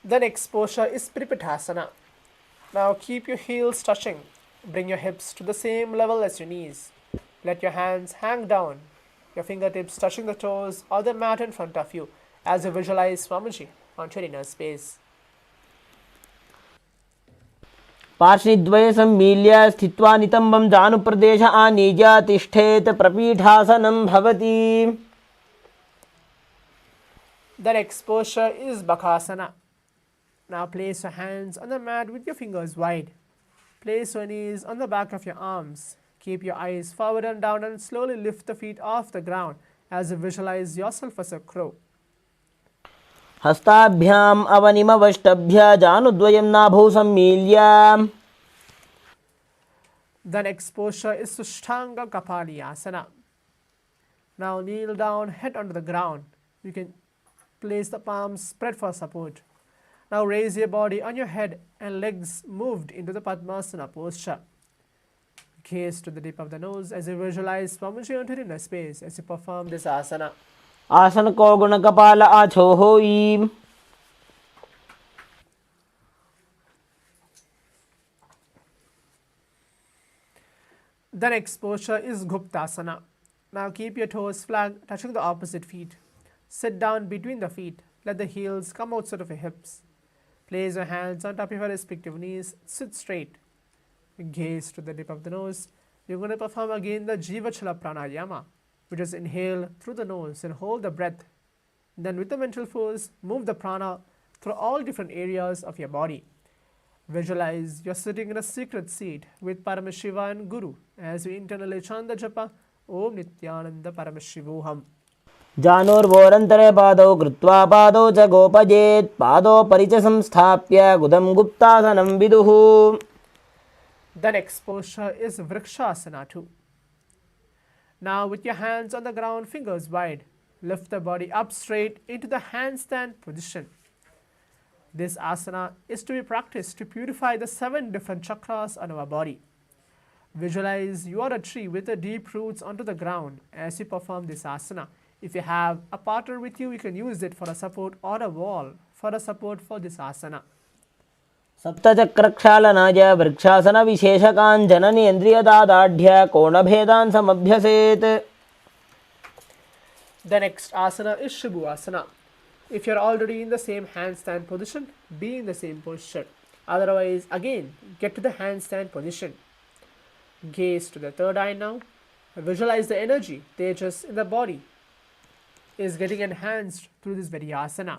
[SPEAKER 1] The next posture is Pripitasana. Now keep your heels touching. Bring your hips to the same level as your knees. Let your hands hang down, your fingertips touching the toes or the mat in front of you as you visualize Swamiji onto your inner space.
[SPEAKER 2] पार्श्वद्वये सम्मील्य स्थित्वा नितम्बं जानुप्रदेश आनीय तिष्ठेत् प्रपीठासनं भवति.
[SPEAKER 1] The next posture is Bakasana. Now place your hands on the mat with your fingers wide. Place your knees on the back of your arms. Keep your eyes forward and down and slowly lift the feet off the ground as you visualize yourself as a crow.
[SPEAKER 2] हस्ताभ्याम् अवनिमवष्टभ्य जानुद्वयं नाभौ सम्मील्य.
[SPEAKER 1] The next posture is Sushtanga Kapaliyasana. Now kneel down, head onto the ground. You can place the palms spread for support. Now raise your body on your head and legs moved into the Padmasana posture. Gaze to the tip of the nose as you visualize Swamiji onto inner space as you perform this asana.
[SPEAKER 2] आसन को गुण कपाल आछो होई.
[SPEAKER 1] The next posture is Guptasana. Now keep your toes flat, touching the opposite feet. Sit down between the feet. Let the heels come outside of your hips. Place your hands on top of your respective knees. Sit straight. Gaze to the tip of the nose. You're going to perform again the Jivachala Pranayama, which is inhale through the nose and hold the breath. Then with the mental force, move the prana through all different areas of your body. Visualize you're sitting in a secret seat with Paramashiva and Guru as you internally chant the japa Om Nithyananda Paramashivoham.
[SPEAKER 2] जानोर्वोरन्तरे पादौ कृत्वा पादौ च गोपजेत् पादौ परिच संस्थाप्य गुदं गुप्तासनं विदुः.
[SPEAKER 1] The next posture is Vrikshasana too. Now with your hands on the ground, fingers wide, lift the body up straight into the handstand position. This asana is to be practiced to purify the 7 different chakras on our body. Visualize you are a tree with the deep roots onto the ground as you perform this asana. If you have a partner with you, you can use it for a support or a wall for a support for this asana.
[SPEAKER 2] सप्तचक्रक्षालनाय vrikshasana विशेषकान् जननेन्द्रियदादाढ्य कोणभेदान् समभ्यसेत्.
[SPEAKER 1] The next asana is Shubhavasana. If you're already in the same handstand position, be in the same posture. Otherwise, again, get to the handstand position. Gaze to the third eye now. Visualize the energy, tejas in the body is getting enhanced through this very asana.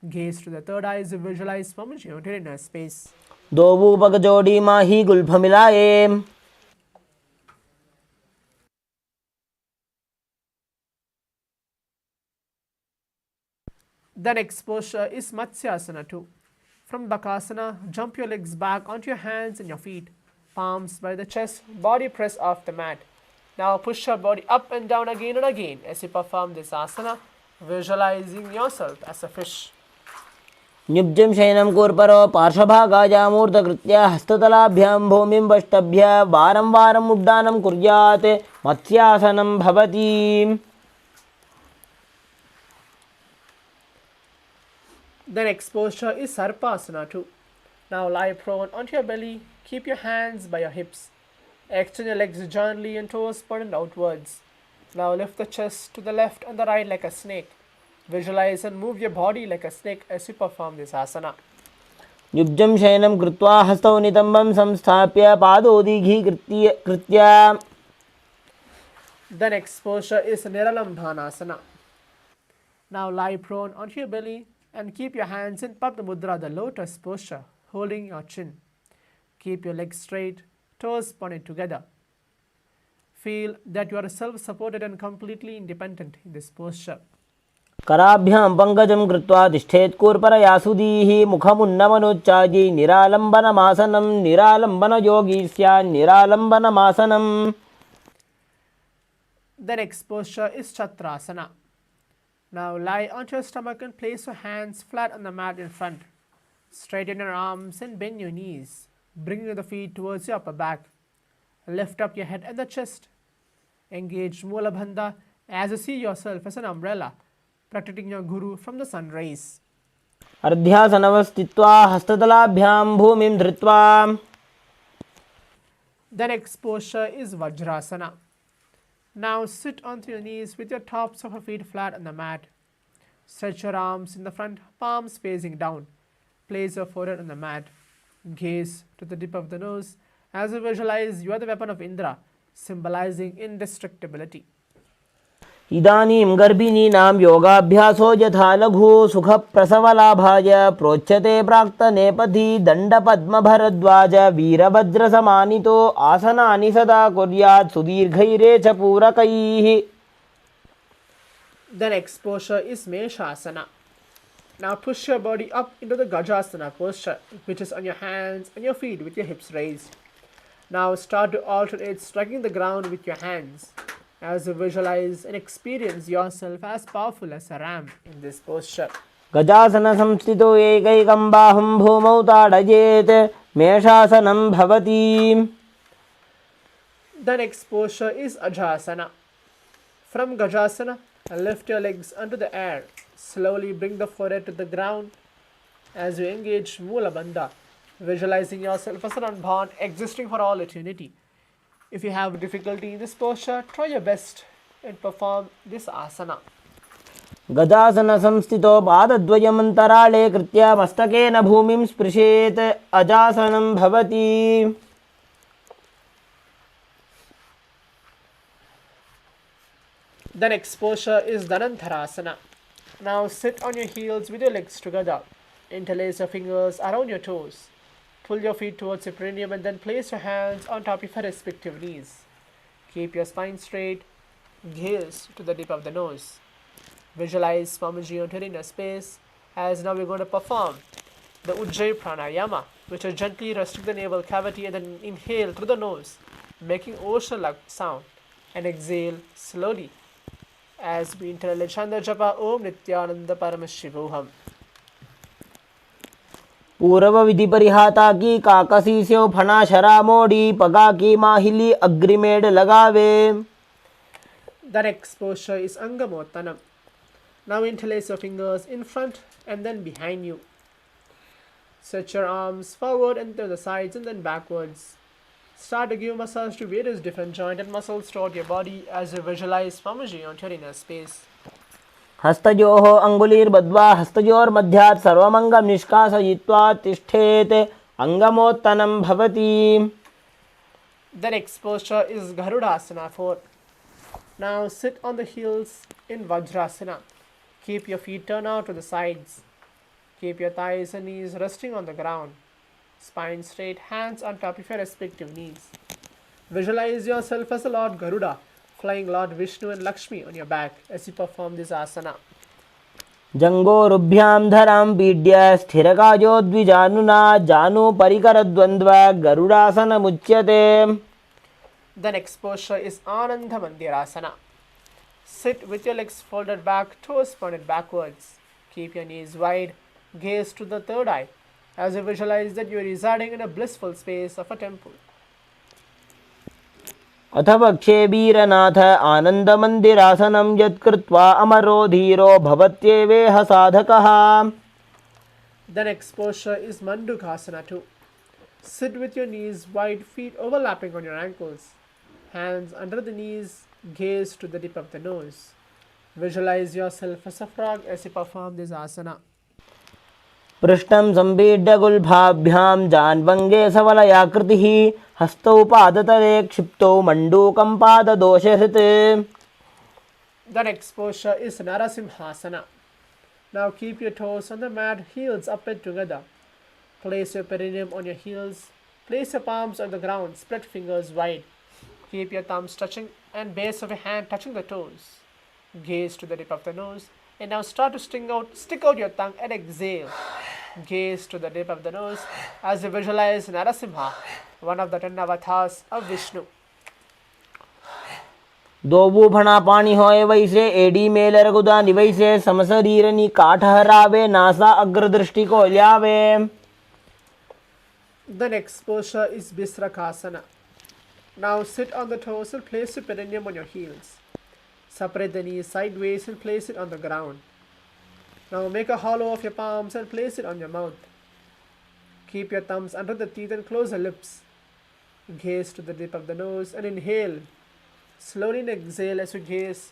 [SPEAKER 1] Gaze to the third eye as you visualize Swamiji onto your inner space.
[SPEAKER 2] दोबूपक जोड़ी माही Gulf मिलाए.
[SPEAKER 1] The next posture is Matsyasana too. From Bakasana, jump your legs back onto your hands and your feet. Palms by the chest, body press off the mat. Now push your body up and down again and again as you perform this asana, visualizing yourself as a fish.
[SPEAKER 2] न्युब्जं शयनं कूर्परो पार्श्वभागायामूर्धकृत्य हस्ततलाभ्यां भूमिं वष्टभ्य वारं वारम् उड्डानं कुर्यात् मत्स्यासनं भवति.
[SPEAKER 1] The next posture is Sarpasana too. Now lie prone onto your belly, keep your hands by your hips. Extend your legs gently and toes pointed outwards. Now lift the chest to the left and the right like a snake. Visualize and move your body like a snake as you perform this asana.
[SPEAKER 2] युब्जं शयनं कृत्वा हस्तौ नितम्बं संस्थाप्य पादोदीघी कृत्य
[SPEAKER 1] The next posture is Niralambhanasana. Now lie prone onto your belly and keep your hands in Padma Mudra, the lotus posture, holding your chin. Keep your legs straight, toes pointed together. Feel that you are self-supported and completely independent in this posture.
[SPEAKER 2] कराभ्यां पङ्कजं कृत्वा तिष्ठेत् कूर्परयासुदीः मुखमुन्नमनोच्चायि निरालम्बनमासनं निरालम्बनयोगी स्यात् निरालम्बनमासनम्.
[SPEAKER 1] The next posture is Chatrasana. Now lie onto your stomach and place your hands flat on the mat in front. Straighten your arms and bend your knees, bringing the feet towards your upper back. Lift up your head and the chest. Engage Mula Bandha as you see yourself as an umbrella, protecting your guru from the sun rays.
[SPEAKER 2] अर्ध्यासनवस्थित्वा हस्ततलाभ्यां भूमिं धृत्वा.
[SPEAKER 1] The next posture is Vajrasana. Now sit onto your knees with your tops of your feet flat on the mat. Stretch your arms in the front, palms facing down. Place your forehead on the mat. Gaze to the tip of the nose as you visualize you are the weapon of Indra, symbolizing indestructibility.
[SPEAKER 2] इदानीं गर्भिणीनां योगाभ्यासो यथा लघु सुखप्रसवलाभाय प्रोच्यते प्राक्तनेपथि दण्डपद्मभरद्वाज वीरभद्रसमानितो आसनानि सदा कुर्यात् सुदीर्घैरे च पूरकैः.
[SPEAKER 1] The next posture is Meshasana. Now push your body up into the Gajasana posture, which is on your hands and your feet with your hips raised. Now start to alternate striking the ground with your hands as you visualize and experience yourself as powerful as a ram in this posture.
[SPEAKER 2] गजासन संस्थितो एकैकं बाहुं भूमौ ताडयेत् मेषासनं भवति.
[SPEAKER 1] The next posture is Ajasana. From Gajasana, lift your legs onto the air. Slowly bring the forehead to the ground as you engage Mula Bandha, visualizing yourself as an unborn existing for all eternity. If you have difficulty in this posture, try your best and perform this asana.
[SPEAKER 2] गजासन संस्थितो पादद्वयमन्तराळे कृत्य मस्तकेन भूमिं स्पृशेत् अजासनं भवति.
[SPEAKER 1] The next posture is Dhanantarasana. Now sit on your heels with your legs together. Interlace your fingers around your toes. Pull your feet towards your perineum and then place your hands on top of your respective knees. Keep your spine straight. Gaze to the tip of the nose. Visualize Swamiji on your inner space as now we're going to perform the Ujjayi Pranayama, which will gently restrict the navel cavity and then inhale through the nose, making ocean-like sound, and exhale slowly as we interlate Chanda Japa Om Nithyananda Paramashivoham.
[SPEAKER 2] पूर्व विधि परिहाता की काकसी से फना शरा मोड़ी पगा की माहिली अग्रिमेड लगावे.
[SPEAKER 1] The next posture is Angamottanam. Now interlace your fingers in front and then behind you. Stretch your arms forward and to the sides and then backwards. Start to give massage to various different joints and muscles throughout your body as you visualize Swamiji on your inner space.
[SPEAKER 2] हस्तयोः अङ्गुलीर्बद्ध्वा हस्तयोर्मध्यात् सर्वमङ्गं निष्कासयित्वा तिष्ठेत् अङ्गमोत्तनं भवति.
[SPEAKER 1] The next posture is Garudasana 4. Now sit on the heels in Vajrasana. Keep your feet turned out to the sides. Keep your thighs and knees resting on the ground. Spine straight, hands on top of your respective knees. Visualize yourself as a Lord Garuda, flying Lord Vishnu and Lakshmi on your back as you perform this asana.
[SPEAKER 2] जंगोरुभ्यां धरां पीड्य स्थिरकायो द्विजानुना जानु परिकरद्वन्द्व गरुडासनमुच्यते.
[SPEAKER 1] The next posture is Ananda Mandirasana. Sit with your legs folded back, toes pointed backwards. Keep your knees wide, gaze to the third eye as you visualize that you are residing in a blissful space of a temple.
[SPEAKER 2] अथ पक्षे वीरनाथ आनन्दमन्दिरासनं यत्कृत्वा अमरो धीरो भवत्येवेह साधकः.
[SPEAKER 1] The next posture is Mandukasana 2. Sit with your knees wide, feet overlapping on your ankles, hands under the knees Gaze to the tip of the nose. Visualize yourself as a frog as you perform this asana.
[SPEAKER 2] पृष्ठं सम्पीड्य गुल्भाभ्यां जान्वङ्गे सवलयाकृतिः हस्तौ पादतले क्षिप्तौ मण्डूकं पाददोषहृत्.
[SPEAKER 1] The next posture is Narasimhasana. Now keep your toes on the mat, heels up and together. Place your perineum on your heels. Place your palms on the ground, spread fingers wide. Keep your thumbs touching and base of your hand touching the toes. Gaze to the tip of the nose. And now start to stick out your tongue and exhale. Gaze to the tip of the nose as you visualize Narasimha, one of the 10 avatars of Vishnu.
[SPEAKER 2] दोबू फणा पानी होए वैसे AD mail रघुदा निवैसे समशरीरनी काठ हरावे NASA अग्रदृष्टि को ल्यावे.
[SPEAKER 1] The next posture is Bisrakasana. Now sit on the toes and place your perineum on your heels. Separate the knees sideways and place it on the ground. Now make a hollow of your palms and place it on your mouth. Keep your thumbs under the teeth and close your lips. Gaze to the tip of the nose and inhale. Slowly exhale as you gaze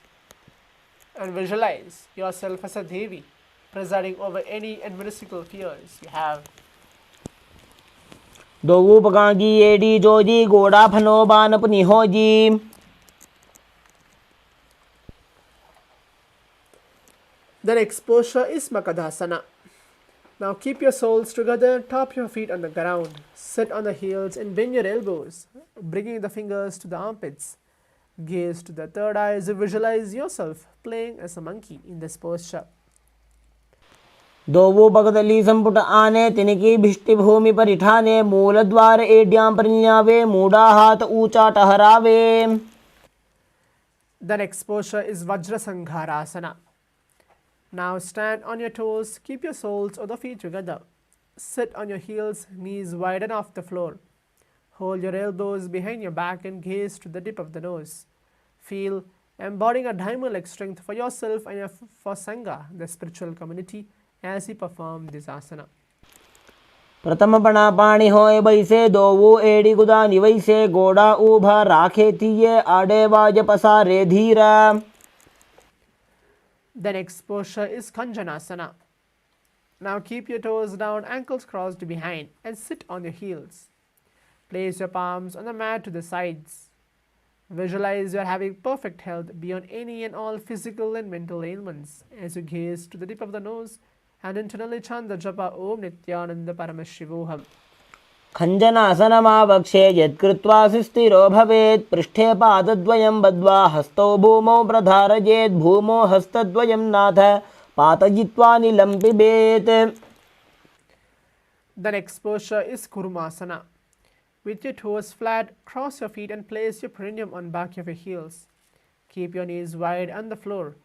[SPEAKER 1] and visualize yourself as a Devi, presiding over any and mystical fears you have.
[SPEAKER 2] दोबू पकागी एडी जोजी गोड़ा फनो बान अपनी होजी.
[SPEAKER 1] The next posture is Makadhasana. Now keep your soles together and top your feet on the ground. Sit on the heels and bend your elbows, bringing the fingers to the armpits. Gaze to the third eye as you visualize yourself playing as a monkey in this posture.
[SPEAKER 2] दोबू पगदली संपुट आने तिनकी भिष्टि भूमि पर इठाने मूल द्वार एड्यां परिण्यावे मूढ़ा हाथ ऊंचा टहरावे.
[SPEAKER 1] The next posture is Vajrasangharasana. Now stand on your toes, keep your soles of the feet together. Sit on your heels, knees widen off the floor. Hold your elbows behind your back and gaze to the tip of the nose. Feel embodying a diamond-like strength for yourself and for Sangha, the spiritual community, as you perform this asana.
[SPEAKER 2] प्रथम पणा पाणी होए वैसे दोवू AD गुदा निवैसे गोड़ा ऊभा राखे थिये आडे was पसारे धीरा.
[SPEAKER 1] The next posture is Kanjanasana. Now keep your toes down, ankles crossed behind, and sit on your heels. Place your palms on the mat to the sides. Visualize you are having perfect health beyond any and all physical and mental ailments as you gaze to the tip of the nose and internally chant the japa Om Nithyananda Paramashivoham.
[SPEAKER 2] खञ्जनासनमावक्षे यत्कृत्वा सुस्थिरो भवेत् पृष्ठे पादद्वयं बद्ध्वा हस्तौ भूमौ प्रधारयेत् भूमौ हस्तद्वयं नाथ पातयित्वा नीलं पिबेत्.
[SPEAKER 1] The next posture is Kurumasana. With your toes flat, cross your feet and place your perineum on back of your heels. Keep your knees wide on the floor.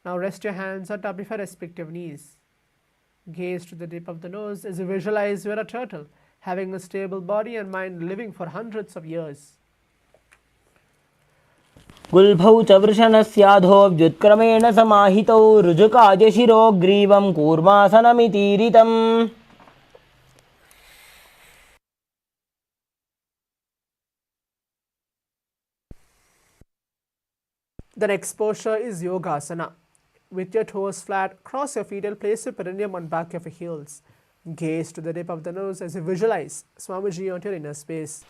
[SPEAKER 1] Now rest your hands on top of your respective knees. Gaze to the tip of the nose as you visualize you are a turtle, having a stable body and mind, living for hundreds of years.
[SPEAKER 2] गुल्भौ च वृषणस्याधो व्युत्क्रमेण समाहितौ ऋजुकाजशिरो ग्रीवं कूर्मासनमितीरितम्.
[SPEAKER 1] The next posture is Yogasana. With your toes flat, cross your feet and place your perineum on back of your heels. Gaze to the tip of the nose as you visualize Swamiji onto your inner space.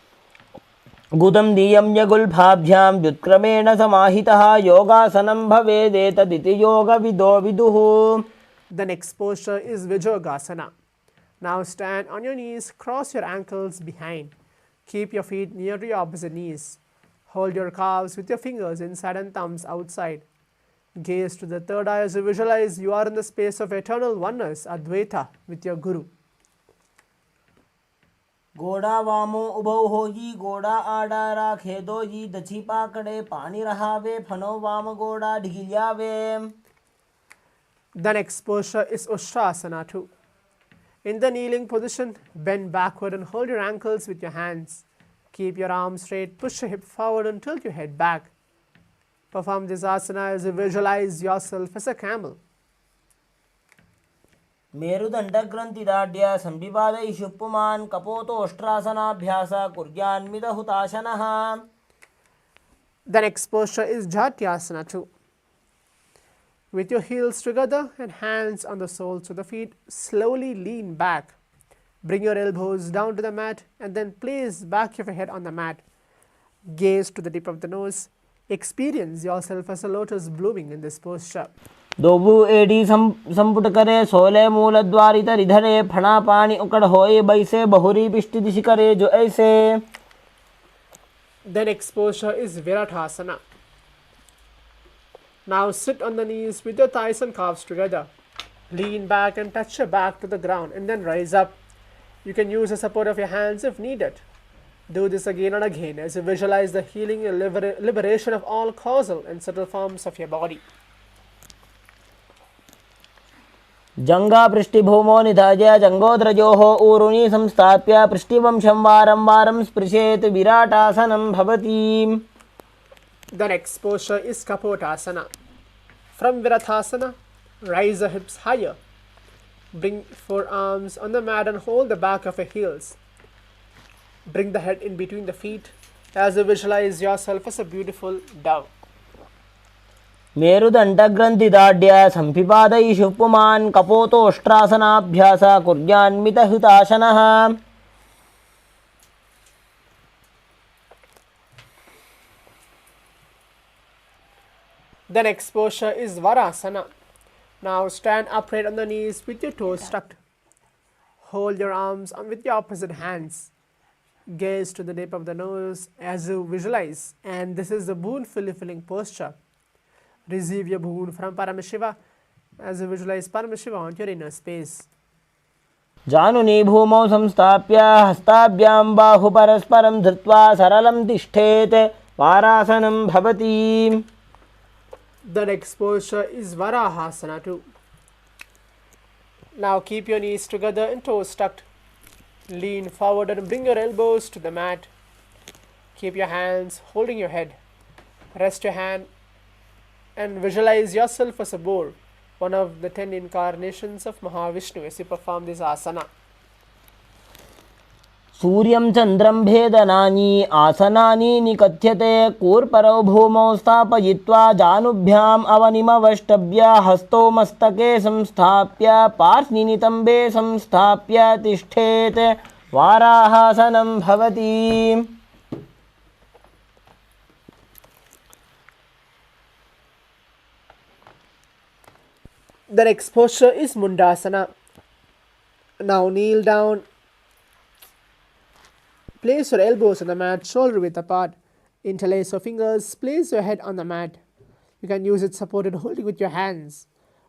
[SPEAKER 2] गुदं नियम्य गुल्भाभ्यां व्युत्क्रमेण समाहितः योगासनं भवेदेतदिति योगविदो विदुः.
[SPEAKER 1] The next posture is Vijogasana. Now stand on your knees, cross your ankles behind. Keep your feet near to your opposite knees. Hold your calves with your fingers inside and thumbs outside. Gaze to the third eye as you visualize you are in the space of eternal oneness, Advaita, with your Guru.
[SPEAKER 2] गोड़ा वामो उभौ होजी गोड़ा आड़ा राखे doji दछी पाकड़े पानी रहावे फनो वाम गोड़ा ढिगिल्यावे.
[SPEAKER 1] The next posture is Ustrasana too. In the kneeling position, bend backward and hold your ankles with your hands. Keep your arms straight, push your hip forward and tilt your head back. Perform this asana as you visualize yourself as a camel.
[SPEAKER 2] मेरुदंड ग्रंथिदाढ्य संविपादैषु पुमान् कपोतोष्ट्रासनाभ्यास कुर्यान्मिद हुताशनः.
[SPEAKER 1] The next posture is Jatyasana 2. With your heels together and hands on the soles of the feet, slowly lean back. Bring your elbows down to the mat and then place back of your head on the mat. Gaze to the tip of the nose. Experience yourself as a lotus blooming in this posture.
[SPEAKER 2] दोबू एडी संपुट करे सोले मूल द्वारित रिधरे फणा पानी उकड़ होए बैसे बहुरी पिष्टि दिशि करे जो ऐसे.
[SPEAKER 1] The next posture is Viratasana. Now sit on the knees with your thighs and calves together. Lean back and touch your back to the ground and then rise up. You can use the support of your hands if needed. Do this again and again as you visualize the healing and liberation of all causal and subtle forms of your body.
[SPEAKER 2] जंगा पृष्ठिभूमो निधाय जंगोद्रजोः ऊरुनि संस्थाप्य पृष्ठिवंशं वारं वारं स्पृशेत् विराटासनं भवति.
[SPEAKER 1] The next posture is Kapotasana. From Viratasana, rise the hips higher. Bring forearms on the mat and hold the back of your heels. Bring the head in between the feet as you visualize yourself as a beautiful dove.
[SPEAKER 2] मेरुदण्डग्रन्थिदाढ्य संपिपादैषु पुमान् कपोतोष्ट्रासनाभ्यास कुर्यान्मितहुताशनः.
[SPEAKER 1] The next posture is Varasana. Now stand upright on the knees with your toes tucked. Hold your arms with your opposite hands. Gaze to the nape of the nose as you visualize, and this is the boon filling posture. Receive your boon from Paramashiva as you visualize Paramashiva on your inner space.
[SPEAKER 2] जानुनी भूमौ संस्थाप्य हस्ताभ्यां बाहु परस्परं धृत्वा सरलं तिष्ठेत् वारासनं भवति.
[SPEAKER 1] The next posture is Varahasana 2. Now keep your knees together and toes tucked. Lean forward and bring your elbows to the mat. Keep your hands holding your head. Rest your hand and visualize yourself as a boar, one of the 10 incarnations of Mahavishnu as you perform this asana.
[SPEAKER 2] सूर्यं चन्द्रं भेदनानि आसनानि निकथ्यते कूर्परौ भूमौ स्थापयित्वा जानुभ्याम् अवनिमवष्टभ्य हस्तौ मस्तके संस्थाप्य पार्श्वनितम्बे संस्थाप्य तिष्ठेत् वाराहासनं भवति.
[SPEAKER 1] The next posture is Mundasana. Now kneel down. Place your elbows on the mat, shoulder width apart. Interlace your fingers. Place your head on the mat. You can use it supported holding with your hands.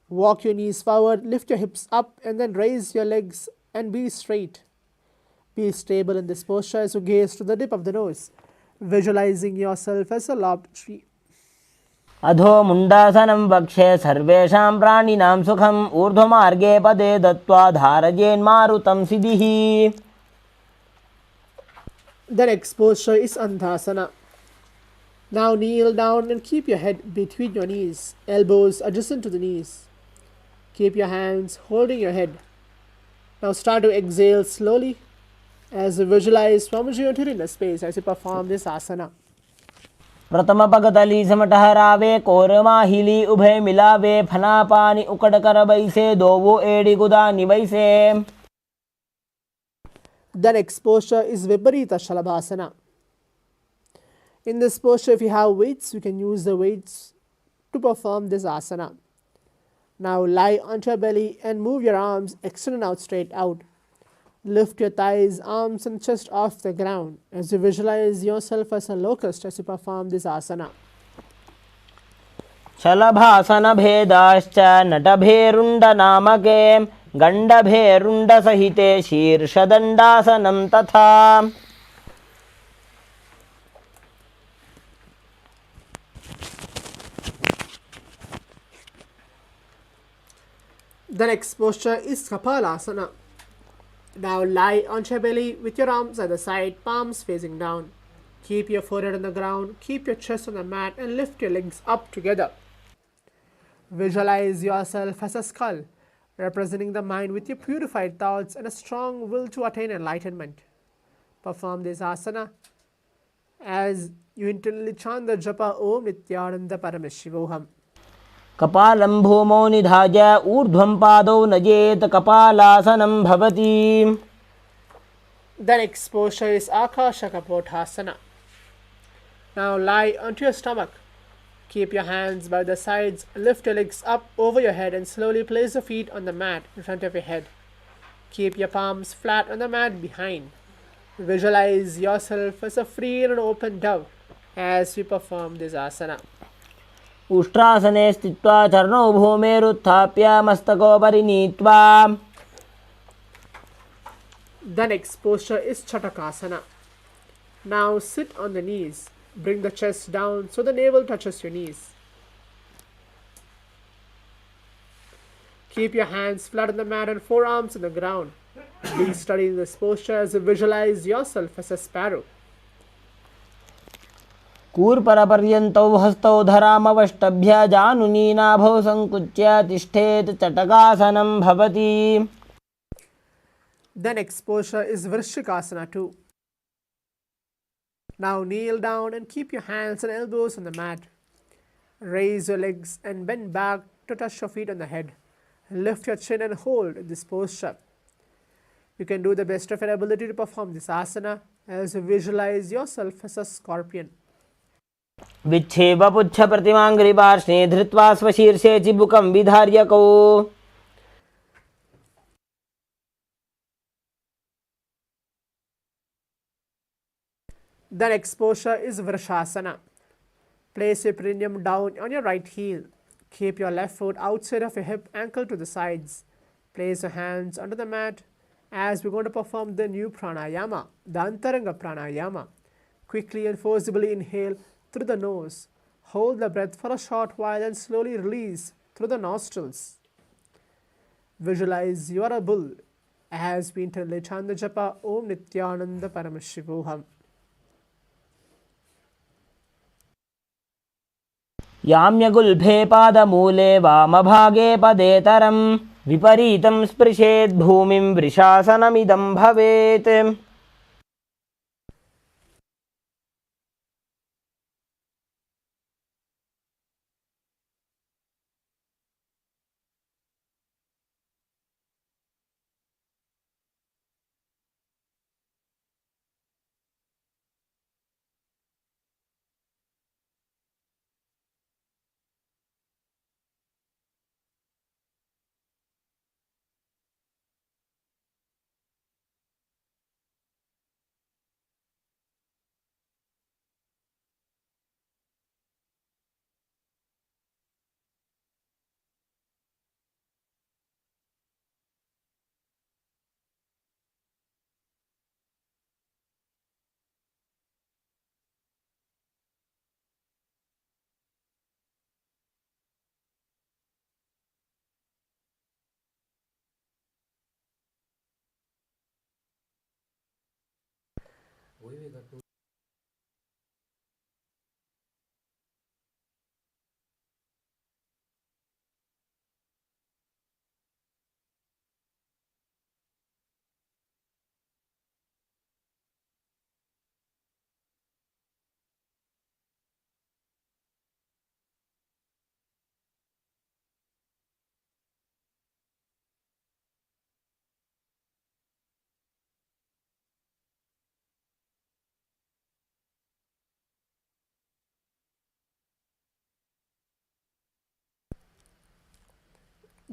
[SPEAKER 1] Walk your knees forward, lift your hips up, and then raise your legs and be straight. Be stable in this posture as you gaze to the tip of the nose, visualizing yourself as a lopped tree.
[SPEAKER 2] अधो मुण्डासनं वक्षे सर्वेषां प्राणिनां सुखम् ऊर्ध्वमार्गे पदे दत्त्वा धारयेन्मारुतं सिद्धिः.
[SPEAKER 1] The next posture is Andhasana. Now kneel down and keep your head between your knees, elbows adjacent to the knees. Keep your hands holding your head. Now start to exhale slowly as you visualize Swamiji on your inner space as you perform this asana.
[SPEAKER 2] प्रथम पगतली समटहरावे कोरमाहिली उभय मिलावे फनापानी उकड़कर बैसे दोवो एड़ी गुदा निवैसे.
[SPEAKER 1] The next posture is Viparita Shalabhasana. In this posture, if you have weights, you can use the weights to perform this asana. Now lie onto your belly and move your arms extended out straight out. Lift your thighs, arms and chest off the ground as you visualize yourself as a locust as you perform this asana.
[SPEAKER 2] शलभासन भेदाश्च नटभेरुण्ड नामके गण्डभेरुण्ड सहिते शीर्षदण्डासनं तथा.
[SPEAKER 1] The next posture is Kapalasana. Now lie on your belly with your arms at the side, palms facing down. Keep your forehead on the ground, keep your chest on the mat and lift your legs up together. Visualize yourself as a skull, representing the mind with your purified thoughts and a strong will to attain enlightenment. Perform this asana as you internally chant the japa Om Nithyananda Paramashivoham.
[SPEAKER 2] कपालं भूमौ निधाय ऊर्ध्वं पादौ नयेत् कपालासनं भवति.
[SPEAKER 1] The next posture is Akasha Kapothasana. Now lie onto your stomach. Keep your hands by the sides, lift your legs up over your head and slowly place the feet on the mat in front of your head. Keep your palms flat on the mat behind. Visualize yourself as a free and open dove as we perform this asana.
[SPEAKER 2] उष्ट्रासने स्थित्वा चरणौ भूमेरुत्थाप्य मस्तकोपरि नीत्वा.
[SPEAKER 1] The next posture is Chatakasana. Now sit on the knees. Bring the chest down so the navel touches your knees. Keep your hands flat on the mat and forearms on the ground. Be steady in this posture as you visualize yourself as a sparrow.
[SPEAKER 2] कूर्परपर्यन्तौ हस्तौ धरामवष्टभ्य जानुनीनाभौ सङ्कुच्य तिष्ठेत् चटकासनं भवति.
[SPEAKER 1] The next posture is Vrishikasana too. Now kneel down and keep your hands and elbows on the mat. Raise your legs and bend back to touch your feet on the head. Lift your chin and hold this posture. You can do the best of your ability to perform this asana as you visualize yourself as a scorpion.
[SPEAKER 2] विच्छेव पुच्छ प्रतिमाङ्घ्रिपार्श्वे धृत्वा स्वशीर्षे चिबुकं विधार्यकौ.
[SPEAKER 1] The next posture is Vrishasana. Place your perineum down on your right heel. Keep your left foot outside of your hip, ankle to the sides. Place your hands under the mat as we're going to perform the new pranayama, the Antaranga pranayama. Quickly and forcibly inhale through the nose. Hold the breath for a short while and slowly release through the nostrils. Visualize you are a bull as we internally chant the japa Om Nithyananda Paramashivoham.
[SPEAKER 2] याम्यगुल्भे पादमूले वामभागे पदेतरं विपरीतं स्पृशेत् भूमिं वृषासनमिदं भवेत्.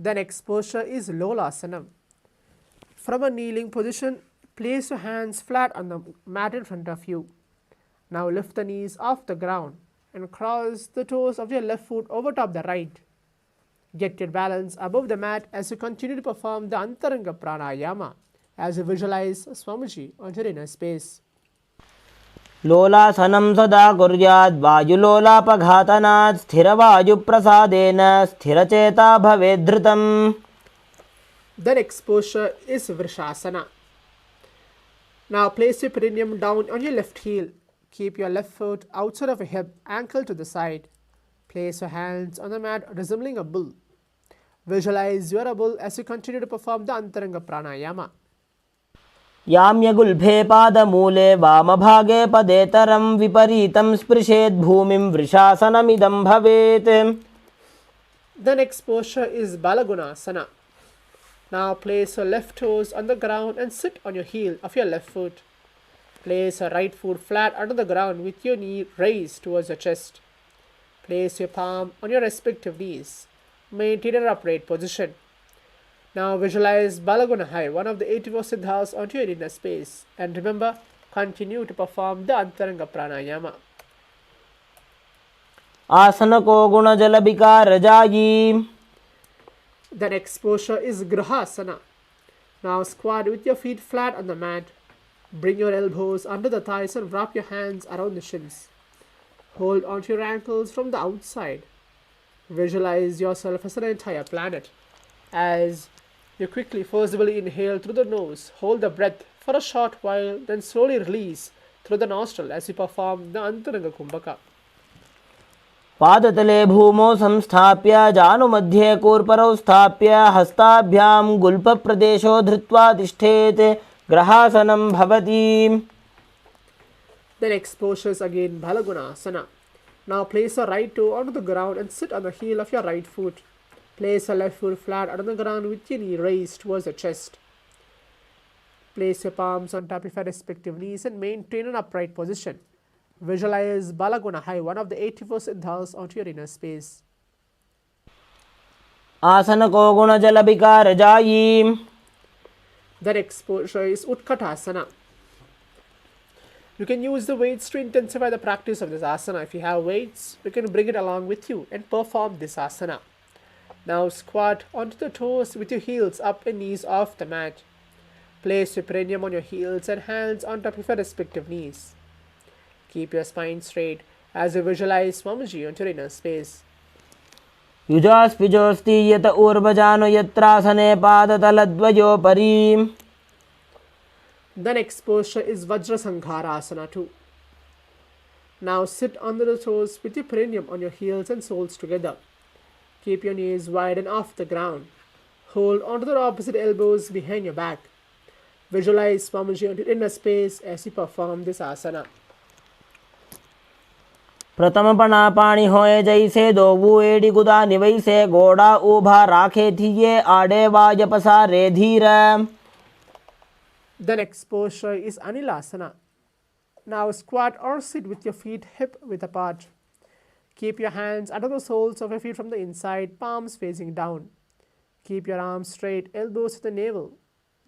[SPEAKER 1] The next posture is Lolasana. From a kneeling position, place your hands flat on the mat in front of you. Now lift the knees off the ground and cross the toes of your left foot over top the right. Get your balance above the mat as you continue to perform the Antaranga Pranayama as you visualize Swamiji on your inner space.
[SPEAKER 2] लोलासनं सदा कुर्यात् वायुलोलापघातनात् स्थिरवायुप्रसादेन स्थिरचेता भवेत् धृतम्.
[SPEAKER 1] The next posture is Vrishasana. Now place your perineum down on your left heel. Keep your left foot outside of your hip, ankle to the side. Place your hands on the mat resembling a bull. Visualize you are a bull as you continue to perform the Antaranga Pranayama.
[SPEAKER 2] याम्यगुल्फे पादमूले वामभागे पदेतरं विपरीतं स्पृशेत् भूमिं वृषासनमिदं भवेत्.
[SPEAKER 1] The next posture is Balagunasana. Now place your left toes on the ground and sit on your heel of your left foot. Place your right foot flat under the ground with your knee raised towards your chest. Place your palm on your respective knees. Maintain an upright position. Now visualize Balagunahai, one of the 84 siddhas, onto your inner space. And remember, continue to perform the Antaranga Pranayama.
[SPEAKER 2] आसन को गुण जल विकार जायी.
[SPEAKER 1] The next posture is Grihasana. Now squat with your feet flat on the mat. Bring your elbows under the thighs and wrap your hands around the shins. Hold onto your ankles from the outside. Visualize yourself as an entire planet. As you quickly, forcibly inhale through the nose, hold the breath for a short while, then slowly release through the nostril as you perform the Antaranga Kumbhaka.
[SPEAKER 2] पादतले भूमौ संस्थाप्य जानुमध्ये कूर्परौ स्थाप्य हस्ताभ्यां गुल्फप्रदेशो धृत्वा तिष्ठेत् ग्रहासनं भवति.
[SPEAKER 1] The next posture is again Balagunasana. Now place your right toe onto the ground and sit on the heel of your right foot. Place your left foot flat on the ground with your knee raised towards your chest. Place your palms on top of your respective knees and maintain an upright position. Visualize Balagunahai, one of the 84 siddhas, onto your inner space.
[SPEAKER 2] आसन को गुण जल विकार जायी.
[SPEAKER 1] The next posture is Utkatasana. You can use the weights to intensify the practice of this asana. If you have weights, you can bring it along with you and perform this asana. Now squat onto the toes with your heels up and knees off the mat. Place your perineum on your heels and hands on top of your respective knees. Keep your spine straight as you visualize Swamiji onto your inner space.
[SPEAKER 2] युजास्पिजोस्ति यत ऊर्वजानो यत्रासने पादतलद्वयोपरि.
[SPEAKER 1] The next posture is Vajrasanghara too. Now sit under the toes with your perineum on your heels and soles together. Keep your knees wide and off the ground. Hold onto the opposite elbows behind your back. Visualize Swamiji onto your inner space as you perform this asana.
[SPEAKER 2] प्रथम पना पाणी होए जैसे दोबू AD गुदा निवैसे गोड़ा ऊभा राखे थिये आडे was पसारे धीर.
[SPEAKER 1] The next posture is Anilasana. Now squat or sit with your feet hip width apart. Keep your hands under the soles of your feet from the inside, palms facing down. Keep your arms straight, elbows to the navel.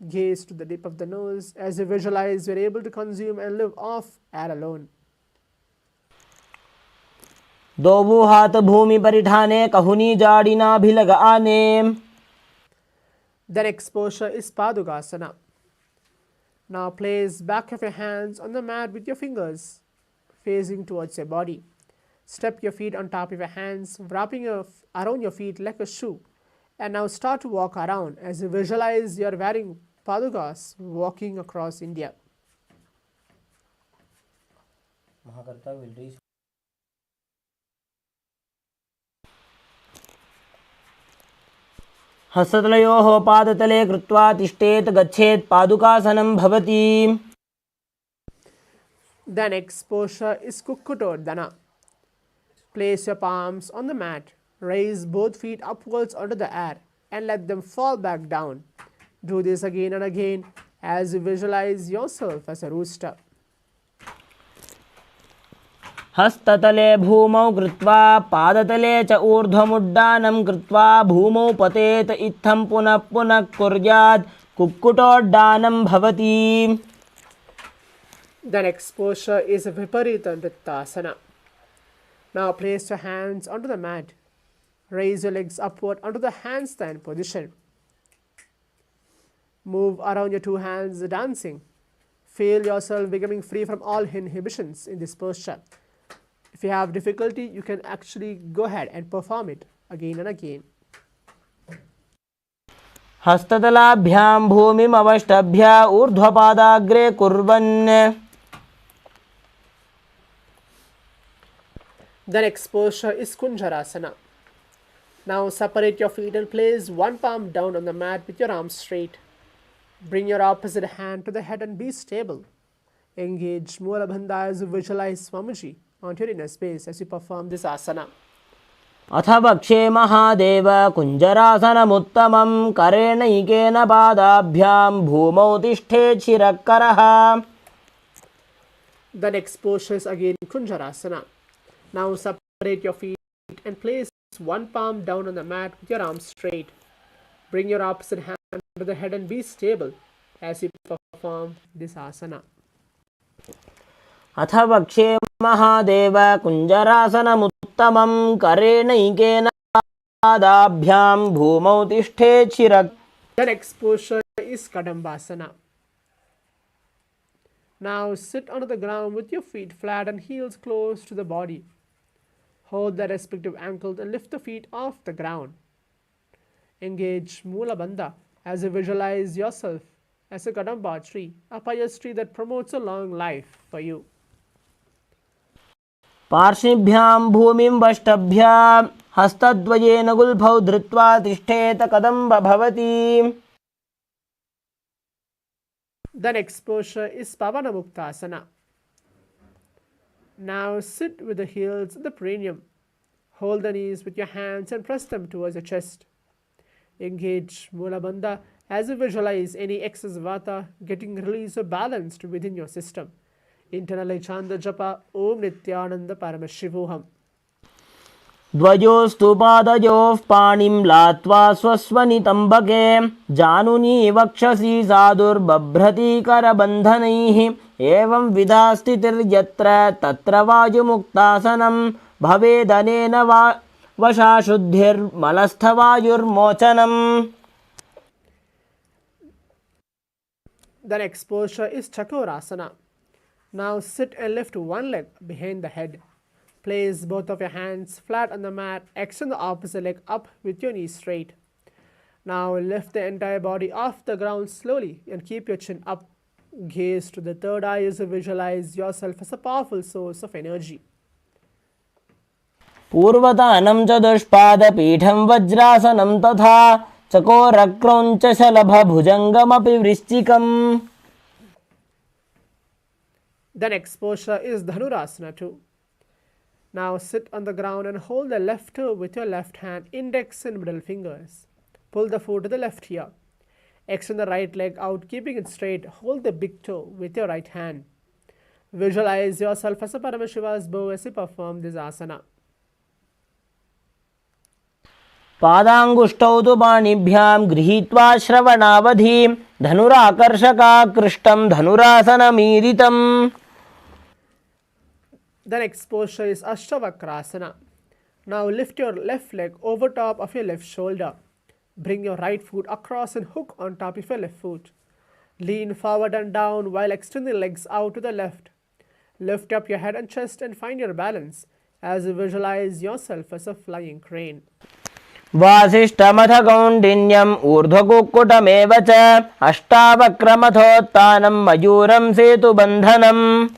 [SPEAKER 1] Gaze to the tip of the nose as you visualize you are able to consume and live off air alone.
[SPEAKER 2] दोबू हाथ भूमि परिठाने कहुनी जाड़िना भिलग आने.
[SPEAKER 1] The next posture is Padugasana. Now place back of your hands on the mat with your fingers facing towards your body. Step your feet on top of your hands, wrapping around your feet like a shoe. And now start to walk around as you visualize you are wearing padukas walking across India.
[SPEAKER 2] हस्ततलयोः पादतले कृत्वा तिष्ठेत् गच्छेत् पादुकासनं भवति.
[SPEAKER 1] The next posture is Kukkutodana. Place your palms on the mat. Raise both feet upwards onto the air and let them fall back down. Do this again and again as you visualize yourself as a rooster.
[SPEAKER 2] हस्ततले भूमौ कृत्वा पादतले च ऊर्ध्वमुड्डानं कृत्वा भूमौ पतेत इत्थं पुनः पुनः कुर्यात् कुक्कुटोड्डानं भवति.
[SPEAKER 1] The next posture is Viparita Nrittasana. Now place your hands onto the mat. Raise your legs upward onto the handstand position. Move around your two hands dancing. Feel yourself becoming free from all inhibitions in this posture. If you have difficulty, you can actually go ahead and perform it again and again.
[SPEAKER 2] हस्ततलाभ्यां भूमिम् अवष्टभ्य ऊर्ध्वपादाग्रे कुर्वन्.
[SPEAKER 1] The next posture is Kunjarasana. Now separate your feet and place one palm down on the mat with your arms straight. Bring your opposite hand to the head and be stable. Engage Mula Bandha as you visualize Swamiji onto your inner space as you perform this asana.
[SPEAKER 2] अथ वक्षे महादेव कुञ्जरासनमुत्तमं करेणैकेन पादाभ्यां भूमौ तिष्ठेत् शिरःकरः.
[SPEAKER 1] The next posture is again Kunjarasana. Now separate your feet and place one palm down on the mat with your arms straight. Bring your opposite hand to the head and be stable as you perform this asana.
[SPEAKER 2] अथ वक्षे महादेव कुञ्जरासनमुत्तमं करेणैकेन पादाभ्यां भूमौ तिष्ठेत् शिरः.
[SPEAKER 1] The next posture is Kadambasana. Now sit onto the ground with your feet flat and heels close to the body. Hold the respective ankles and lift the feet off the ground. Engage Mula Bandha as you visualize yourself as a Kadamba tree, a pious tree that promotes a long life for you.
[SPEAKER 2] पार्श्वभ्यां भूमिं वष्टभ्यां हस्तद्वयेन गुल्फौ धृत्वा तिष्ठेत कदम्ब भवति.
[SPEAKER 1] The next posture is Pavanamuktasana. Now sit with the heels in the perineum. Hold the knees with your hands and press them towards your chest. Engage Mula Bandha as you visualize any excess vata getting released or balanced within your system. Internally chant the japa Om Nithyananda Paramashivoham.
[SPEAKER 2] द्वयोस्तु पादयोः पाणिं लात्वा स्वस्वनितम्बके जानुनी वक्षसि साधुर्बभ्रति करबन्धनैः. एवं विधा स्थितिर्यत्र तत्र वायुमुक्तासनं भवेदनेन वशा शुद्धिर्मलस्थवायुर्मोचनम्.
[SPEAKER 1] The next posture is Chakorasana. Now sit and lift one leg behind the head. Place both of your hands flat on the mat. Extend the opposite leg up with your knees straight. Now lift the entire body off the ground slowly and keep your chin up. Gaze to the third eye as you visualize yourself as a powerful source of energy.
[SPEAKER 2] पूर्वतानं चतुष्पादपीठं वज्रासनं तथा चकोरक्रौञ्चशलभभुजङ्गमपि वृश्चिकम्.
[SPEAKER 1] The next posture is Dhanurasana too. Now sit on the ground and hold the left toe with your left hand, index and middle fingers. Pull the foot to the left here. Extend the right leg out, keeping it straight. Hold the big toe with your right hand. Visualize yourself as a Paramashiva's bow as you perform this asana.
[SPEAKER 2] पादाङ्गुष्ठौ तु पाणिभ्यां गृहीत्वा श्रवणावधिं धनुराकर्षकाकृष्टं धनुरासनमीरितम्.
[SPEAKER 1] The next posture is Ashtavakrasana. Now lift your left leg over top of your left shoulder. Bring your right foot across and hook on top of your left foot. Lean forward and down while extending the legs out to the left. Lift up your head and chest and find your balance as you visualize yourself as a flying crane.
[SPEAKER 2] वासिष्ठमथ कौण्डिन्यम् ऊर्ध्वकुक्कुटमेव च अष्टावक्रमथोत्थानं मयूरं सेतुबन्धनम्.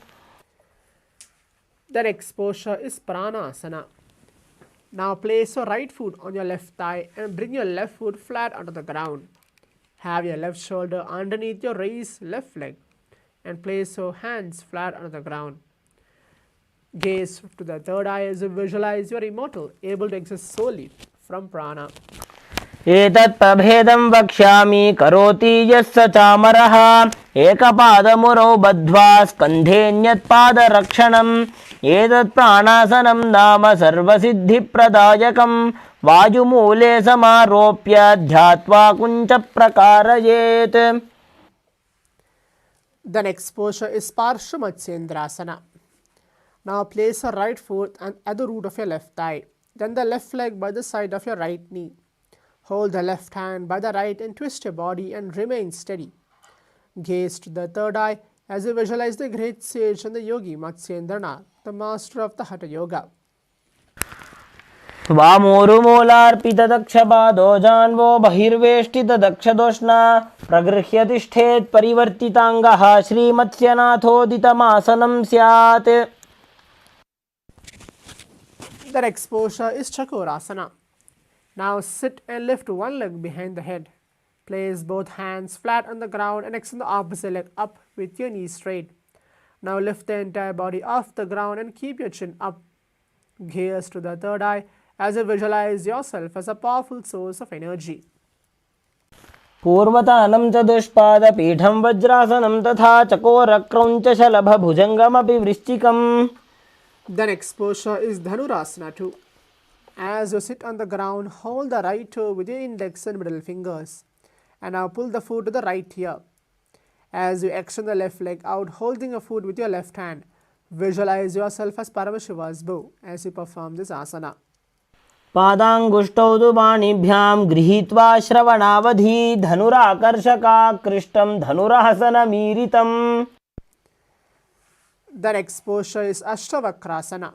[SPEAKER 1] The next posture is Pranasana. Now place your right foot on your left thigh and bring your left foot flat onto the ground. Have your left shoulder underneath your raised left leg and place your hands flat onto the ground. Gaze to the third eye as you visualize you are immortal, able to exist solely from prana.
[SPEAKER 2] एतत् प्रभेदं वक्ष्यामि करोति यस्य चामरः एकपादमुरौ बद्ध्वा स्कन्धेऽन्यत्पादरक्षणम्. एतत् प्राणासनं नाम सर्वसिद्धिप्रदायकं वायुमूले समारोप्य ध्यात्वा कुञ्चप्रकारयेत्.
[SPEAKER 1] The next posture is Parshamatsendrasana. Now place your right foot at the root of your left thigh, then the left leg by the side of your right knee. Hold the left hand by the right and twist your body and remain steady. Gaze to the third eye as you visualize the great sage and the yogi Matsyendranath, the master of the Hatha Yoga.
[SPEAKER 2] वामोरुमूलार्पितदक्षपादो जान्वो बहिर्वेष्टितदक्षदोष्णा प्रगृह्य तिष्ठेत् परिवर्तिताङ्गः श्रीमत्स्यनाथोदितमासनं स्यात्.
[SPEAKER 1] The next posture is Chakorasana. Now sit and lift one leg behind the head. Place both hands flat on the ground and extend the opposite leg up with your knees straight. Now lift the entire body off the ground and keep your chin up. Gaze to the third eye as you visualize yourself as a powerful source of energy.
[SPEAKER 2] पूर्वतानं चतुष्पादपीठं वज्रासनं तथा चकोरक्रौञ्चशलभभुजङ्गमपि वृश्चिकम्.
[SPEAKER 1] The next posture is Dhanurasana 2. As you sit on the ground, hold the right toe with your index and middle fingers. And now pull the foot to the right ear. As you extend the left leg out, holding a foot with your left hand, visualize yourself as Paramashiva's bow as you perform this asana.
[SPEAKER 2] पादाङ्गुष्टौ तु पाणिभ्यां गृहीत्वा श्रवणावधि धनुराकर्षकाकृष्टं धनुरासनमीरितम्.
[SPEAKER 1] The next posture is Ashtavakrasana.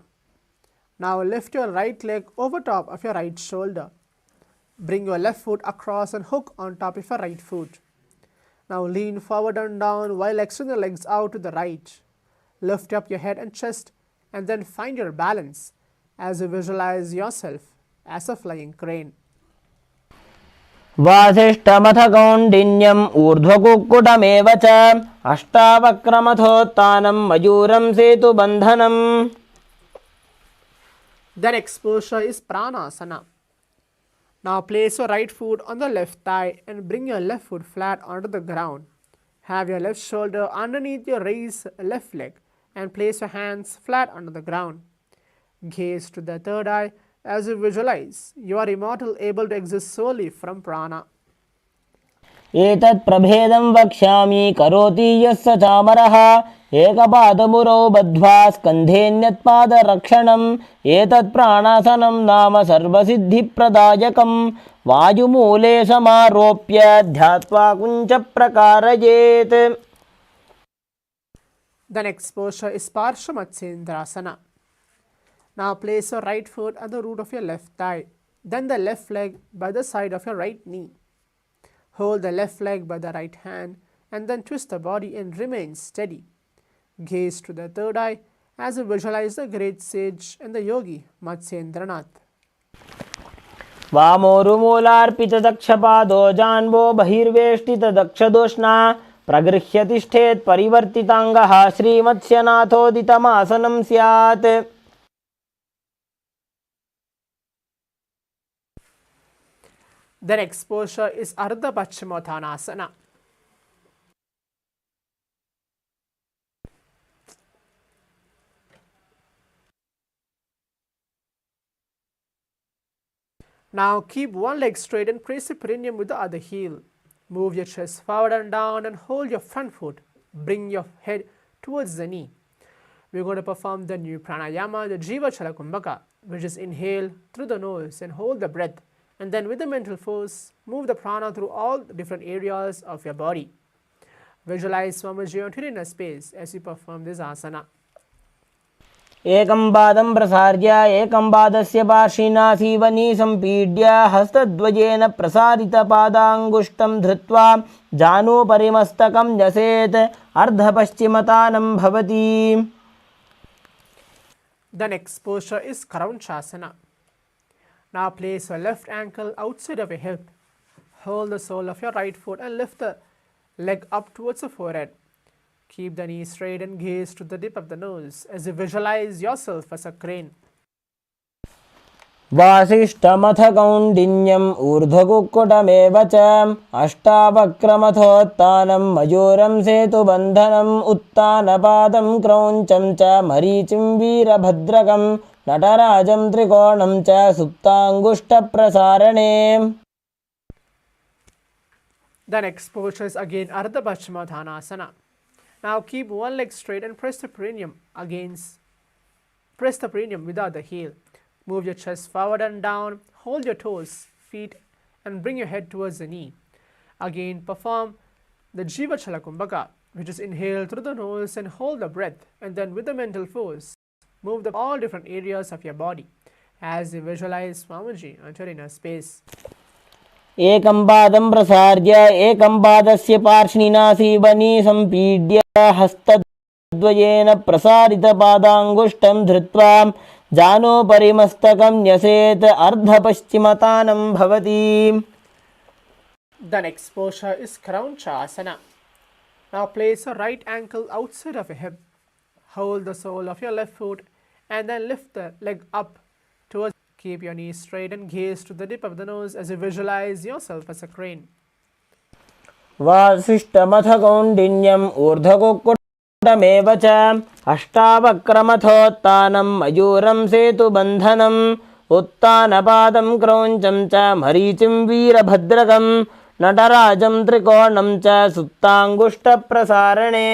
[SPEAKER 1] Now lift your right leg over top of your right shoulder. Bring your left foot across and hook on top of your right foot. Now lean forward and down while extending the legs out to the right. Lift up your head and chest and then find your balance as you visualize yourself as a flying crane.
[SPEAKER 2] वासिष्ठमथ कौण्डिन्यम् ऊर्ध्वकुक्कुटमेव च अष्टावक्रमथोत्थानं मयूरं सेतुबन्धनम्.
[SPEAKER 1] The next posture is Pranasana. Now place your right foot on the left thigh and bring your left foot flat onto the ground. Have your left shoulder underneath your raised left leg and place your hands flat onto the ground. Gaze to the third eye as you visualize you are immortal, able to exist solely from prana.
[SPEAKER 2] एतत् प्रभेदं वक्ष्यामि करोति यस्य चामरः एकपादमुरौ बद्ध्वा स्कन्धेऽन्यत्पादरक्षणम्. एतत् प्राणासनं नाम सर्वसिद्धिप्रदायकं वायुमूले समारोप्य ध्यात्वा कुञ्चप्रकारयेत्.
[SPEAKER 1] The next posture is Parshamatsendrasana. Now place your right foot at the root of your left thigh, then the left leg by the side of your right knee. Hold the left leg by the right hand and then twist the body and remain steady. Gaze to the third eye as you visualize the great sage and the yogi Matsyendranath.
[SPEAKER 2] वामोरुमूलार्पितदक्षपादो जान्वो बहिर्वेष्टितदक्षदोष्णा प्रगृह्य तिष्ठेत् परिवर्तिताङ्गः श्रीमत्स्यनाथोदितमासनं स्यात्.
[SPEAKER 1] The next posture is Ardha Paschimottanasana. Now keep one leg straight and press the perineum with the other heel. Move your chest forward and down and hold your front foot. Bring your head towards the knee. We're going to perform the new pranayama, the Jiva Chalakumbhaka, which is inhale through the nose and hold the breath. And then with the mental force, move the prana through all the different areas of your body. Visualize Swamiji on Tiredness space as you perform this asana.
[SPEAKER 2] एकं पादं प्रसार्य एकं पादस्य पार्श्विना सीवनी सम्पीड्य हस्तद्वयेन प्रसारितपादाङ्गुष्ठं धृत्वा जानुपरिमस्तकं न्यसेत् अर्धपश्चिमतानं भवति.
[SPEAKER 1] The next posture is Karanchasana. Now place your left ankle outside of your hip. Hold the sole of your right foot and lift the leg up towards the forehead. Keep the knee straight and gaze to the tip of the nose as you visualize yourself as a crane.
[SPEAKER 2] वासिष्ठमथ कौण्डिन्यम् ऊर्ध्वकुक्कुटमेव च अष्टावक्रमथोत्थानं मयूरं सेतुबन्धनम् उत्तानपादं क्रौञ्चं च मरीचिं वीरभद्रकं नटराजं त्रिकोणं च सुप्ताङ्गुष्ठप्रसारणे.
[SPEAKER 1] The next posture is again Ardha Paschimottanasana. Now keep one leg straight and press the perineum without the heel. Move your chest forward and down, hold your toes, feet and bring your head towards the knee. Again perform the Jiva Chalakumbhaka, which is inhale through the nose and hold the breath, and then with the mental force, move all different areas of your body as you visualize Swamiji entering a space.
[SPEAKER 2] एकं पादं प्रसार्य एकं पादस्य पार्श्विना सीवनी सम्पीड्य हस्तद्वयेन प्रसारितपादाङ्गुष्ठं धृत्वा जानुपरिमस्तकं न्यसेत् अर्धपश्चिमतानं भवति.
[SPEAKER 1] The next posture is Krauncha Asana. Now place your right ankle outside of your hip. Hold the sole of your left foot and then lift the leg up towards. Keep your knees straight and gaze to the tip of the nose as you visualize yourself as a crane.
[SPEAKER 2] वासिष्ठमथ कौण्डिन्यम् ऊर्ध्वकुक्कुटमेव च अष्टावक्रमथोत्तानं मयूरं सेतुबन्धनम् उत्तानपादं क्रौञ्चं च मरीचिं वीरभद्रकं नटराजं त्रिकोणं च सुप्ताङ्गुष्ठप्रसारणे.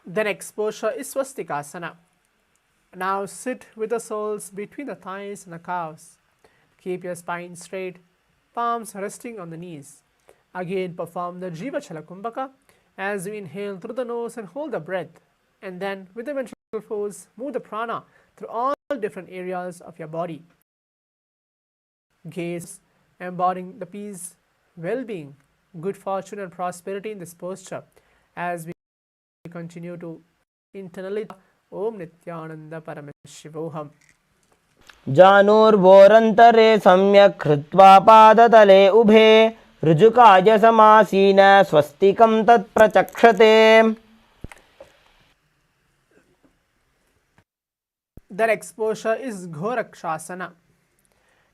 [SPEAKER 1] The next posture is Swastikasana. Now sit with the soles between the thighs and the calves. Keep your spine straight, palms resting on the knees. Again perform the Jiva Chala Kumbhaka as you inhale through the nose and hold the breath. And then with the ventral force, move the prana through all different areas of your body. Gaze, embodying the peace, well-being, good fortune and prosperity in this posture as we continue to internally Om Nithyananda Paramashivoham.
[SPEAKER 2] जानुर्वोरन्तरे सम्यक् कृत्वा पादतले उभे ऋजुकाय समासीन स्वस्तिकं तत्प्रचक्षते.
[SPEAKER 1] The next posture is Ghorakshasana.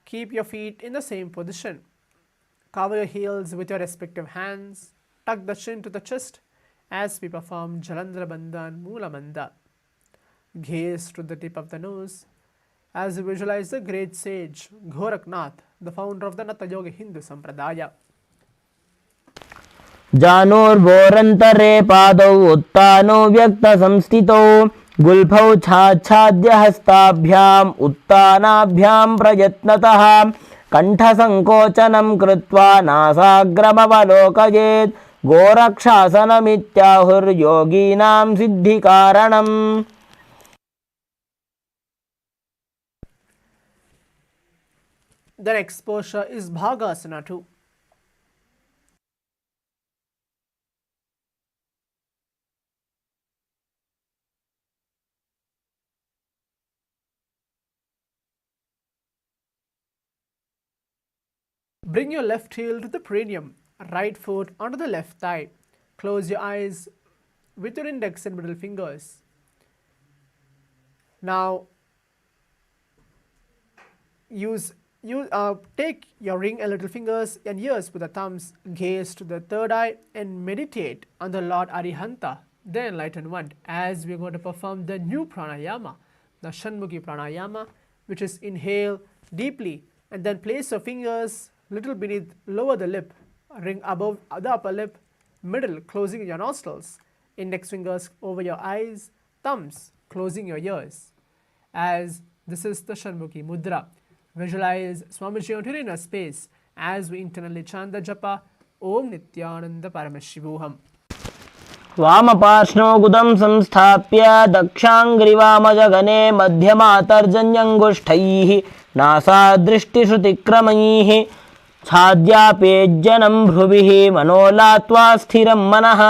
[SPEAKER 1] Keep your feet in the same position. Cover your heels with your respective hands. Tuck the chin to the chest as we perform Jalandhara Bandha and Moola Bandha. Gaze to the tip of the nose as you visualize the great sage Goraknath, the founder of the Natha Yoga Hindu Sampradaya.
[SPEAKER 2] जानुर्वोरन्तरे पादौ उत्तानो व्यक्तसंस्थितौ गुल्फौ छाच्छाद्य हस्ताभ्याम् उत्तानाभ्यां प्रयत्नतः कण्ठसङ्कोचनं कृत्वा नासाग्रमवलोकयेत् गोरक्षासनमित्याहुर्योगीनां सिद्धिकारणम्.
[SPEAKER 1] The next posture is Bhagasana 2. Bring your left heel to the perineum, right foot onto the left thigh. Close your eyes with your index and middle fingers. Now, take your ring and little fingers and ears with the thumbs, gaze to the third eye and meditate on the Lord Arihanta, the enlightened one, as we are going to perform the new pranayama, the Shanmukhi pranayama, which is inhale deeply and then place your fingers little beneath, lower the lip, ring above the upper lip, middle closing your nostrils, index fingers over your eyes, thumbs closing your ears. As this is the Shanmukhi mudra. Visualize Swamiji on your inner space as we internally chant the japa Om Nithyananda Paramashivoham.
[SPEAKER 2] वामपार्श्वो गुदं संस्थाप्य दक्षाङ्ग्रिवामजगने मध्यमातर्जन्यङ्गुष्ठैः नासादृष्टिश्रुतिक्रमैः छाद्यापेज्जनं भ्रुभिः मनोलात्वा स्थिरं मनः.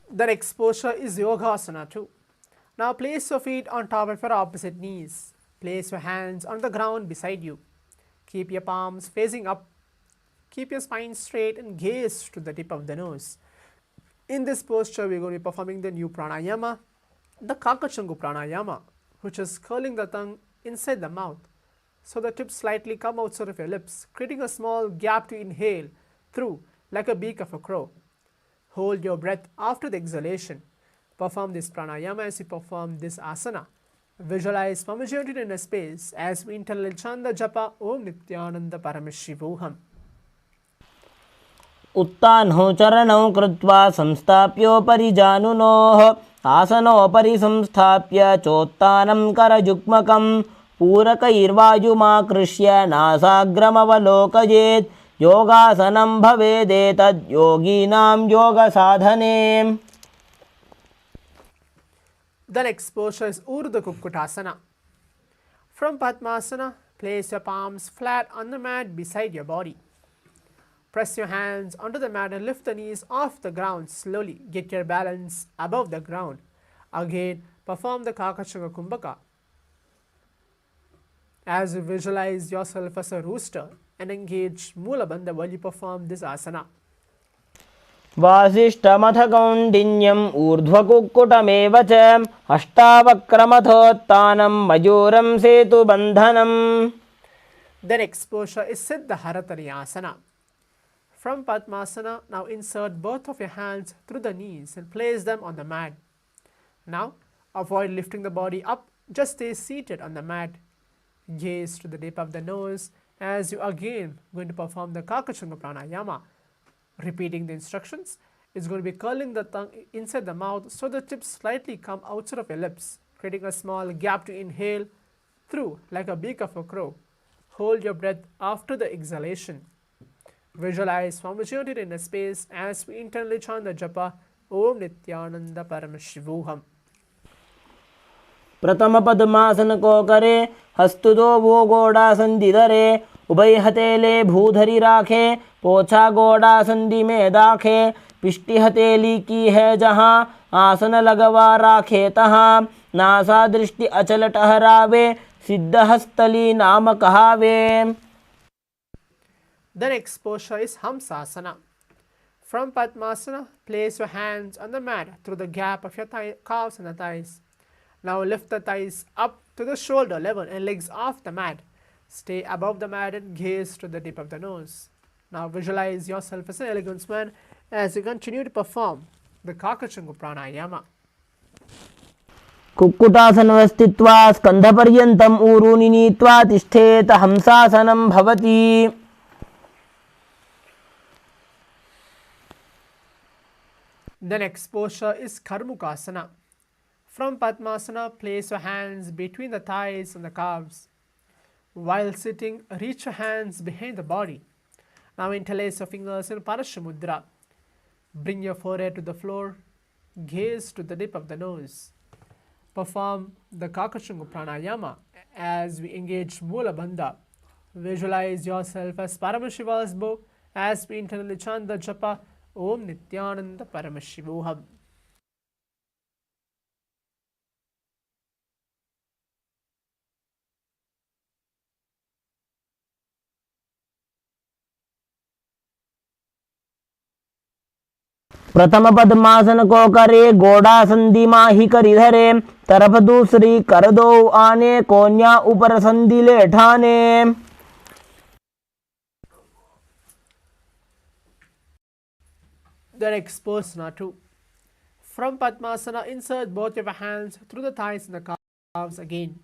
[SPEAKER 1] The next posture is Yogasana 2. Now place your feet on top of your opposite knees. Place your hands on the ground beside you. Keep your palms facing up. Keep your spine straight and gaze to the tip of the nose. In this posture, we are going to be performing the new pranayama, the Kakachangu pranayama, which is curling the tongue inside the mouth. So the tips slightly come outside of your lips, creating a small gap to inhale through like a beak of a crow. Hold your breath after the exhalation. Perform this pranayama as you perform this asana. Visualize Swamiji in a space as we internally chant the japa Om Nithyananda Paramashivoham.
[SPEAKER 2] उत्तानौ चरणौ कृत्वा संस्थाप्योपरि जानुनोः आसनोपरि संस्थाप्य चोत्तानं करयुग्मकं पूरकैर्वायुमाकृष्य नासाग्रमवलोकयेत् योगासनं भवेदेतद् योगिनां योगसाधने.
[SPEAKER 1] The next posture is Urdhva Kukkutasana. From Padmasana, place your palms flat on the mat beside your body. Press your hands onto the mat and lift the knees off the ground slowly. Get your balance above the ground. Again, perform the Kakachanga Kumbhaka. As you visualize yourself as a rooster and engage Mula Bandha while you perform this asana.
[SPEAKER 2] वासिष्ठमथ कौण्डिन्यम् ऊर्ध्वकुक्कुटमेव च अष्टावक्रमथोत्थानं मयूरं सेतुबन्धनम्.
[SPEAKER 1] The next posture is Siddha Haratanyasana. From Padmasana, now insert both of your hands through the knees and place them on the mat. Now, avoid lifting the body up, just stay seated on the mat. Gaze to the tip of the nose as you again going to perform the Kakachanga Pranayama. Repeating the instructions, it's going to be curling the tongue inside the mouth so the tips slightly come outside of your lips, creating a small gap to inhale through like a beak of a crow. Hold your breath after the exhalation. Visualize Swamiji in a space as we internally chant the japa Om Nithyananda Paramashivoham.
[SPEAKER 2] प्रथम पद्मासन को करे हस्तुदो वो गोड़ा संधि धरे उभय हथेले भूधरी राखे पोछा गोड़ा संधि में दाखे पिष्टि हथेली की है जहाँ आसन लगवा राखे तहाँ नासा दृष्टि अचल ठहरावे सिद्ध हस्तली नाम कहावे.
[SPEAKER 1] The next posture is Hamsasana. From Padmasana, place your hands on the mat through the gap of your calves and the thighs. Now lift the thighs up to the shoulder level and legs off the mat. Stay above the mat and gaze to the tip of the nose. Now visualize yourself as an elegant man as you continue to perform the Kakachanga Pranayama.
[SPEAKER 2] कुक्कुटासनवस्थित्वा स्कन्धपर्यन्तम् ऊरूनि नीत्वा तिष्ठेत हंसासनं भवति.
[SPEAKER 1] The next posture is Karmukasana. From Padmasana, place your hands between the thighs and the calves. While sitting, reach your hands behind the body. Now interlace your fingers in Parashamudra. Bring your forehead to the floor. Gaze to the tip of the nose. Perform the Kakachanga Pranayama as we engage Mula Bandha. Visualize yourself as Paramashiva's bow as we internally chant the japa Om Nithyananda Paramashivoham.
[SPEAKER 2] प्रथम पद्मासन को करे गोड़ा संधि माही करी धरे तरफ दूसरी कर दो आने कोन्या ऊपर संधि ले ठाने.
[SPEAKER 1] The next posture too. From Padmasana, insert both of your hands through the thighs and the calves again.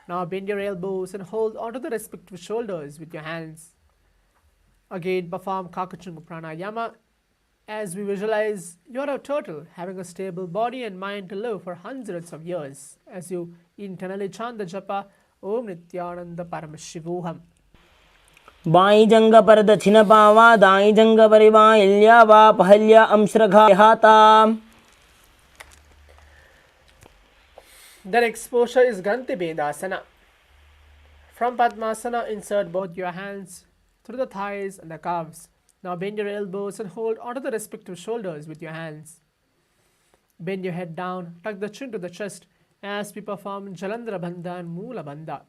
[SPEAKER 1] Now bend your elbows and hold onto the respective shoulders with your hands. Again perform Kakachanga Pranayama as we visualize you're a turtle having a stable body and mind to live for hundreds of years as you internally chant the japa Om Nithyananda Paramashivoham.
[SPEAKER 2] By जंग पर दक्षिण पावा दाई जंग परिवा इल्या वा पहल्या अंश्रघा हाता.
[SPEAKER 1] The next posture is Granthi Bedasana. From Padmasana, insert both your hands through the thighs and the calves. Now bend your elbows and hold onto the respective shoulders with your hands. Bend your head down, tuck the chin to the chest as we perform Jalandhara Bandha and Mula Bandha.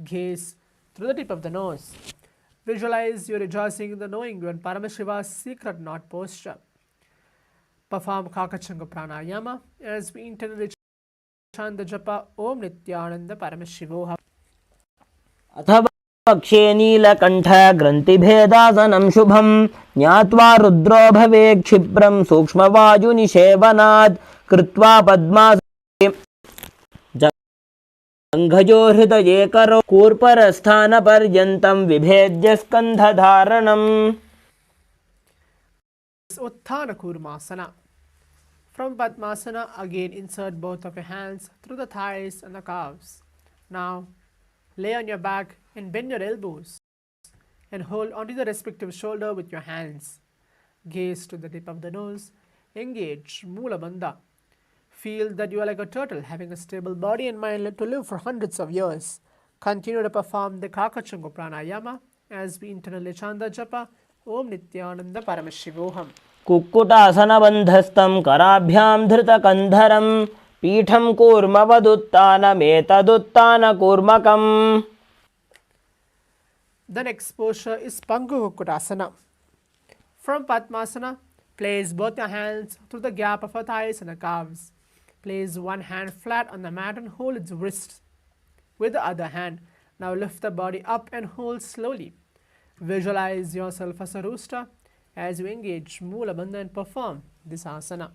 [SPEAKER 1] Gaze through the tip of the nose. Visualize you rejoicing in the knowing you and Paramashiva's secret knot posture. Perform Kakachanga Pranayama as we internally chant the japa Om Nithyananda Paramashivoham.
[SPEAKER 2] अथवा पक्षे नीलकण्ठ ग्रन्थिभेदासनं शुभं ज्ञात्वा रुद्रो भवे क्षिप्रं सूक्ष्मवायुनिषेवनात् कृत्वा पद्मासने जङ्घयो हृदये करो कूर्परस्थानपर्यन्तं विभेद्य स्कन्धधारणम्.
[SPEAKER 1] Utthana Kurmasana. From Padmasana, again insert both of your hands through the thighs and the calves. Now lay on your back and bend your elbows and hold onto the respective shoulder with your hands. Gaze to the tip of the nose. Engage Mula Bandha. Feel that you are like a turtle having a stable body and mind to live for hundreds of years. Continue to perform the Kakachanga Pranayama as we internally chant the japa Om Nithyananda Paramashivoham.
[SPEAKER 2] कुक्कुटासनबन्धस्थं कराभ्यां धृतकन्धरं पीठं कूर्मवदुत्तानमेतदुत्तानकूर्मकम्.
[SPEAKER 1] The next posture is Pangu Kukkutasana. From Padmasana, place both your hands through the gap of your thighs and the calves. Place one hand flat on the mat and hold its wrist. With the other hand, now lift the body up and hold slowly. Visualize yourself as a rooster as you engage Moola Bandha and perform this asana.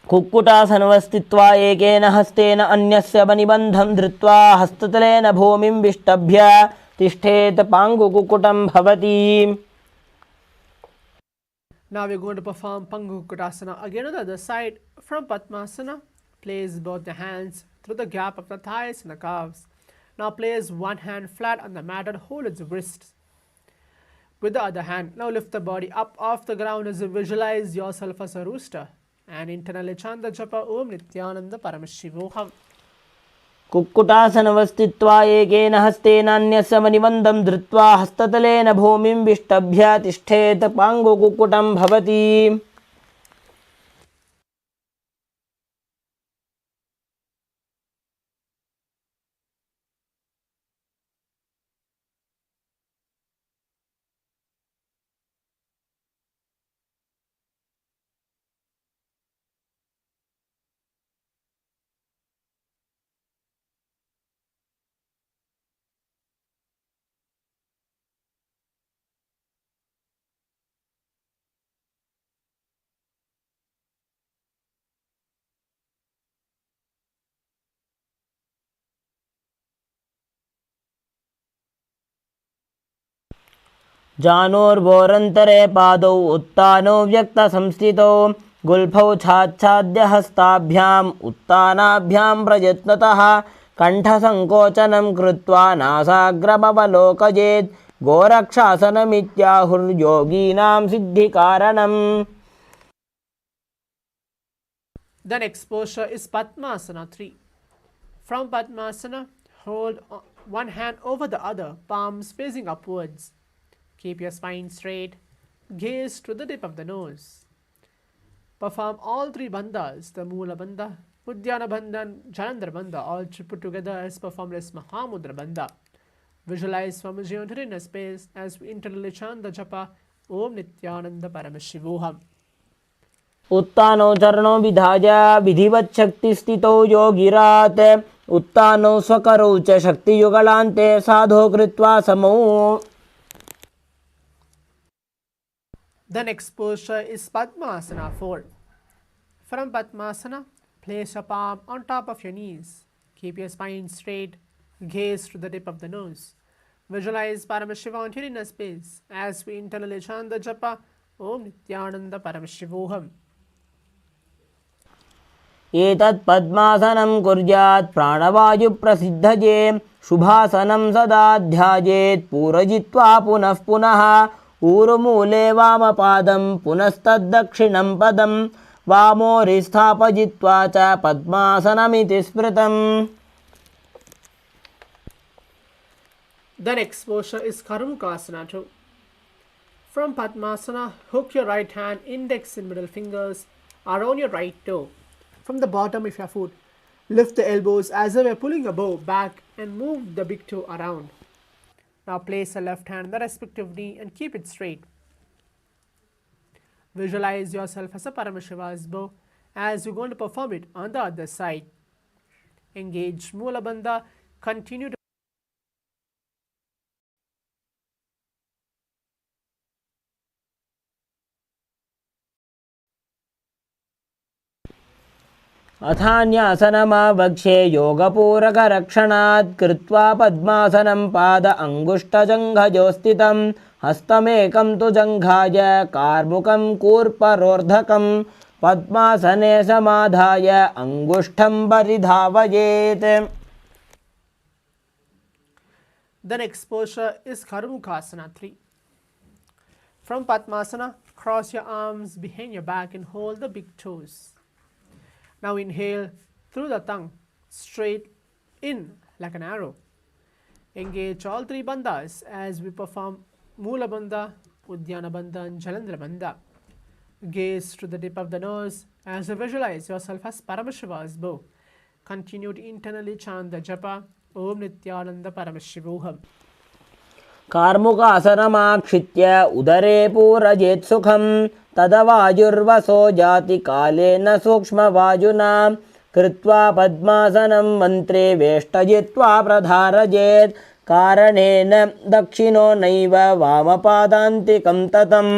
[SPEAKER 2] कुक्कुटासनवस्थित्वा एकेन हस्तेन अन्यस्य बनिबन्धं धृत्वा हस्ततलेन भूमिं विष्टभ्य तिष्ठेत पाङ्गुकुक्कुटं भवति.
[SPEAKER 1] Now we're going to perform Pangu Kukkutasana again on the other side. From Padmasana, place both the hands through the gap of the thighs and the calves. Now place one hand flat on the mat and hold its wrists. With the other hand, now lift the body up off the ground as you visualize yourself as a rooster and internally chant the japa Om Nithyananda Paramashivoham.
[SPEAKER 2] कुक्कुटासनवस्थित्वा एकेन हस्तेन अन्यस्य बनिबन्धं धृत्वा हस्ततलेन भूमिं विष्टभ्य तिष्ठेत पाङ्गुकुक्कुटं भवति. जानोर्वोरन्तरे पादौ उत्तानौ व्यक्तसंस्थितौ गुल्फौ छाच्छाद्यहस्ताभ्याम् उत्तानाभ्यां प्रयत्नतः कण्ठसङ्कोचनं कृत्वा नासाग्रमवलोकयेत् गोरक्षासनमित्याहुर्योगीनां सिद्धिकारणम्.
[SPEAKER 1] The next posture is Padmasana 3. From Padmasana, hold one hand over the other, palms facing upwards. Keep your spine straight, gaze to the tip of the nose. Perform all three bandhas, the Moola Bandha, Uddiyana Bandha and Jalandhar Bandha, all put together as performed as Mahamudra Bandha. Visualize Swamiji on in a space as we internally chant the japa Om Nithyananda Paramashivoham.
[SPEAKER 2] उत्तानौ चरणौ विधाय विधिवच्छक्तिस्थितौ योगिरात् उत्तानौ स्वकरौ च शक्तियुगलान्ते साधो कृत्वा समौ.
[SPEAKER 1] The next posture is Padmasana 4. From Padmasana, place your palm on top of your knees. Keep your spine straight, gaze to the tip of the nose. Visualize Paramashivam on in a space as we internally chant the japa Om Nithyananda Paramashivoham.
[SPEAKER 2] एतत् पद्मासनं कुर्यात् प्राणवायुप्रसिद्धये शुभासनं सदा ध्यायेत् पूरयित्वा पुनः पुनः ऊरुमूले वामपादं पुनस्तद्दक्षिणं पदं वामोरिस्थापयित्वा च पद्मासनमिति स्मृतम्.
[SPEAKER 1] The next posture is Karmukasana 2. From Padmasana, hook your right hand, index and middle fingers around your right toe. From the bottom of your foot, lift the elbows as if you're pulling a bow back and move the big toe around. Now place the left hand on the respective knee and keep it straight. Visualize yourself as a Paramashiva's bow as you're going to perform it on the other side. Engage Moola Bandha, continue to
[SPEAKER 2] अथान्यासनमावक्ष्ये योगपूरकरक्षणात् कृत्वा पद्मासनं पाद अङ्गुष्ठजङ्घयोस्थितं हस्तमेकं तु जङ्घाय कार्मुकं कूर्परोर्धकं पद्मासने समाधाय अङ्गुष्ठं परिधावयेत्.
[SPEAKER 1] The next posture is Karmukasana 3. From Padmasana, cross your arms behind your back and hold the big toes. Now inhale through the tongue, straight in like an arrow. Engage all three bandhas as we perform Moola Bandha, Udyana Bandha and Jalandhara Bandha. Gaze to the tip of the nose as you visualize yourself as Paramashiva's bow. Continue to internally chant the japa Om Nithyananda Paramashivoham.
[SPEAKER 2] कार्मुकासनमाक्षित्य उदरे पूरयेत् सुखं तदवायुर्वसो जाति कालेन सूक्ष्मवायुना कृत्वा पद्मासनं मन्त्रे वेष्टयित्वा प्रधारयेत् कारणेन दक्षिणो नैव वामपादान्तिकं ततम्.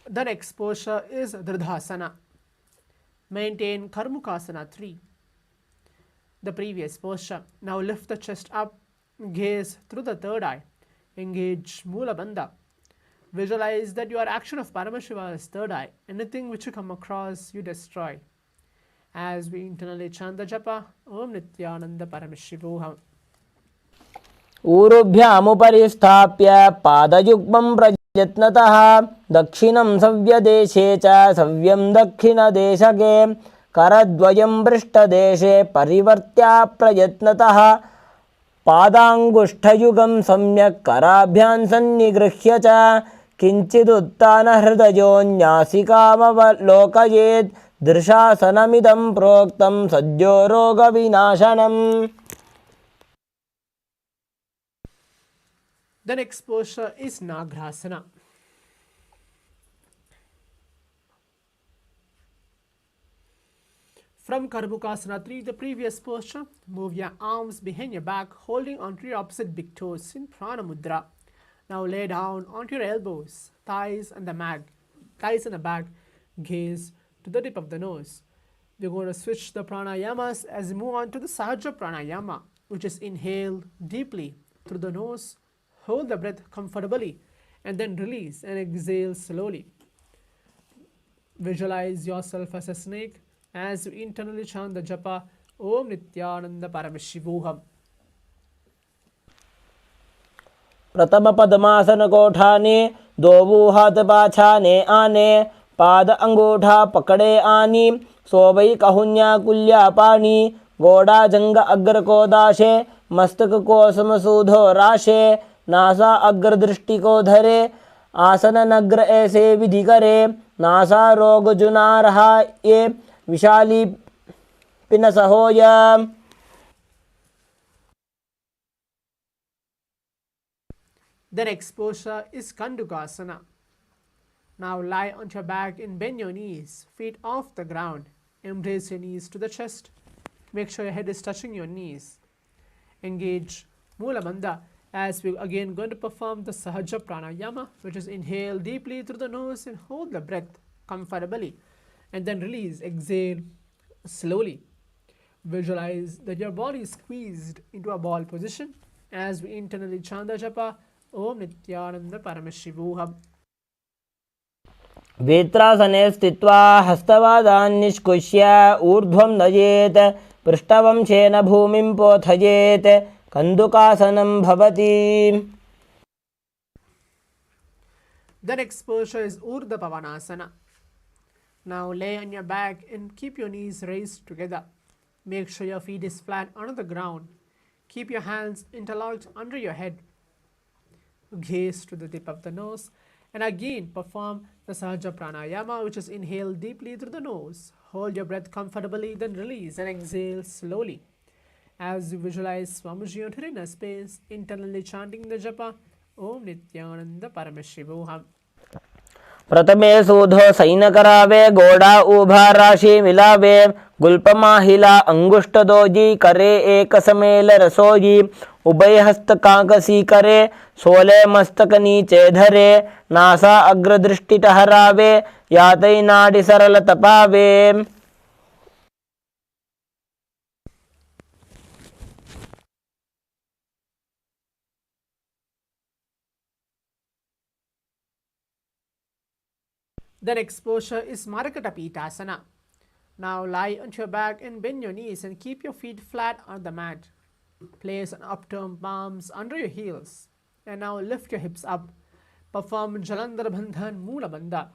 [SPEAKER 1] The next posture is Dridhasana. Maintain Karmukasana 3. The previous posture. Now lift the chest up, gaze through the third eye, engage Mula Bandha. Visualize that your action of Paramashiva's third eye. Anything which you come across, you destroy. As we internally chant the japa, Om Nithyananda Paramashivoham.
[SPEAKER 2] ऊरुभ्यामुपरि स्थाप्य पादयुग्मं प्रयत्नतः दक्षिणं सव्यदेशे च सव्यं दक्षिणदेशके करद्वयं पृष्ठदेशे परिवर्त्य प्रयत्नतः पादाङ्गुष्ठयुगं सम्यक् कराभ्यां सन्निगृह्य च किञ्चिदुत्थानहृदयोन्यासिकामवलोकयेत् दृशासनमिदं प्रोक्तं सद्यो रोगविनाशनम्.
[SPEAKER 1] The next posture is Nagrasana. From Karmukasana 3, the previous posture, move your arms behind your back, holding onto your opposite big toes in Prana Mudra. Now lay down onto your elbows, thighs and the back, gaze to the tip of the nose. We're going to switch the pranayamas as we move on to the Sahaja Pranayama, which is inhale deeply through the nose, hold the breath comfortably, and then release and exhale slowly. Visualize yourself as a snake as you internally chant the japa Om Nithyananda Paramashivoham.
[SPEAKER 2] प्रथम पद्मासन कोठाने दो हाथ पाछाने आने पाद अंगूठा पकड़े आनी सोबई कहुन्या कुल्या पानी गोड़ा जंग अग्र को दाशे मस्तक को समसूधो राशे नासा अग्र दृष्टि को धरे आसन नग्र ऐसे विधि करे नासा रोग जुना रहा ये विशाली पिनस होय.
[SPEAKER 1] The next posture is Kandukasana. Now lie on your back and bend your knees, feet off the ground. Embrace your knees to the chest. Make sure your head is touching your knees. Engage Mula Bandha as we're again going to perform the Sahaja Pranayama, which is inhale deeply through the nose and hold the breath comfortably. And then release, exhale slowly. Visualize that your body is squeezed into a ball position as we internally chant the japa Om Nithyananda Paramashivoham.
[SPEAKER 2] वेत्रासने स्थित्वा हस्तवादान् निष्कुष्य ऊर्ध्वं नयेत् पृष्ठवंशेन भूमिं पोथयेत् कन्दुकासनं भवति.
[SPEAKER 1] The next posture is Urdhva Pavanasana. Now lay on your back and keep your knees raised together. Make sure your feet is flat on the ground. Keep your hands interlocked under your head. Gaze to the tip of the nose and again perform the Sahaja Pranayama, which is inhale deeply through the nose. Hold your breath comfortably, then release and exhale slowly. As you visualize Swamiji on inner space, internally chanting the japa Om Nithyananda Paramashivoham.
[SPEAKER 2] प्रथमे सूधो सैनकरावे गोड़ा ऊभा राशि मिलावे गुल्पमाहिला अंगुष्ठदोजी करे एक समेल रसोई उभय हस्त कांकसी करे सोले मस्तक नीचे धरे नासा अग्रदृष्टि टहरावे यातई नाडि सरल तपावे.
[SPEAKER 1] The next posture is Marakatapitasana. Now lie on your back and bend your knees and keep your feet flat on the mat. Place an upturned palms under your heels. And now lift your hips up. Perform Jalandhara Bandha and Mula Bandha.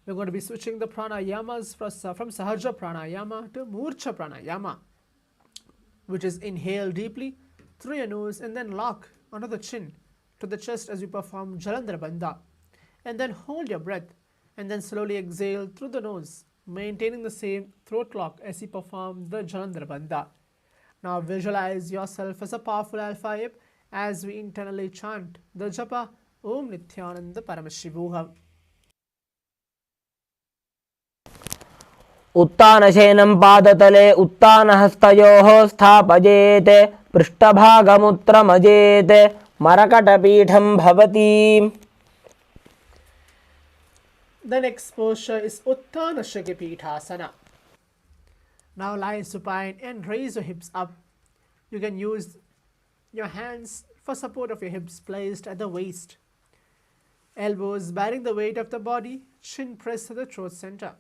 [SPEAKER 1] We're going to be switching the pranayamas from Sahaja Pranayama to Murcha Pranayama, which is inhale deeply through your nose and then lock under the chin. to the chest as you perform Jalandhara Bandha. And then hold your breath and then slowly exhale through the nose, maintaining the same throat lock as you perform the Jalandhara Bandha. Now visualize yourself as a powerful alpha ape as we internally chant the japa Om Nithyananda Paramashivoham.
[SPEAKER 2] उत्तानशयनं पादतले उत्तानहस्तयोः स्थापयेत् पृष्ठभागमुत्रमजेत् मरकटपीठं भवति.
[SPEAKER 1] The next posture is Uttana Shakipithasana. Now lie supine and raise your hips up. You can use your hands for support of your hips placed at the waist. Elbows bearing the weight of the body, chin pressed to the throat center.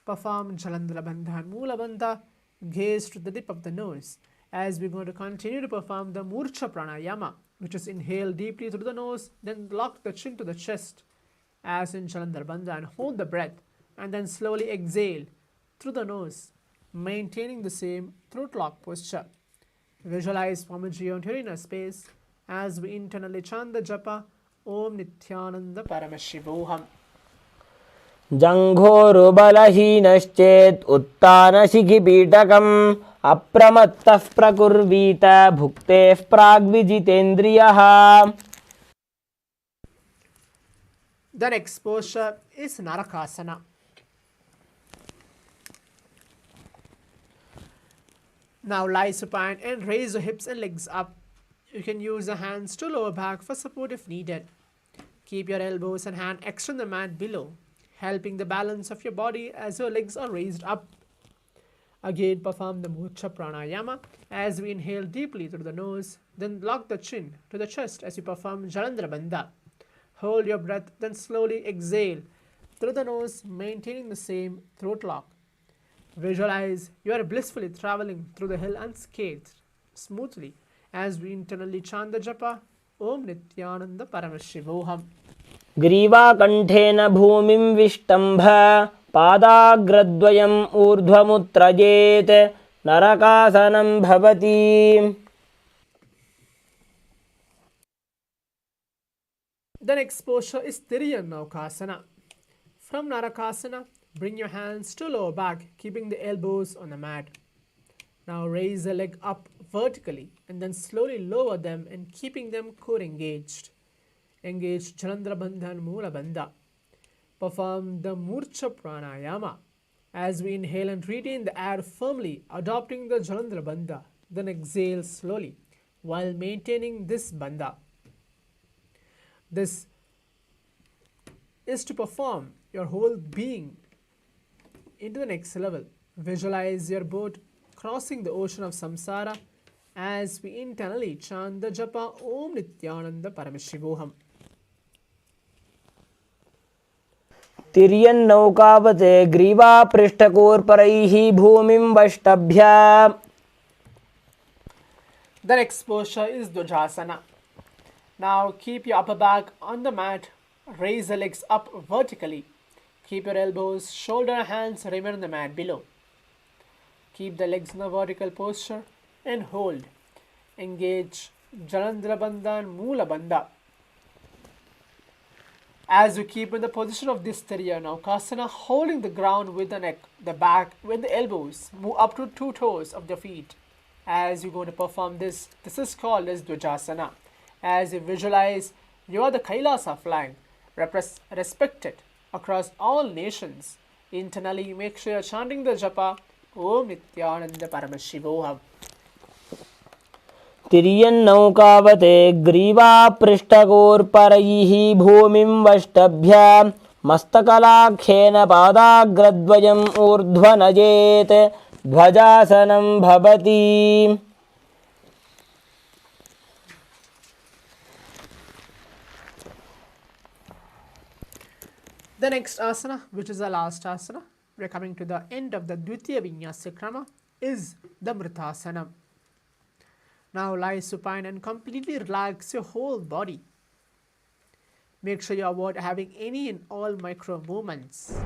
[SPEAKER 1] Perform Jalandhara Bandha and Moola Bandha, gaze to the tip of the nose, as we're going to continue to perform the Murcha Pranayama, which is inhale deeply through the nose, then lock the chin to the chest, as in Jalandhara Bandha, and hold the breath, and then slowly exhale through the nose, maintaining the same throat lock posture. Visualize Swamiji on your inner space, as we internally chant the japa Om Nithyananda Paramashivoham.
[SPEAKER 2] जङ्घोरुबलहीनश्चेत् उत्तानशिखिपीठकम् अप्रमत्तः प्रकुर्वीत भुक्तेः प्राग्विजितेन्द्रियः.
[SPEAKER 1] The next posture is Narakasana. Now lie supine and raise your hips and legs up. You can use the hands to lower back for support if needed. Keep your elbows and hand extend the mat below, helping the balance of your body as your legs are raised up. Again, perform the Murcha Pranayama as we inhale deeply through the nose, then lock the chin to the chest as you perform Jalandhara Bandha. Hold your breath, then slowly exhale through the nose, maintaining the same throat lock. Visualize you are blissfully traveling through the hill unscathed, smoothly, as we internally chant the japa Om Nithyananda Paramashivoham.
[SPEAKER 2] ग्रीवाकण्ठेन भूमिं विष्टम्भ पादाग्रद्वयम् ऊर्ध्वमुत्रजेत् नरकासनं भवति.
[SPEAKER 1] The next posture is Tiryannaukasana. From Narakasana, bring your hands to lower back, keeping the elbows on the mat. Now raise the leg up vertically and then slowly lower them and keeping them core engaged. Engage Jalandhara Bandha and Moola Bandha. Perform the Murcha Pranayama as we inhale and retain the air firmly, adopting the Jalandhara Bandha. Then exhale slowly while maintaining this Bandha. This is to perform your whole being into the next level. Visualize your boat crossing the ocean of samsara as we internally chant the japa Om Nithyananda Paramashivoham.
[SPEAKER 2] तिर्यन्नौकावते ग्रीवापृष्ठकोर्परैः भूमिं वष्टभ्य.
[SPEAKER 1] The next posture is Dvajasana. Now keep your upper back on the mat, raise the legs up vertically. Keep your elbows, shoulder, hands remain on the mat below. Keep the legs in a vertical posture and hold. Engage Jalandhara Bandha and Moola Bandha. As you keep in the position of this Tiryannaukasana, holding the ground with the neck, the back, with the elbows, move up to 2 toes of the feet. As you're going to perform this is called as Dvajasana. As you visualize, you are the Kailasa flag, respected across all nations. Internally, make sure you're chanting the japa Om Nithyananda Paramashivoham.
[SPEAKER 2] तिर्यन्नौकावते ग्रीवापृष्ठकोर्परैः भूमिं वष्टभ्य मस्तकलाख्येन पादाग्रद्वयम् ऊर्ध्वनजेत् ध्वजासनं भवति.
[SPEAKER 1] The next asana, which is the last asana, we're coming to the end of the Dvitiya Vinyasa Krama, is the Mritasana. Now lie supine and completely relax your whole body. Make sure you avoid having any and all micro movements.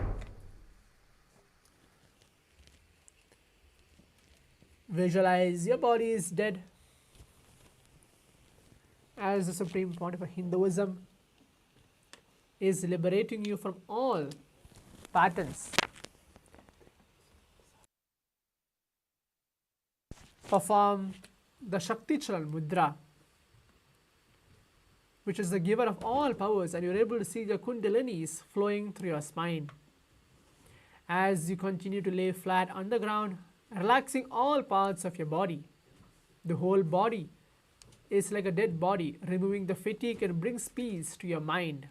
[SPEAKER 1] Visualize your body is dead as the Supreme Pontiff of Hinduism is liberating you from all patterns. Perform the Shakti Charan Mudra, which is the giver of all powers, and you're able to see your kundalinis flowing through your spine. As you continue to lay flat on the ground, relaxing all parts of your body. The whole body is like a dead body, removing the fatigue and brings peace to your mind.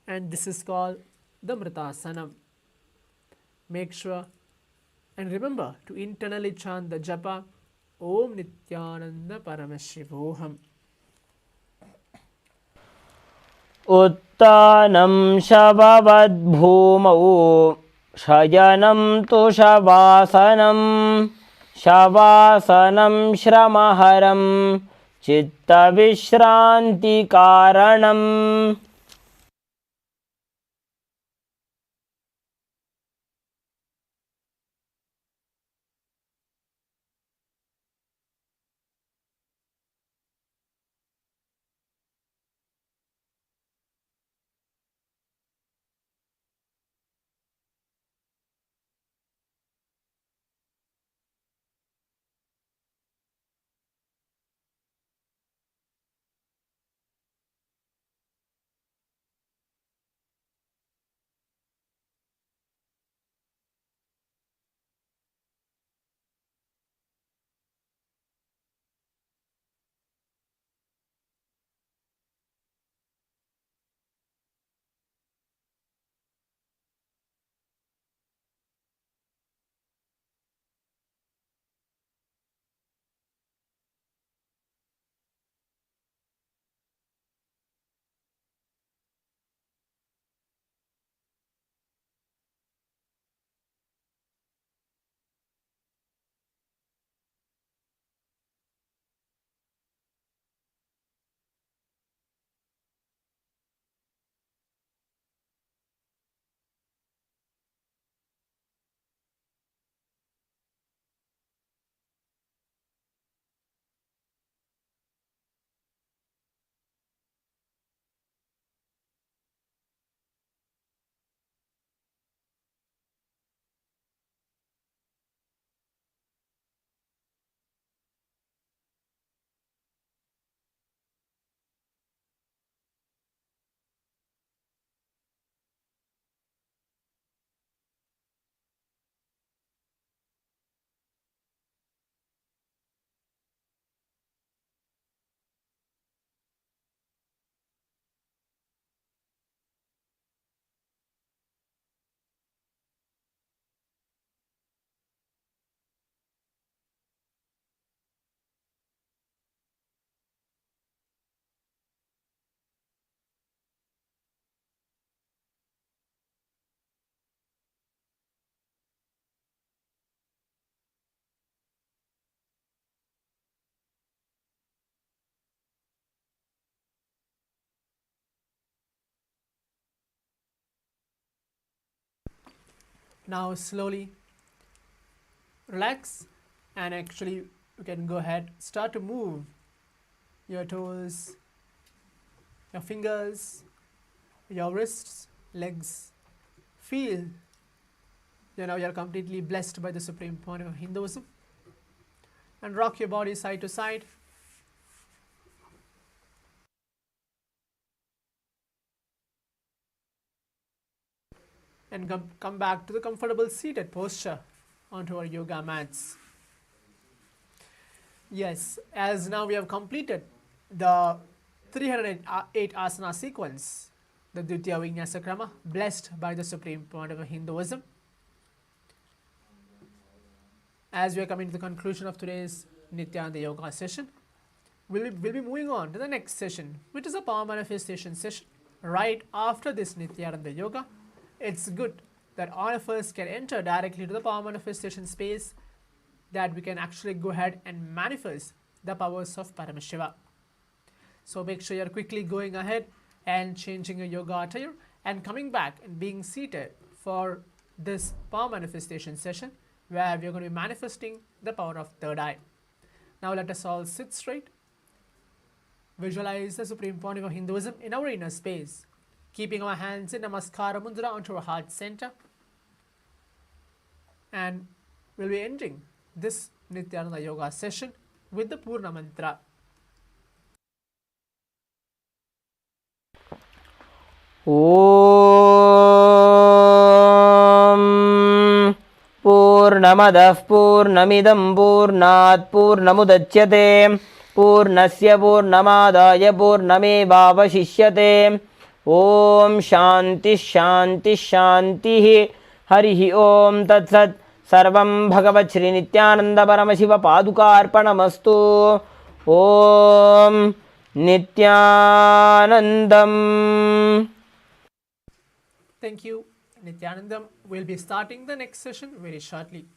[SPEAKER 1] And this is called the Mritasanam. Make sure and remember to internally chant the japa Om Nithyananda Paramashivoham.
[SPEAKER 2] उत्तानं शववद्भूमौ शयनं तु शवासनं शवासनं श्रमहरं चित्तविश्रान्तिकारणम्.
[SPEAKER 1] Now slowly relax, and actually you can go ahead, start to move your toes, your fingers, your wrists, legs. Feel you're completely blessed by the Supreme Pontiff of Hinduism, and rock your body side to side. And come back to the comfortable seated posture onto our yoga mats. Yes, as now we have completed the 308 asana sequence, the Dvitiya Vinyasa Krama, blessed by the Supreme Pontiff of Hinduism. As we are coming to the conclusion of today's Nithyananda Yoga session, we'll be moving on to the next session, which is a power manifestation session. Right after this Nithyananda Yoga, it's good that all of us can enter directly to the power manifestation space, that we can actually go ahead and manifest the powers of Paramashiva. So make sure you're quickly going ahead and changing your yoga attire and coming back and being seated for this power manifestation session, where we're going to be manifesting the power of third eye. Now let us all sit straight, Visualize the Supreme Pontiff of Hinduism in our inner space, keeping our hands in Namaskara Mudra onto our heart center. And we'll be ending this Nithyananda Yoga session with the Purna Mantra.
[SPEAKER 2] ॐ पूर्णमदः पूर्णमिदं पूर्णात् पूर्णमुदच्यते पूर्णस्य पूर्णमादाय पूर्णमेवावशिष्यते ॐ शान्तिः शान्तिः शान्तिः हरिः ॐ तत्सत् सर्वं भगवत् श्री नित्यानंद परमशिव पादुकार्पणमस्तु ॐ नित्यानन्दम्.
[SPEAKER 1] Thank you, Nithyanandam. We'll be starting the next session very shortly.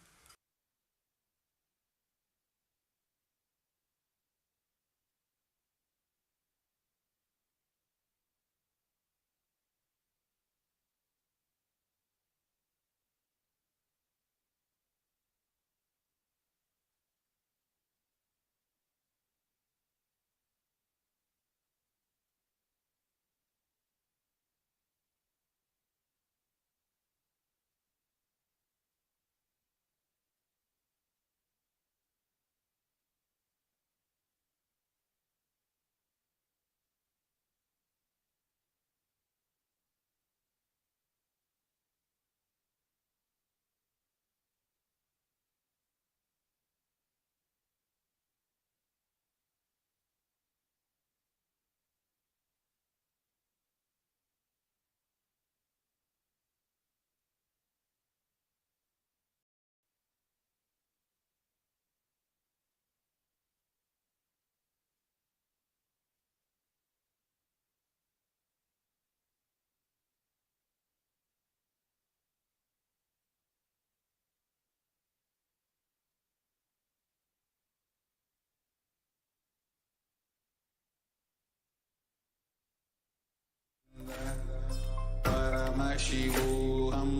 [SPEAKER 3] Paramashivoham.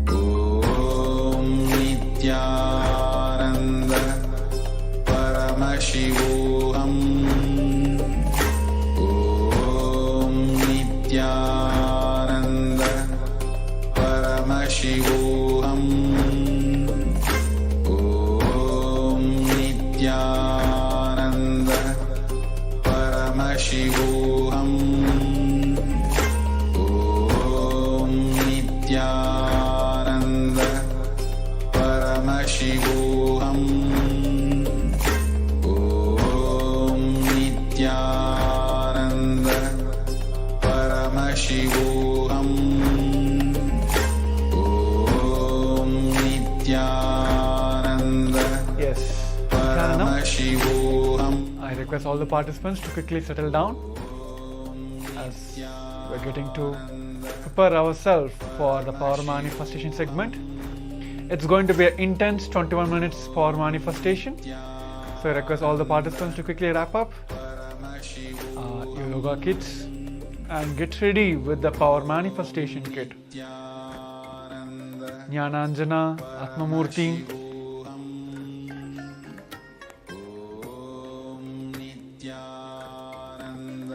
[SPEAKER 3] Om Nithyananda Paramashivoham. Om Nithyananda Paramashivoham. Om Nithyananda Paramashivoham. Nithyananda Paramashivoham. Om Nithyananda Paramashivoham. Om Nithyananda Paramashivoham.
[SPEAKER 4] I request all the participants to quickly settle down as we're getting to prepare ourselves for the power manifestation segment. It's going to be an intense 21 minutes power manifestation. So I request all the participants to quickly wrap up your yoga kits and get ready with the power manifestation kit. Jnananjana, Atmamurti,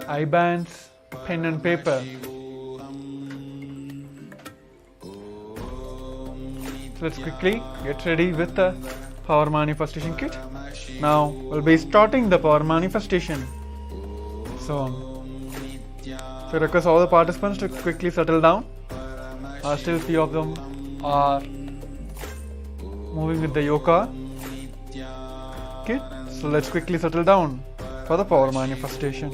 [SPEAKER 4] eye bands, pen and paper. So let's quickly get ready with the power manifestation kit. Now we'll be starting the power manifestation. So I request all the participants to quickly settle down. Still few of them are moving with the yoga. Okay, so let's quickly settle down for the power manifestation.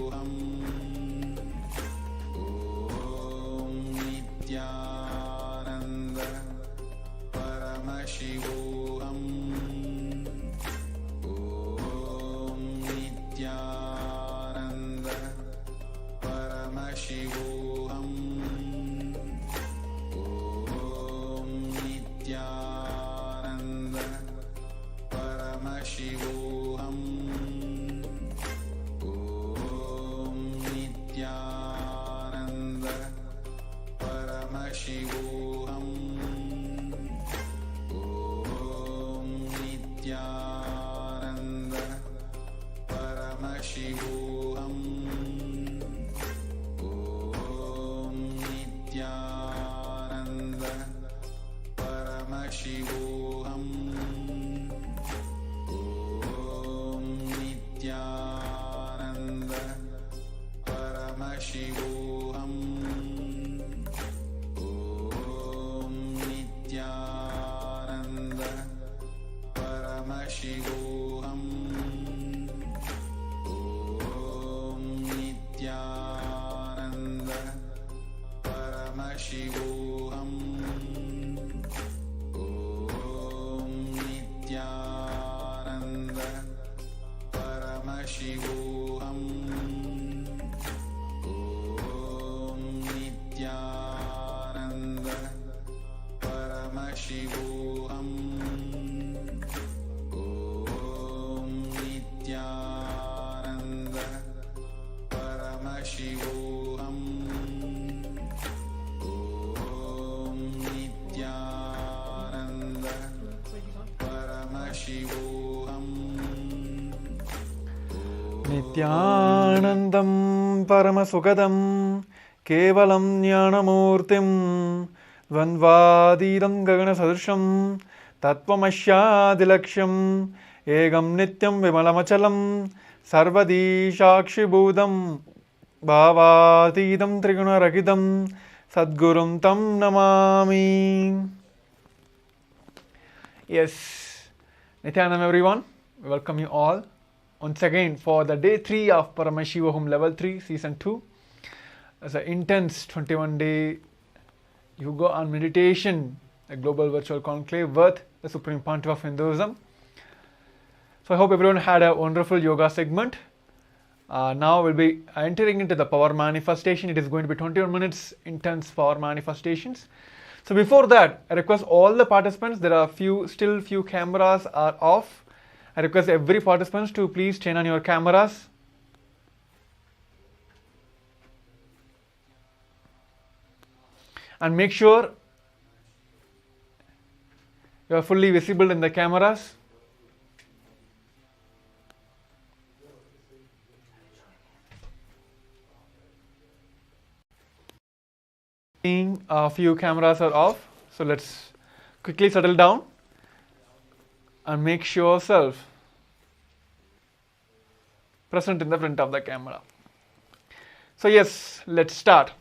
[SPEAKER 4] Nithyanandam Paramasukadam Kevalam Jnanamurtim Dvandvadidam Gagana Sadrisham Tattvamashyadilaksham Egam Nityam Vimalamachalam Sarvadi Shakshibhudam Bhavadidam Trigunaragidam Sadgurum Tam Namami. Yes, Nithyanandam everyone, we welcome you all once again for the day 3 of Paramashivoham level 3 season 2. As an intense 21-day yoga and meditation, a global virtual conclave with the Supreme Pontiff of Hinduism. So I hope everyone had a wonderful yoga segment. Now we'll be entering into the power manifestation. It is going to be 21 minutes intense power manifestations. So before that, I request all the participants, there are still few cameras are off. I request every participant to please turn on your cameras. And make sure you are fully visible in the cameras. A few cameras are off, so let's quickly settle down and make sure yourself present in the front of the camera. So yes, let's start.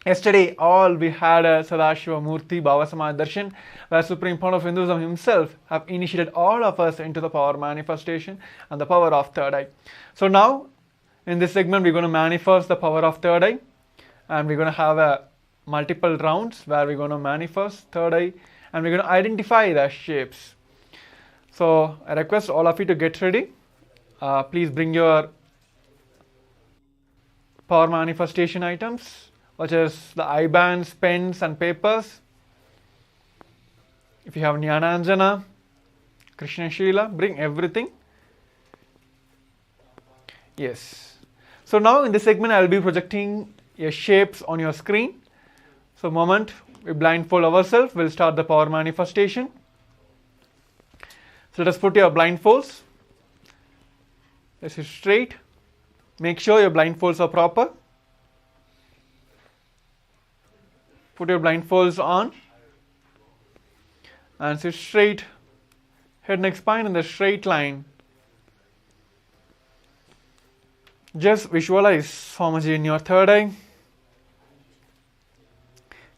[SPEAKER 4] Yesterday all we had a Sadashiva Murti Bhavasamaya darshan, where Supreme Pontiff of Hinduism himself have initiated all of us into the power manifestation and the power of third eye. So now in this segment we're going to manifest the power of third eye, and we're going to have a multiple rounds where we're going to manifest third eye and we're going to identify the shapes. So I request all of you to get ready. Please bring your power manifestation items, which is the eye bands, pens and papers. If you have Jnananjana, Krishna Shila, bring everything. Yes. So now in this segment I will be projecting your shapes on your screen. So moment we blindfold ourselves, we'll start the power manifestation. So let us put your blindfolds. Let's sit straight. Make sure your blindfolds are proper. Put your blindfolds on and sit straight, head, neck, spine in the straight line. Just visualize Swamiji in your third eye.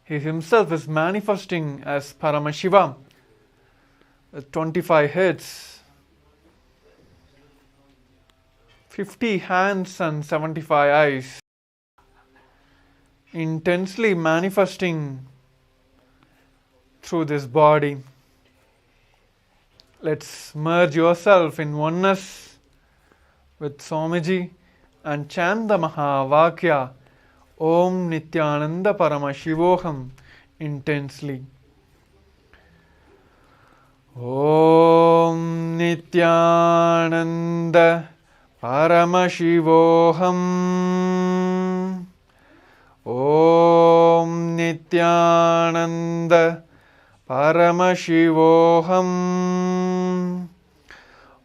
[SPEAKER 4] He himself is manifesting as Paramashivam with 25 heads, 50 hands and 75 eyes, intensely manifesting through this body. Let's merge yourself in oneness with Swamiji and chant the Mahavakya Om Nithyananda Paramashivoham intensely. Om Nithyananda Paramashivoham. Om Nithyananda Paramashivoham.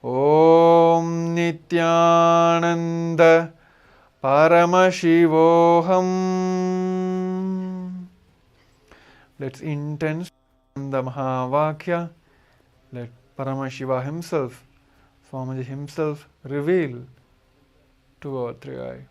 [SPEAKER 4] Om Nithyananda Paramashivoham. Let's intense the Mahavakya. Let Paramashiva himself, Swamiji himself, reveal to our three eye.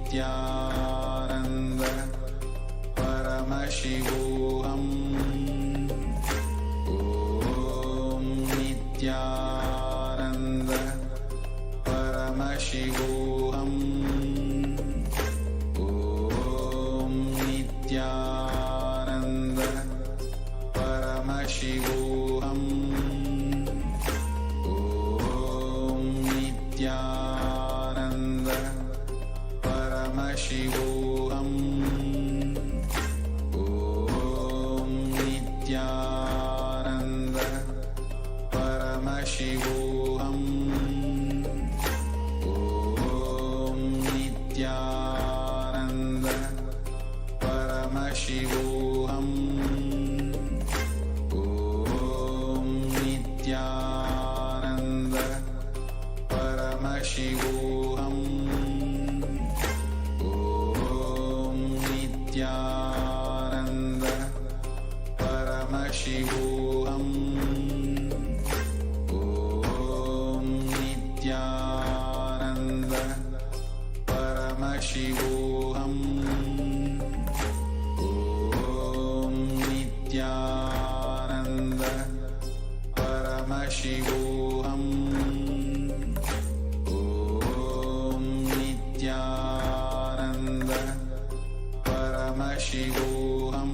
[SPEAKER 3] Nithyananda Paramashivoham. Om Nithyananda Paramashivoham. Om Nithyananda Paramashivoham. Om Nithyananda Paramashivoham. Paramashivoham. Om Nithyananda Paramashivoham. Om Nithyananda Paramashivoham. Om Nithyananda Paramashivoham. Om Nithyananda Paramashivoham. Om Nithyananda Paramashivoham.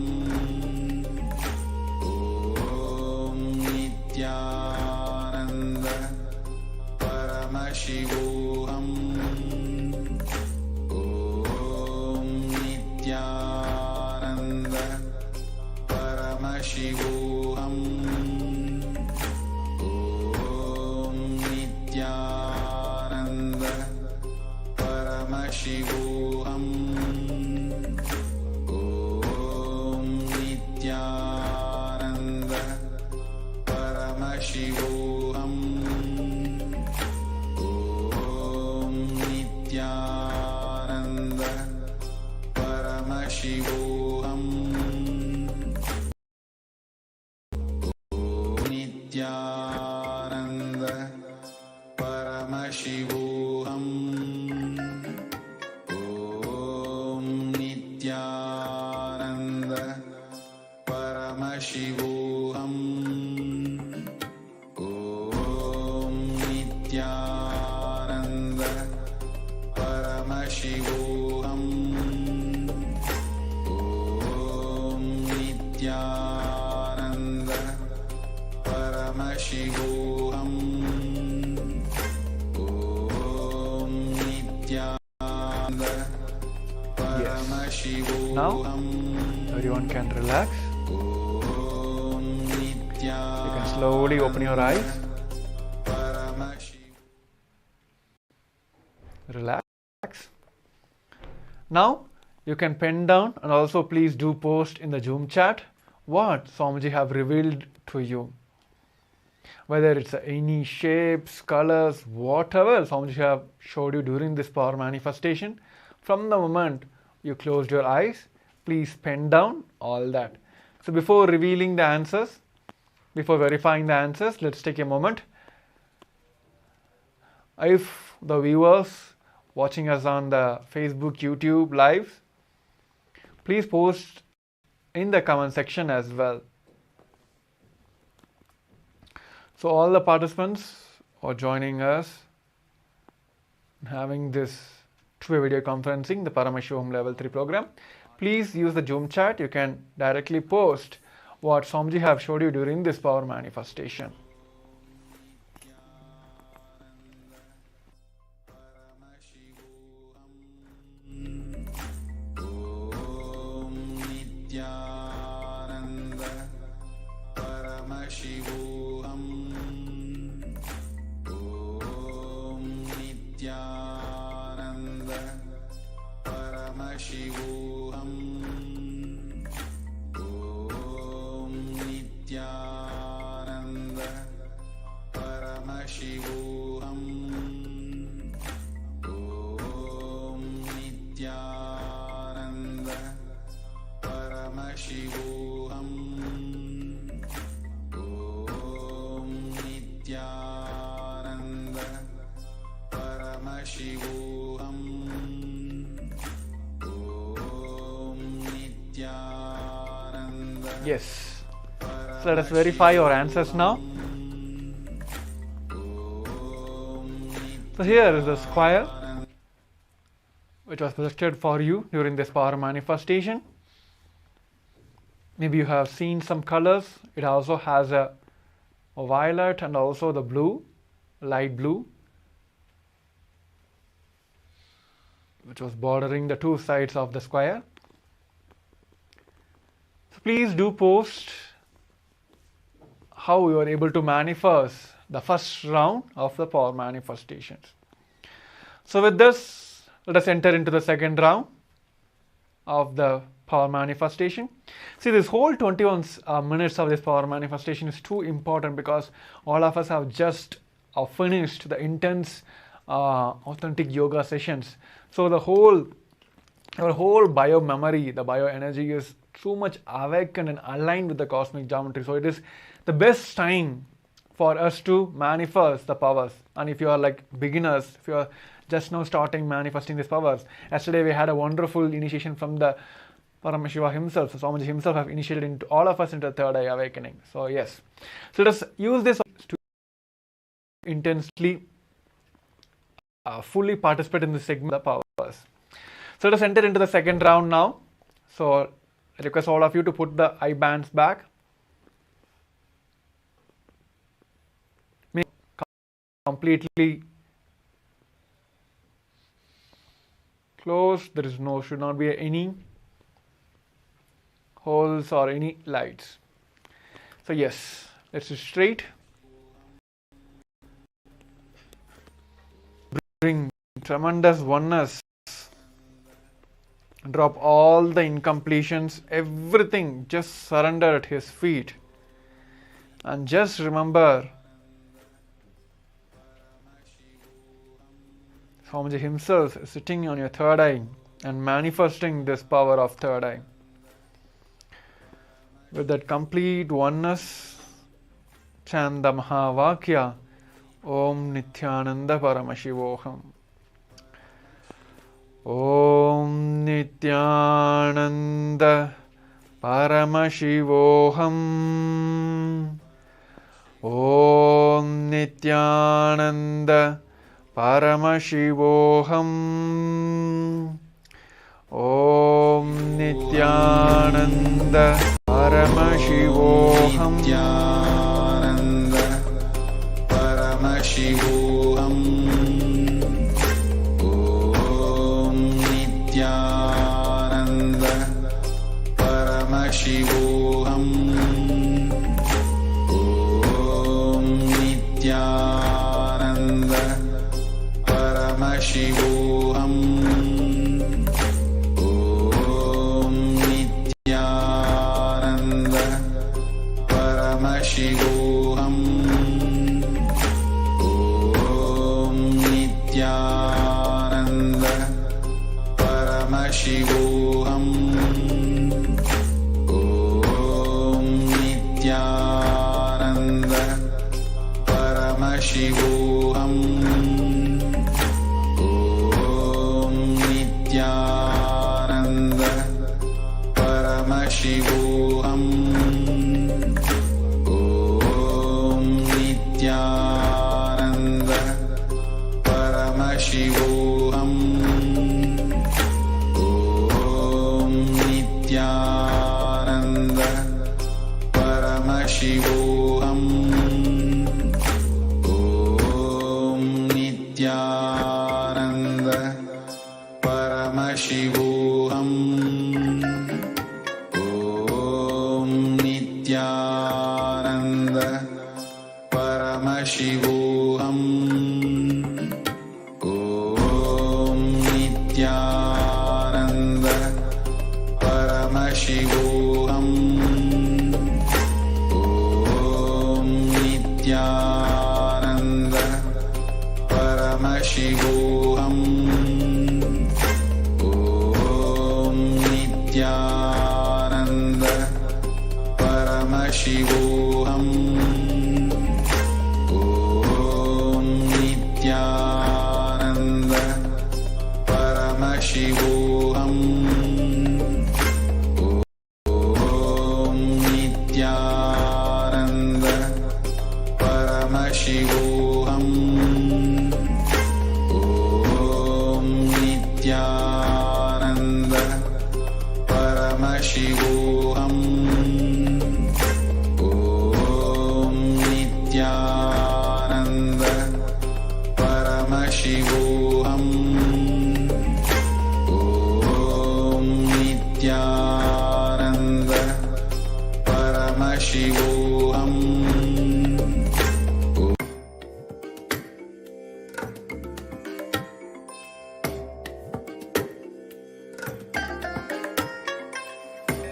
[SPEAKER 3] Om Nithyananda Paramashivoham. Om Nithyananda Paramashivoham. Om Nithyananda Paramashivoham. Om Nithyananda Paramashivoham. Om Nithyananda Paramashivoham. Nithyananda Paramashivoham. Om Nithyananda Paramashivoham. Om Nithyananda Paramashivoham. Om Nithyananda Paramashivoham. Om Nithyananda Paramashivoham.
[SPEAKER 4] Now, everyone can relax.
[SPEAKER 3] Om
[SPEAKER 4] You can slowly open your eyes.
[SPEAKER 3] Paramashivoham.
[SPEAKER 4] Relax. Now, you can pen down and also please do post in the Zoom chat what Swamiji have revealed to you. Whether it's any shapes, colors, whatever Swamiji have showed you during this power manifestation, from the moment you closed your eyes, please pen down all that. So before revealing the answers, before verifying the answers, let's take a moment. If the viewers watching us on the Facebook, YouTube live, please post in the comment section as well. So all the participants are joining us having this two-way video conferencing, the Paramashivoham Level 3 program. Please use the Zoom chat. You can directly post what Swamiji have showed you during this power manifestation.
[SPEAKER 3] Om Nithyananda Paramashivoham. Om Nithyananda Paramashivoham. Om Nithyananda Paramashivoham. Om Nithyananda Paramashivoham. Om Nithyananda Paramashivoham. Om Nithyananda.
[SPEAKER 4] Yes. So let us verify your answers now. So here is the square which was projected for you during this power manifestation. Maybe you have seen some colors. It also has a violet and also the blue, light blue, which was bordering the two sides of the square. So please do post how you are able to manifest the first round of the power manifestations. So with this, let us enter into the second round of the power manifestation. See, this whole 21 minutes of this power manifestation is too important because all of us have just finished the intense authentic yoga sessions. So our whole bio memory, the bio energy is too much awakened and aligned with the cosmic geometry. So it is the best time for us to manifest the powers. And if you are like beginners, if you are just now starting manifesting these powers, yesterday we had a wonderful initiation from the Paramashiva himself. So Swamiji himself have initiated into all of us into the third eye awakening. So yes, so let us use this to intensely fully participate in this segment of the powers. So let us enter into the second round now. So I request all of you to put the eye bands back. Completely closed. There is should not be any holes or any lights. So yes, let's do straight. Bring tremendous oneness. Drop all the incompletions, everything, just surrender at his feet. And just remember, Swamiji himself is sitting on your third eye and manifesting this power of third eye. With that complete oneness, chant the Mahavakya, Om Nithyananda Paramashivoham. Om Nithyananda Paramashivoham. Om Nithyananda Paramashivoham. Om Nithyananda Paramashivoham.
[SPEAKER 3] Nithyananda Paramashivoham. Om Nithyananda Paramashivoham. Om Nithyananda Paramashivoham. Om Nithyananda Paramashivoham. Om Nithyananda Paramashivoham. Om Nithyananda Paramashivoham. Om Nithyananda Paramashivoham. Om Nithyananda Paramashivoham. Om Nithyananda Paramashivoham. Om Nithyananda Paramashivoham. Om Nithyananda Paramashivoham. Om Nithyananda Paramashivoham. Om Nithyananda Paramashivoham. Om Nithyananda Paramashivoham. Om Nithyananda Paramashivoham. Om Nithyananda Paramashivoham. Om Nithyananda Paramashivoham. Om Nithyananda Paramashivoham. Om Nithyananda Paramashivoham.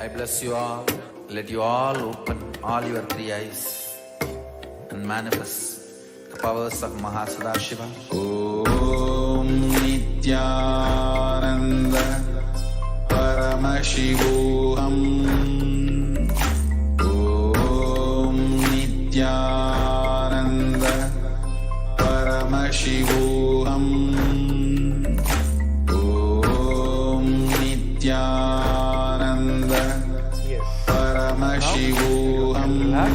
[SPEAKER 3] I bless you all. Let you all open all your three eyes and manifest the powers of Mahasadashiva. Om Nithyananda Paramashivoham. Om Nithyananda Paramashivoham. Om Nithyananda Paramashivoham.
[SPEAKER 4] Relax.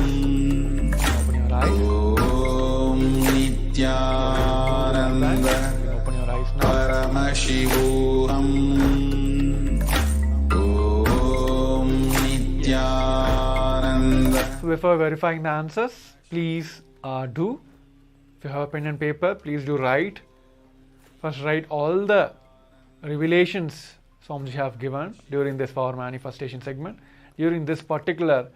[SPEAKER 4] Open your eyes.
[SPEAKER 3] Om Nithyananda
[SPEAKER 4] Open your eyes now.
[SPEAKER 3] Paramashivoham. Om Nithyananda.
[SPEAKER 4] So before verifying the answers, please do. If you have a pen and paper, please do write. First, write all the revelations Swamiji have given during this power manifestation segment. During this particular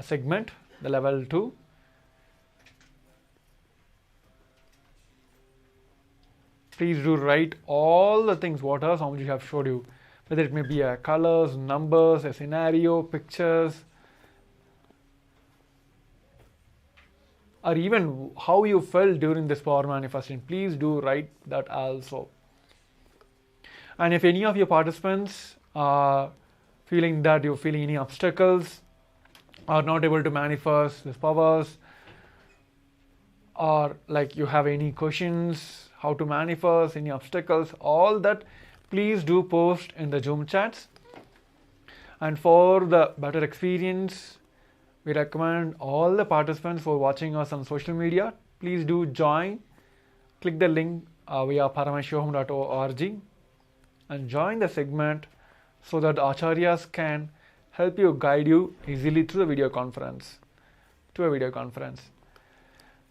[SPEAKER 4] segment, the level 2. Please do write all the things what Swamiji have showed you, whether it may be colors, numbers, a scenario, pictures, or even how you felt during this power manifestation. Please do write that also. And if any of your participants are feeling that you're feeling any obstacles, are not able to manifest these powers, or like you have any questions, how to manifest, any obstacles, all that, please do post in the Zoom chats. And for the better experience, we recommend all the participants for watching us on social media, please do join. Click the link via paramashivoham.org and join the segment so that acharyas can help you, guide you easily through the video conference, to a video conference.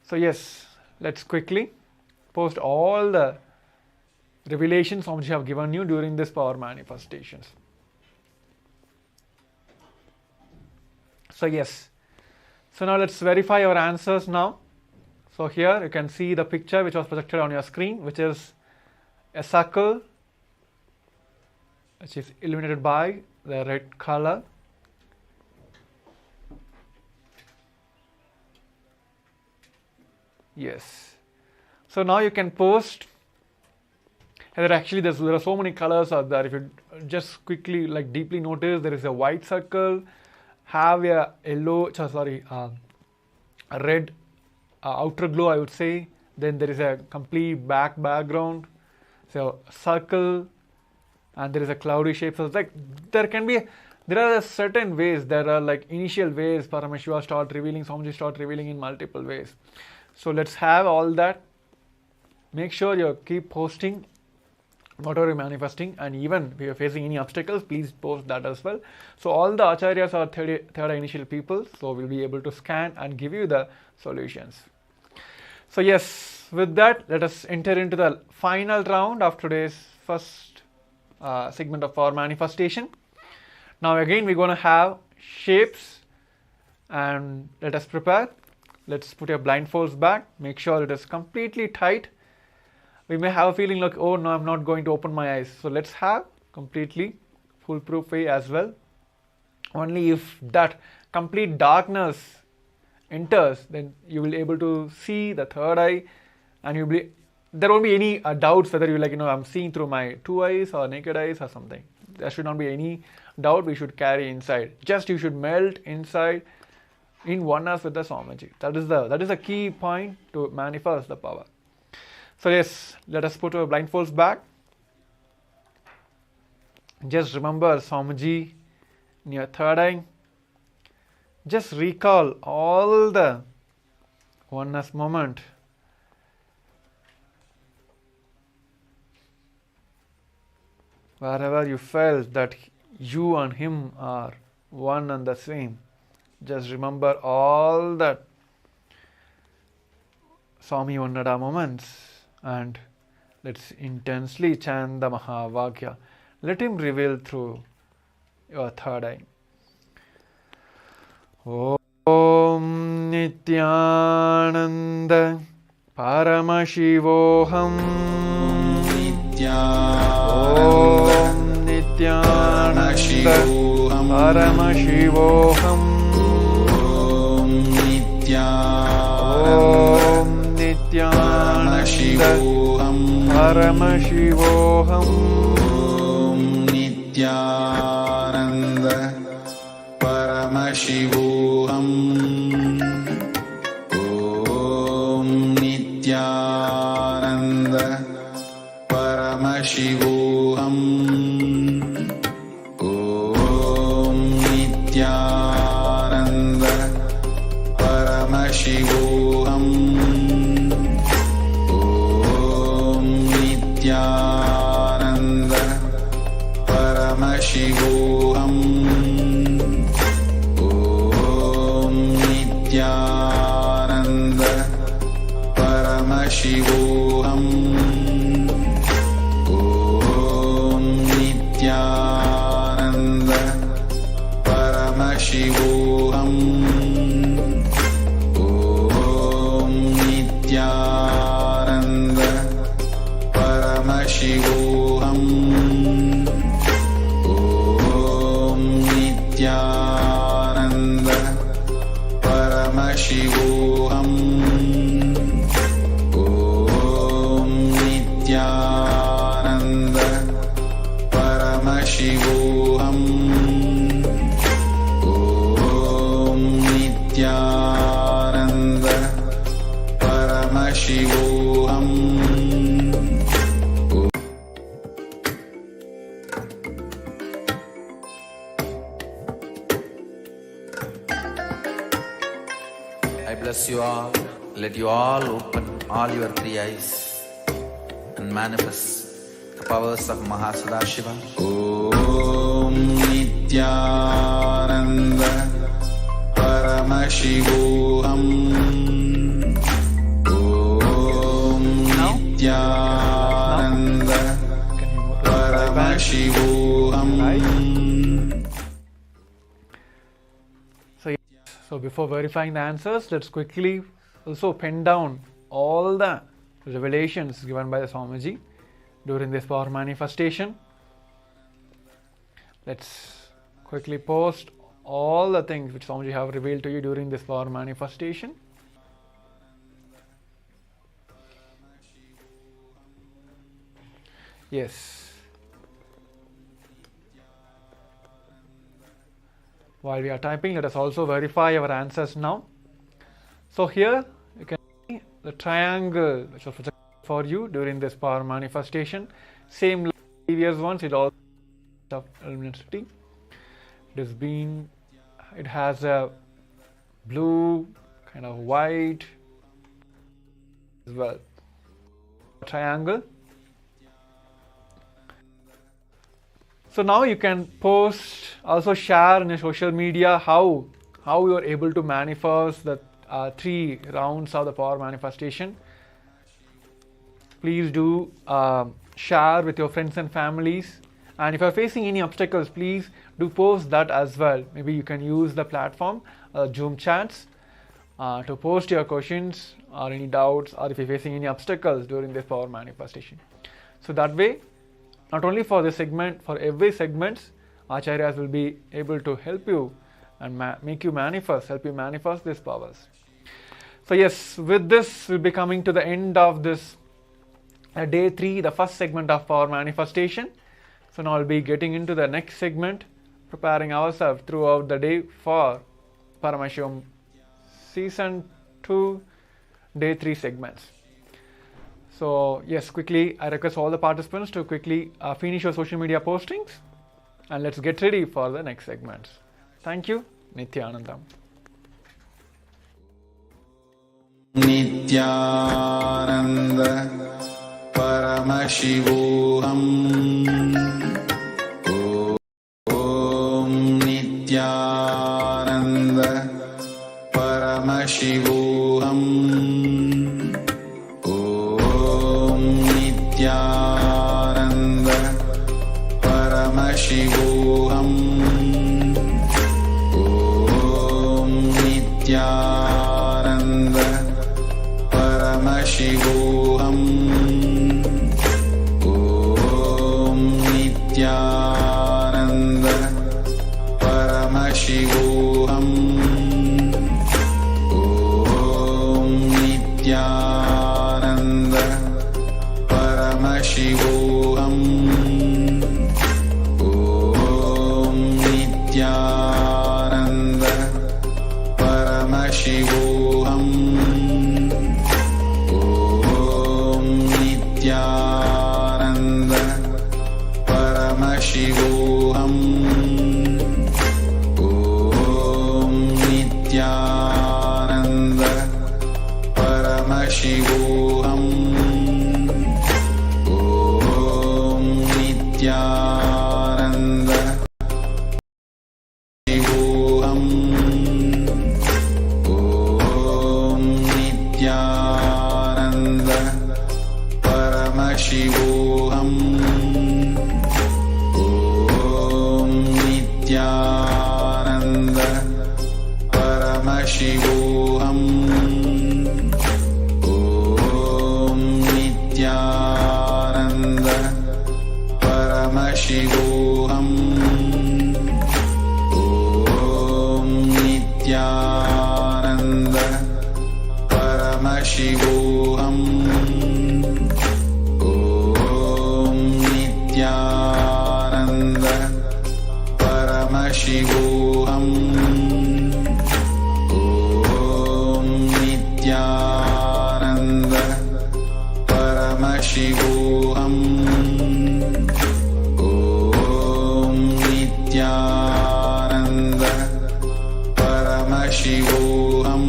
[SPEAKER 4] So yes, let's quickly post all the revelations which I have given you during this power manifestations. So yes, so now let's verify your answers now. So here you can see the picture which was projected on your screen, which is a circle which is illuminated by the red color. Yes. So now you can post. There actually there are so many colors out there. If you just quickly like deeply notice, there is a white circle, have a yellow, a red outer glow, I would say. Then there is a complete black background. So circle, and there is a cloudy shape. So it's like there are certain ways. There are like initial ways Paramashiva start revealing, Swamiji start revealing in multiple ways. So let's have all that. Make sure you keep posting whatever you're manifesting, and even if you're facing any obstacles, please post that as well. So all the acharyas are third eye initial people, so we'll be able to scan and give you the solutions. So yes, with that, let us enter into the final round of today's first segment of power manifestation. Now again, we're going to have shapes, and let us prepare. Let's put your blindfolds back. Make sure it is completely tight. We may have a feeling like, oh no, I'm not going to open my eyes. So let's have completely foolproof way as well. Only if that complete darkness enters, then you will be able to see the third eye, and there won't be any doubts whether I'm seeing through my two eyes or naked eyes or something. There should not be any doubt we should carry inside. Just you should melt inside in oneness with the Swamiji. That is the key point to manifest the power. So yes, let us put our blindfolds back. Just remember Swamiji in your third eye. Just recall all the oneness moment. Wherever you felt that you and him are one and the same, just remember all that Swami Vannada moments, and let's intensely chant the Mahavakya. Let him reveal through your third eye. Om Nithyananda Paramashivoham. Om Nithyananda Paramashivoham.
[SPEAKER 3] Om Nithyananda
[SPEAKER 4] Paramashivoham.
[SPEAKER 3] Om Nithyananda Paramashivoham. Om Nithyananda Paramashivoham. Om Nithyananda Paramashivoham. Om Nithyananda Paramashivoham. Om Nithyananda Paramashivoham. Om Nithyananda Paramashivoham. Om Nithyananda Paramashivoham. Om Nithyananda Paramashivoham. Om Nithyananda Paramashivoham. Om Nithyananda Paramashivoham. I bless you all. Let you all open all your three eyes and manifest the powers of Mahasadashiva. Om Nithyananda Paramashivoham. Om Nithyananda Paramashivoham.
[SPEAKER 4] So before verifying the answers, let's quickly also pen down all the revelations given by the Swamiji during this power manifestation. Let's quickly post all the things which Swamiji have revealed to you during this power manifestation. Yes. While we are typing, let us also verify our answers now. So here you can see the triangle which was projected for you during this power manifestation. Same like previous ones, it also of luminosity. It has a blue, kind of white as well. Triangle. So now you can post, also share in your social media how you are able to manifest the 3 rounds of the power manifestation. Please do share with your friends and families. And if you are facing any obstacles, please do post that as well. Maybe you can use the platform, Zoom chats, to post your questions or any doubts, or if you're facing any obstacles during this power manifestation. So that way, not only for this segment, for every segment, Acharyas will be able to help you and make you manifest, help you manifest these powers. So yes, with this we'll be coming to the end of this day 3, the first segment of power manifestation. So now we'll be getting into the next segment, preparing ourselves throughout the day for Paramashivam Season 2, Day 3 segments. So yes, quickly I request all the participants to quickly finish your social media postings, and let's get ready for the next segments. Thank you. Nithyanandam.
[SPEAKER 3] Nithyananda Paramashivoham. Om Nithyananda Paramashivoham. Om Nithyananda Paramashivoham. Om Nithyananda Paramashivoham. Om Nithyananda Paramashivoham. Om Nithyananda Paramashivoham. Om Nithyananda Paramashivoham. Om Nithyananda Paramashivoham. Om Nithyananda Paramashivoham. Om Nithyananda Shivoham. Om Nithyananda Paramashivoham. Om Nithyananda Paramashivoham. Om Nithyananda Paramashivoham. Om Nithyananda Paramashivoham. Om Nithyananda Paramashivoham. Om Nithyananda Paramashivoham. Om Nithyananda Paramashivoham.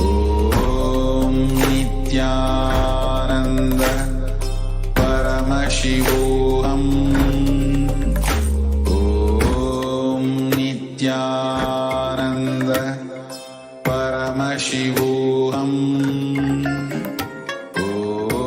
[SPEAKER 3] Om Nithyananda Paramashivoham.